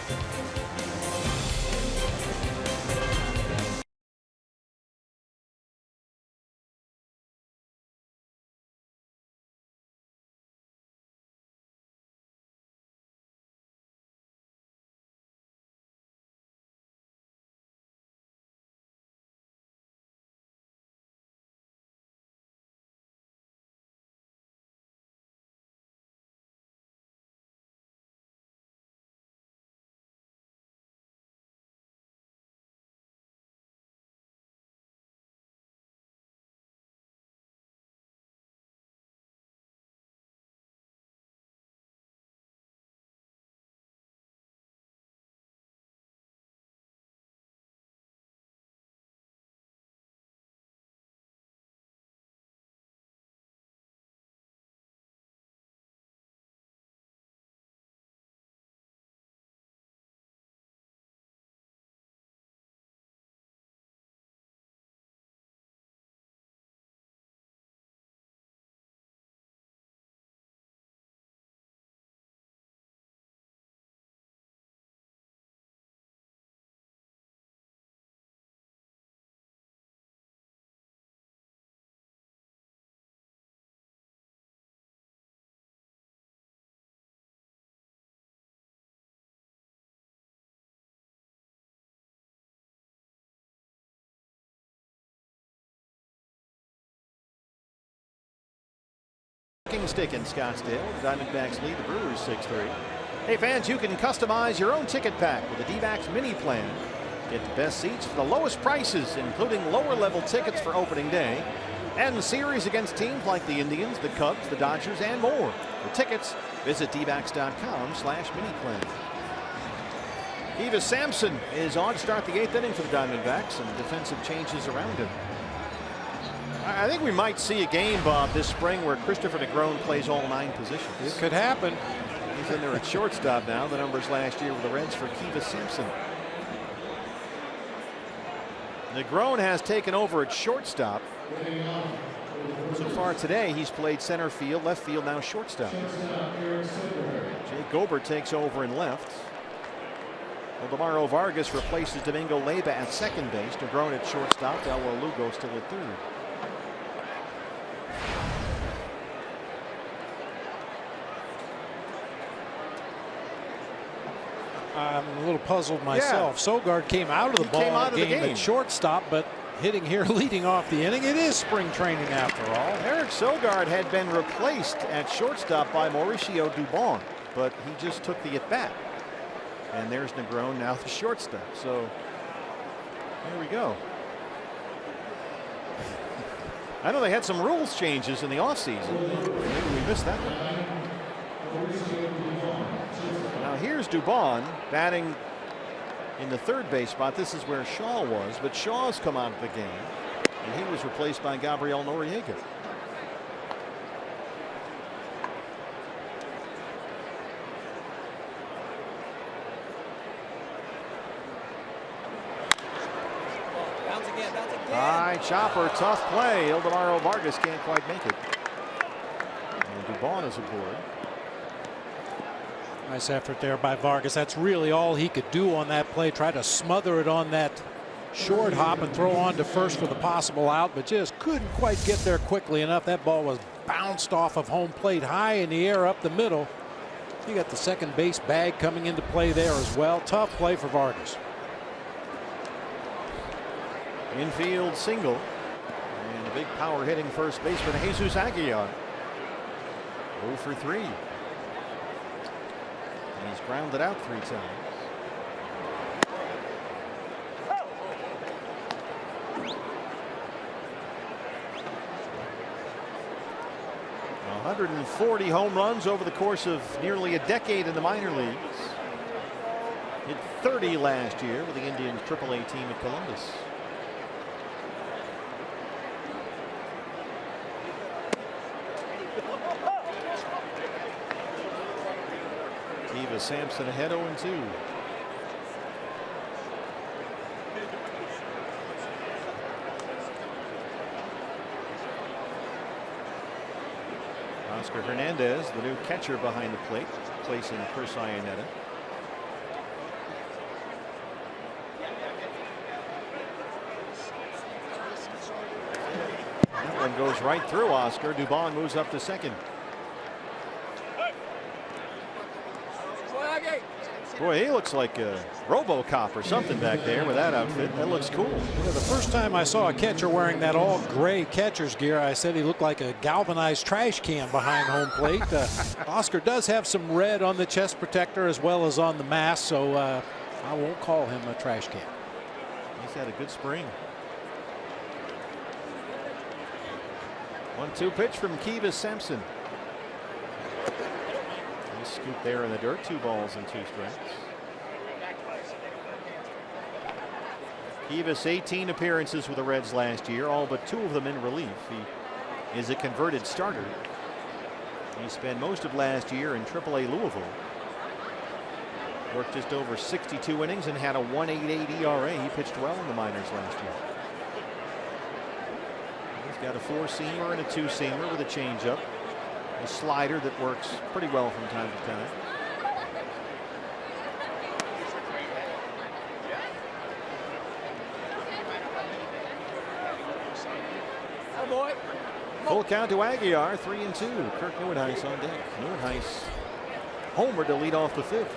Stick in Scottsdale. The Diamondbacks lead the Brewers 6-3. Hey fans, you can customize your own ticket pack with the D-backs mini plan. Get the best seats for the lowest prices, including lower level tickets for opening day and series against teams like the Indians, the Cubs, the Dodgers, and more. For tickets, visit dbacks.com/mini-plan. Kiva Sampson is on to start the 8th inning for the Diamondbacks, and defensive changes around him. I think we might see a game, Bob, this spring where Christopher Negron plays all 9 positions. It could happen. He's in there at shortstop now. The numbers last year with the Reds for Kiva Sampson. Negron has taken over at shortstop. So far today, he's played center field, left field, now shortstop. Jay Gobert takes over in left. Ildemaro Vargas replaces Domingo Leyba at second base. Negron at shortstop. Elwell Lugo still at third. I'm a little puzzled myself. Yeah. Sogard came out of the ball game at shortstop, but hitting here leading off the inning. It is spring training after all. Eric Sogard had been replaced at shortstop by Mauricio Dubon, but he just took the at bat. And there's Negron now the shortstop. So here we go. I know they had some rules changes in the offseason. Maybe we missed that one. Now here's Dubon batting in the third base spot. This is where Shaw was, but Shaw's come out of the game, and he was replaced by Gabriel Noriega. High chopper, tough play. Ildemaro Vargas can't quite make it. And Dubon is aboard. Nice effort there by Vargas. That's really all he could do on that play. Try to smother it on that short hop and throw on to first for the possible out, but just couldn't quite get there quickly enough. That ball was bounced off of home plate high in the air up the middle. You got the second base bag coming into play there as well. Tough play for Vargas. Infield single, and a big power hitting first baseman Jesus Aguilar. 0 for 3. And he's grounded out 3 times. .140 home runs over the course of nearly a decade in the minor leagues. Hit 30 last year with the Indians AAA team at Columbus. Sampson ahead 0-2. Oscar Hernandez, the new catcher behind the plate, placing Chris Iannetta. That one goes right through Oscar. Dubon moves up to second. Boy, he looks like a RoboCop or something back there with that outfit. That looks cool. Yeah, the first time I saw a catcher wearing that all gray catcher's gear, I said he looked like a galvanized trash can behind home plate. Oscar does have some red on the chest protector as well as on the mask, so I won't call him a trash can. He's had a good spring. 1-2 pitch from Kivas Sampson. Scoop there in the dirt. 2 balls and 2 strikes. Kivas 18 appearances with the Reds last year, all but 2 of them in relief. He is a converted starter. He spent most of last year in AAA Louisville. Worked just over 62 innings and had a 1.88 ERA. He pitched well in the minors last year. He's got a 4-seamer and a 2-seamer with a changeup. A slider that works pretty well from time to time. Full count to Aguilar, 3-2. Kirk Nieuwenhuis on deck. Nieuwenhuis homer to lead off the 5th.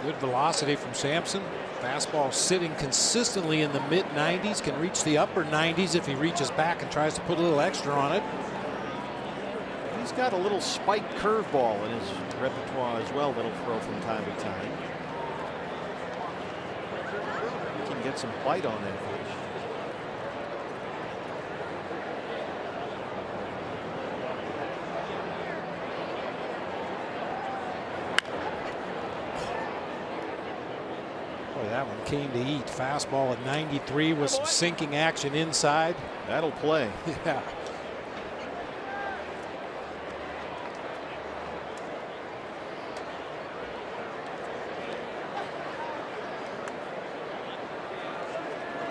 Good velocity from Sampson. Fastball sitting consistently in the mid-90s, can reach the upper 90s if he reaches back and tries to put a little extra on it. He's got a little spiked curveball in his repertoire as well that'll throw from time to time. He can get some bite on that pitch. That one came to eat. Fastball at 93 with some sinking action inside. That'll play. Yeah.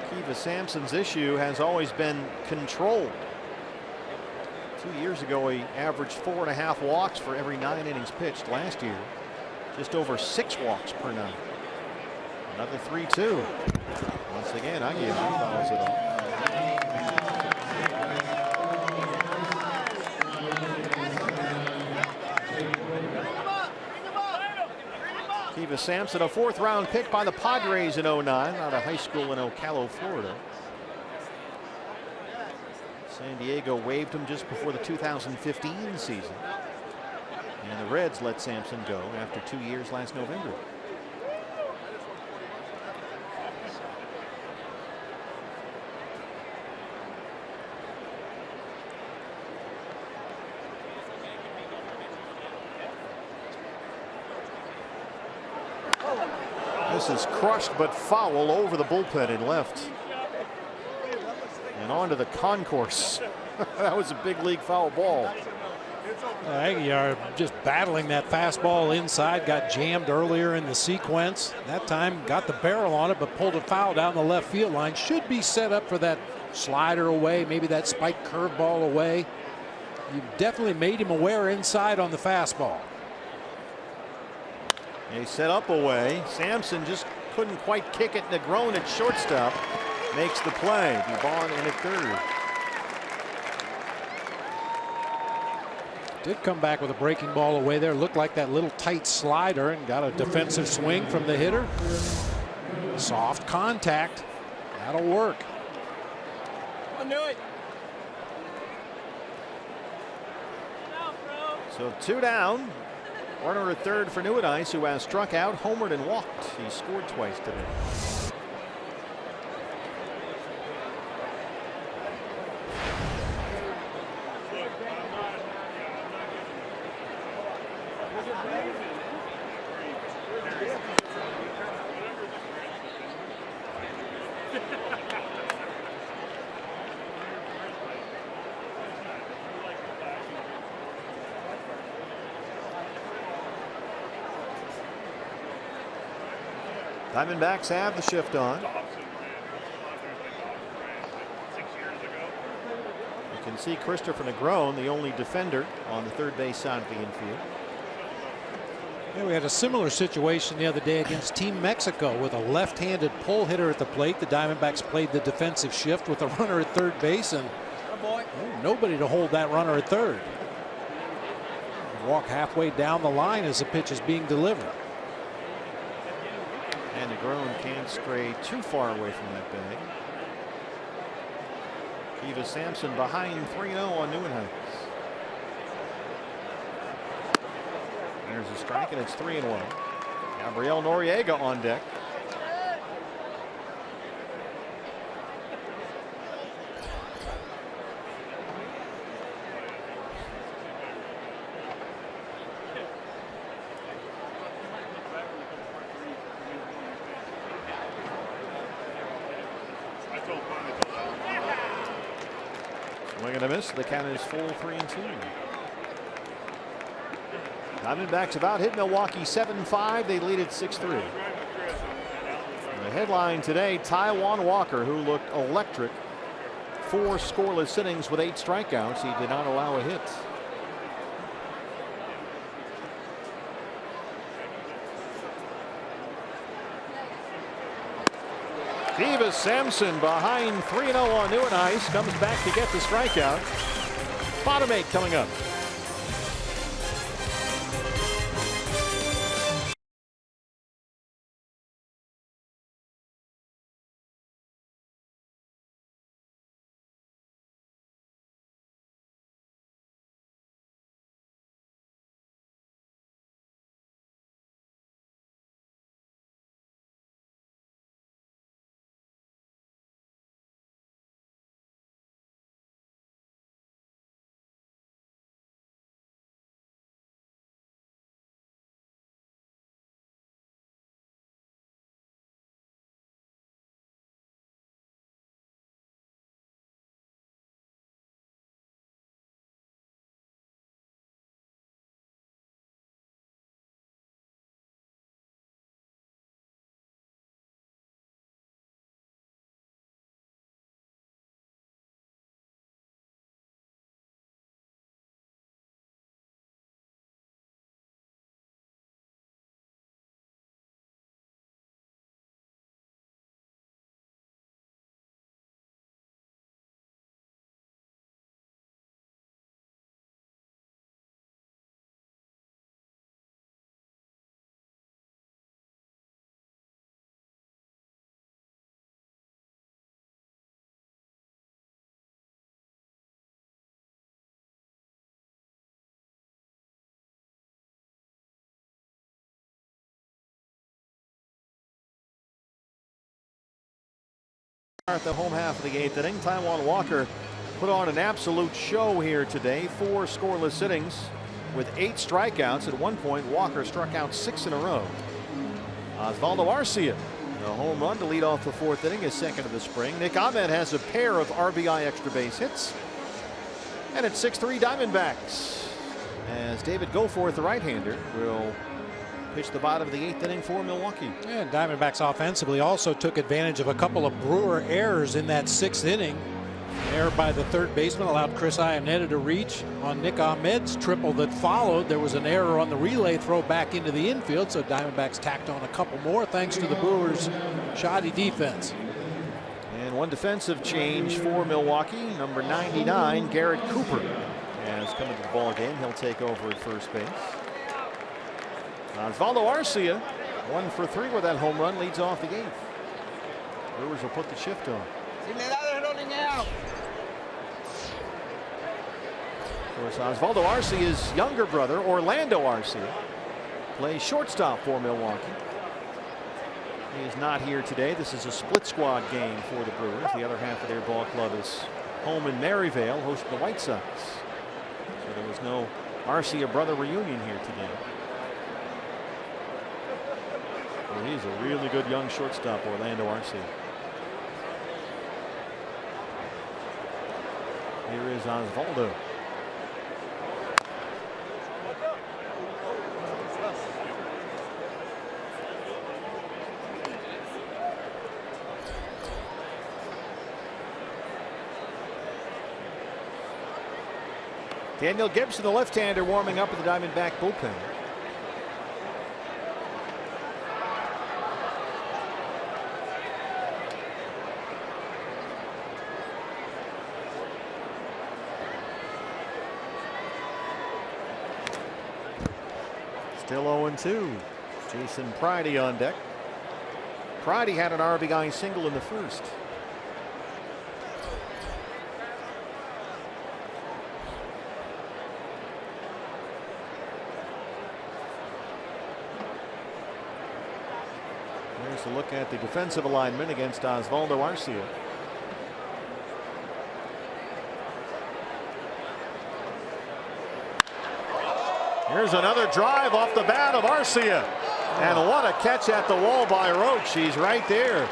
Kivas Sampson's issue has always been control. 2 years ago, he averaged 4.5 walks for every 9 innings pitched. Last year, just over 6 walks per 9. Another 3-2. Once again, Aguilar fouls it off. Kivas Sampson, a 4th-round pick by the Padres in '09, out of high school in Ocala, Florida. San Diego waived him just before the 2015 season. And the Reds let Sampson go after 2 years last November. This is crushed but foul over the bullpen and left. And onto the concourse. That was a big league foul ball. Aggie are just battling that fastball inside. Got jammed earlier in the sequence. That time got the barrel on it, but pulled a foul down the left field line. Should be set up for that slider away, maybe that spike curveball away. You definitely made him aware inside on the fastball. They set up away. Sampson just couldn't quite kick it. Negron at shortstop makes the play. Dubon in at third. Did come back with a breaking ball away there. Looked like that little tight slider and got a defensive swing from the hitter. Soft contact. That'll work. So 2 down. Runner at third for Nieuwenhuis, who has struck out, homered, and walked. He scored twice today. Diamondbacks have the shift on. You can see Christopher Negron, the only defender on the third base side of the infield. Yeah, we had a similar situation the other day against Team Mexico with a left-handed pull hitter at the plate. The Diamondbacks played the defensive shift with a runner at third base, and nobody to hold that runner at third. Walk halfway down the line as the pitch is being delivered. And Negron can't stray too far away from that bag. Eva Sampson behind 3-0 on Nieuwenhuis. There's a strike, and it's 3-1. Gabriel Noriega on deck. Swing and a miss. The count is full 3-2. Diamondbacks about hit Milwaukee 7-5. They lead it 6-3. The headline today: Taijuan Walker, who looked electric. 4 scoreless innings with 8 strikeouts. He did not allow a hit. Eva Sampson behind 3-0 on Nieuwenhuis. Comes back to get the strikeout. Bottom 8 coming up. At the home half of the 8th inning, Taijuan Walker put on an absolute show here today. 4 scoreless innings with 8 strikeouts. At one point, Walker struck out 6 in a row. Osvaldo Arcia, a home run to lead off the 4th inning, his second of the spring. Nick Ahmed has a pair of RBI extra base hits. And it's 6-3 Diamondbacks, as David Goforth, the right-hander, will pitch the bottom of the 8th inning for Milwaukee. And Diamondbacks offensively also took advantage of a couple of Brewer errors in that 6th inning. An error by the third baseman allowed Chris Iannetta to reach on Nick Ahmed's triple that followed. There was an error on the relay throw back into the infield, so Diamondbacks tacked on a couple more thanks to the Brewers' shoddy defense. And one defensive change for Milwaukee. Number 99, Garrett Cooper, has come into the ball game. He'll take over at first base. Osvaldo Arcia, 1 for 3 with that home run, leads off the 8th. Brewers will put the shift on. Of course, Osvaldo Arcia's younger brother, Orlando Arcia, plays shortstop for Milwaukee. He is not here today. This is a split squad game for the Brewers. The other half of their ball club is home in Maryvale, hosting the White Sox. So there was no Arcia brother reunion here today. Well, he's a really good young shortstop, Orlando Arcia. Here is Osvaldo. Daniel Gibson, the left-hander, warming up at the Diamondback bullpen. Still 0-2. Jason Pridey on deck. Pridey had an RBI single in the first. There's a look at the defensive alignment against Osvaldo Arcia. Here's another drive off the bat of Arcia. And what a catch at the wall by Roach. He's right there.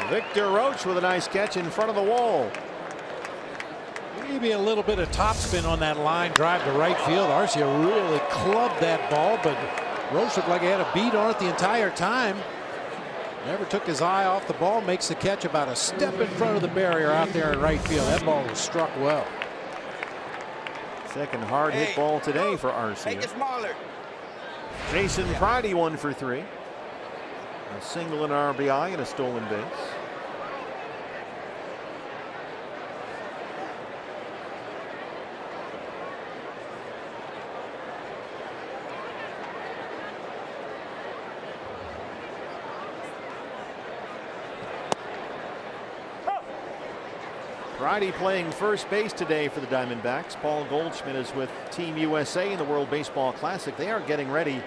Victor Roach with a nice catch in front of the wall. Maybe a little bit of topspin on that line drive to right field. Arcia really clubbed that ball, but Roach looked like he had a beat on it the entire time. Never took his eye off the ball. Makes the catch about a step in front of the barrier out there in right field. That ball was struck well. Second hard hit ball today for Arcia. Make it smaller. Jason Pridey 1 for 3. A single, an RBI, and a stolen base. Pridey playing first base today for the Diamondbacks. Paul Goldschmidt is with Team USA in the World Baseball Classic. They are getting ready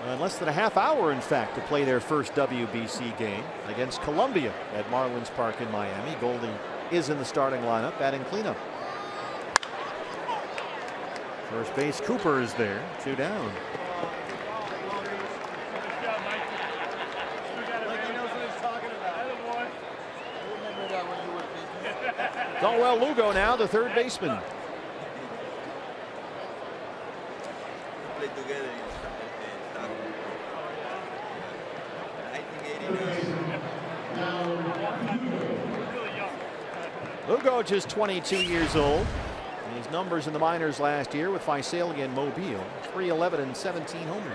in less than a half hour, in fact, to play their first WBC game against Colombia at Marlins Park in Miami. Goldie is in the starting lineup, batting cleanup. First base Cooper is there, 2 down. Dalwell Lugo now, the third baseman. Lugo just 22 years old. And his numbers in the minors last year with Visalia and Mobile, 311 and 17 home runs.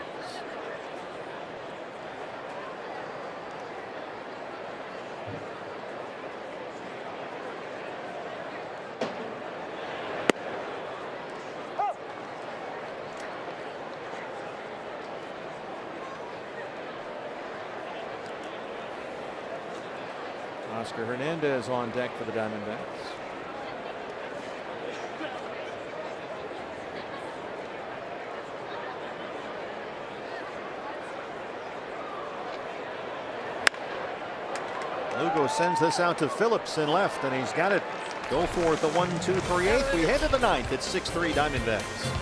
Oscar Hernandez on deck for the Diamondbacks. Lugo sends this out to Phillips in left, and he's got it. Go for it, the 1-2-3-8. We head to the ninth. It's 6-3 Diamondbacks.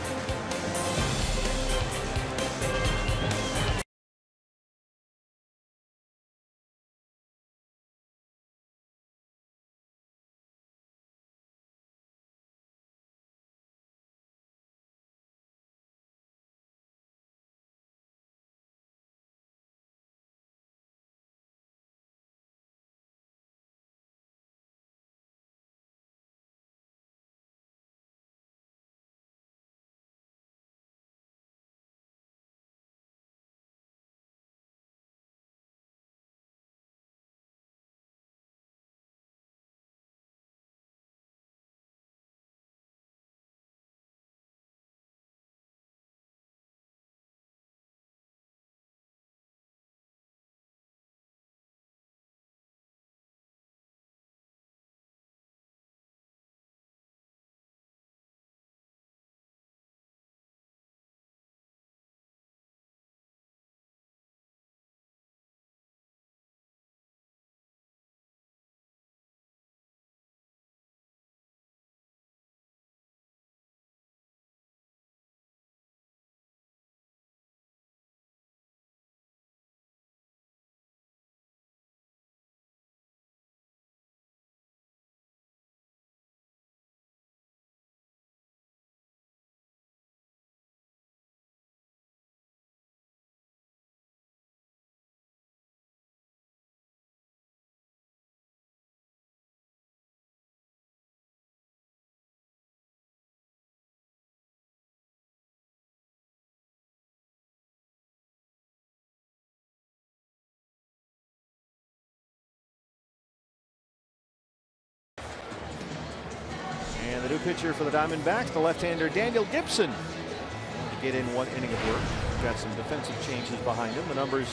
And the new pitcher for the Diamondbacks, the left-hander Daniel Gibson, to get in one inning of work. Got some defensive changes behind him. The numbers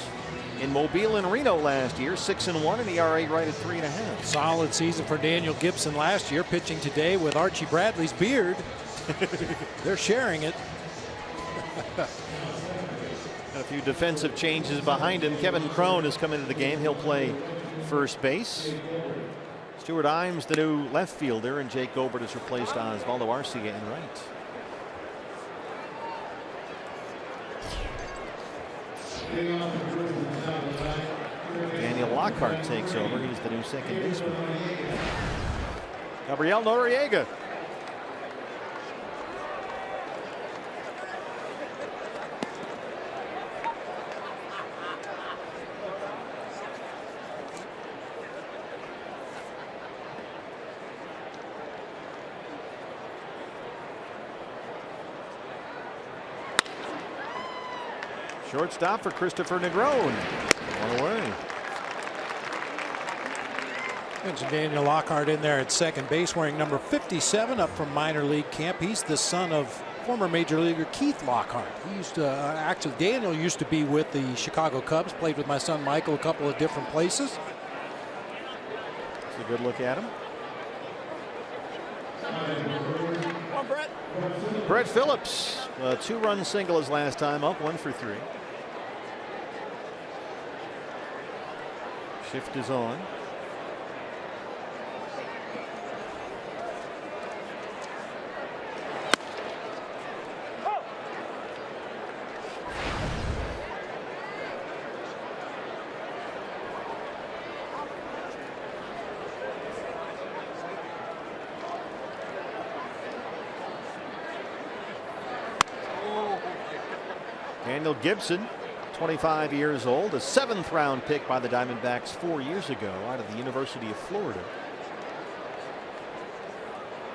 in Mobile and Reno last year, 6-1, and ERA right at 3.5. Solid season for Daniel Gibson last year, pitching today with Archie Bradley's beard. They're sharing it. A few defensive changes behind him. Kevin Crone has come into the game. He'll play first base. Stuart Imes, the new left fielder, and Jake Gobert has replaced Osvaldo Arcia in right. Daniel Lockhart takes over. He's the new second baseman. Gabriel Noriega. Shortstop for Christopher Negron. One away. Mentioned Daniel Lockhart in there at second base, wearing number 57, up from minor league camp. He's the son of former major leaguer Keith Lockhart. He used to actually, Daniel used to be with the Chicago Cubs, played with my son Michael a couple of different places. That's a good look at him. Come on, Brett. Brett Phillips, a 2-run single his last time up, 1 for 3. Shift is on. Daniel Gibson, 25 years old, a 7th round pick by the Diamondbacks 4 years ago out of the University of Florida.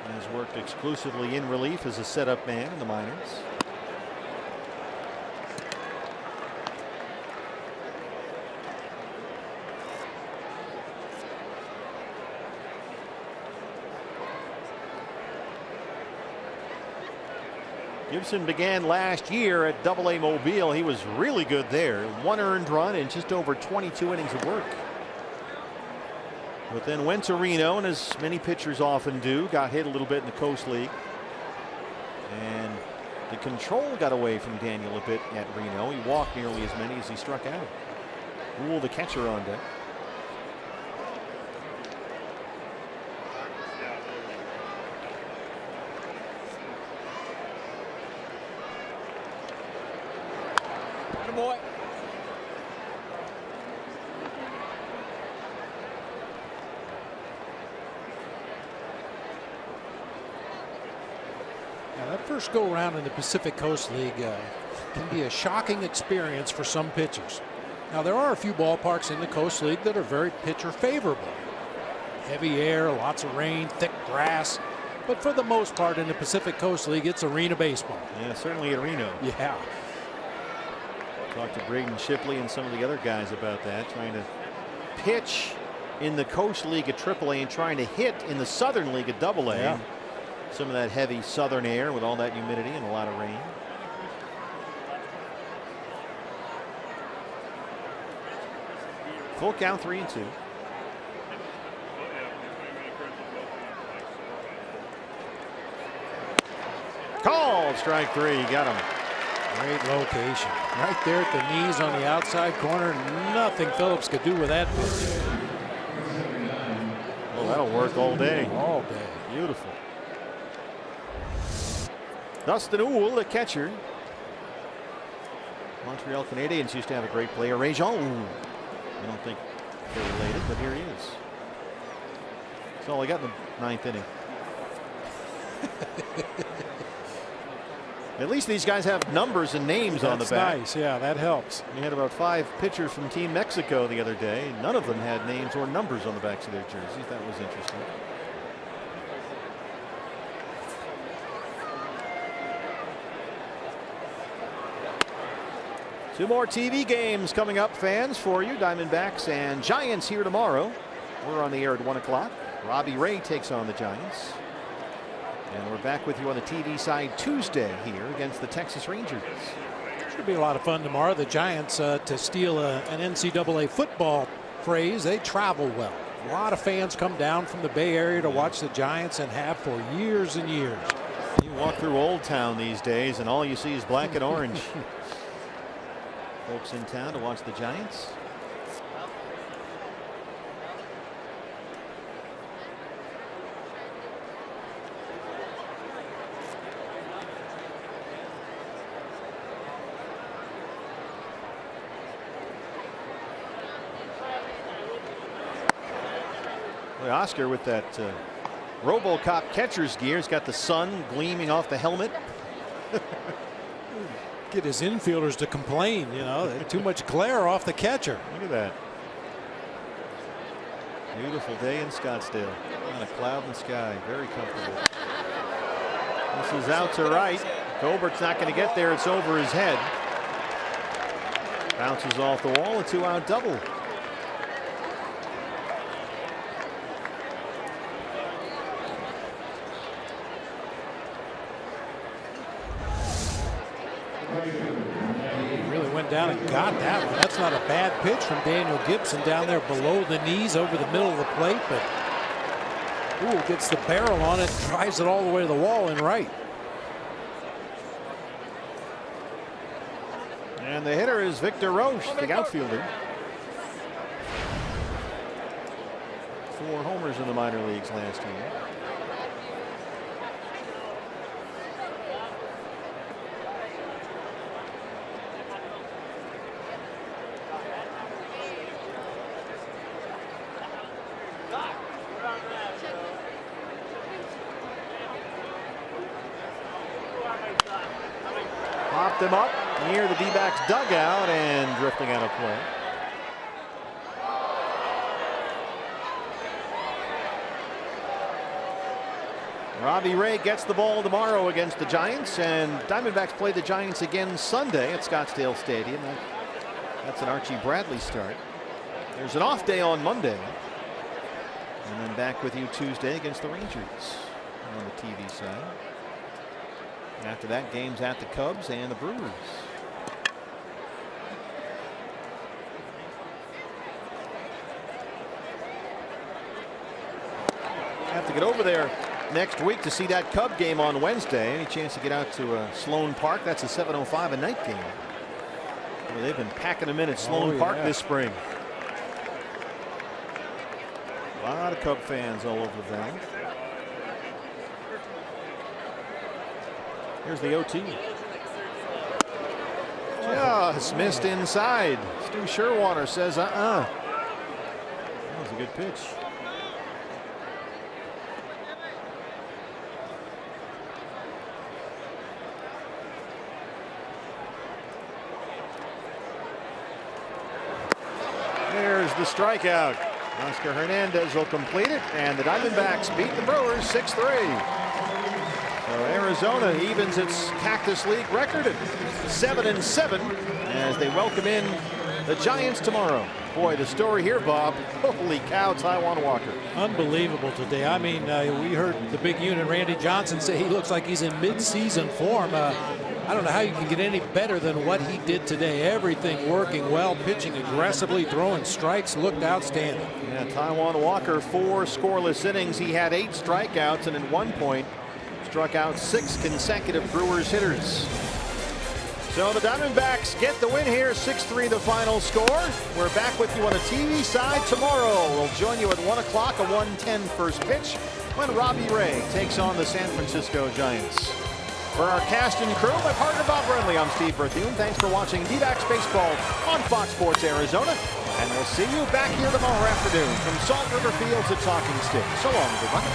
Has worked exclusively in relief as a setup man in the minors. Gibson began last year at AA Mobile. He was really good there. 1 earned run in just over 22 innings of work. But then went to Reno, and as many pitchers often do, got hit a little bit in the Coast League. And the control got away from Daniel a bit at Reno. He walked nearly as many as he struck out. Rule, the catcher, on deck. Attaboy. Now, that first go around in the Pacific Coast League can be a shocking experience for some pitchers. Now, there are a few ballparks in the Coast League that are very pitcher favorable. Heavy air, lots of rain, thick grass. But for the most part in the Pacific Coast League, it's arena baseball. Yeah, certainly at Reno. Yeah. Talked to Braden Shipley and some of the other guys about that, trying to pitch in the Coast League at AAA and trying to hit in the Southern League at AA. Yeah. Some of that heavy southern air with all that humidity and a lot of rain. Full count, 3-2. Called strike 3. Got him. Great location. Right there at the knees on the outside corner. Nothing Phillips could do with that pitch. Well, that'll work all day. All day. Beautiful. Dustin Uhl, the catcher. Montreal Canadiens used to have a great player, Ray Jean Uhl. I don't think they're related, but here he is. That's all I got in the 9th inning. At least these guys have numbers and names on the back. Nice. Yeah, that helps. We had about 5 pitchers from Team Mexico the other day. None of them had names or numbers on the backs of their jerseys. That was interesting. Two more TV games coming up, fans, for you. Diamondbacks and Giants here tomorrow. We're on the air at 1 o'clock. Robbie Ray takes on the Giants. And we're back with you on the TV side Tuesday here against the Texas Rangers. Should be a lot of fun tomorrow. The Giants, to steal an NCAA football phrase, they travel well. A lot of fans come down from the Bay Area to watch the Giants and have for years and years. You walk through Old Town these days and all you see is black and orange. Folks in town to watch the Giants. Oscar with that RoboCop catcher's gear. He's got the sun gleaming off the helmet. Get his infielders to complain, you know, too much glare off the catcher. Look at that. Beautiful day in Scottsdale. Not a cloud in the sky. Very comfortable. This is out to right. Gobert's not going to get there. It's over his head. Bounces off the wall. A 2-out double. Really went down and got that one. That's not a bad pitch from Daniel Gibson down there below the knees over the middle of the plate, but ooh, gets the barrel on it, drives it all the way to the wall and right. And the hitter is Victor Roche, the outfielder. 4 homers in the minor leagues last year. Popped him up near the D-backs dugout and drifting out of play. Robbie Ray gets the ball tomorrow against the Giants, and Diamondbacks play the Giants again Sunday at Scottsdale Stadium. That's an Archie Bradley start. There's an off day on Monday. And then back with you Tuesday against the Rangers on the TV side. After that, games at the Cubs and the Brewers. Have to get over there next week to see that Cub game on Wednesday. Any chance to get out to Sloan Park? That's a 7:05 a night game. Well, they've been packing them in at Sloan Park this spring. A lot of Cub fans all over the valley. Here's the OT. Just missed inside. Stu Sherwater says, That was a good pitch. There's the strikeout. Oscar Hernandez will complete it, and the Diamondbacks beat the Brewers 6-3. So Arizona evens its Cactus League record at 7-7 as they welcome in the Giants tomorrow. Boy, the story here, Bob. Holy cow, Taijuan Walker. Unbelievable today. I mean, we heard the big unit, Randy Johnson, say he looks like he's in mid-season form. I don't know how you can get any better than what he did today. Everything working well, pitching aggressively, throwing strikes, looked outstanding. Yeah, Taijuan Walker, 4 scoreless innings. He had 8 strikeouts, and at one point struck out 6 consecutive Brewers hitters. So the Diamondbacks get the win here, 6-3 the final score. We're back with you on a TV side tomorrow. We'll join you at 1 o'clock, a 1:10 first pitch, when Robbie Ray takes on the San Francisco Giants. For our cast and crew, my partner Bob Brenly, I'm Steve Berthune. Thanks for watching D-backs Baseball on Fox Sports Arizona. And we'll see you back here tomorrow afternoon from Salt River Fields at Talking Stick. So long, everybody.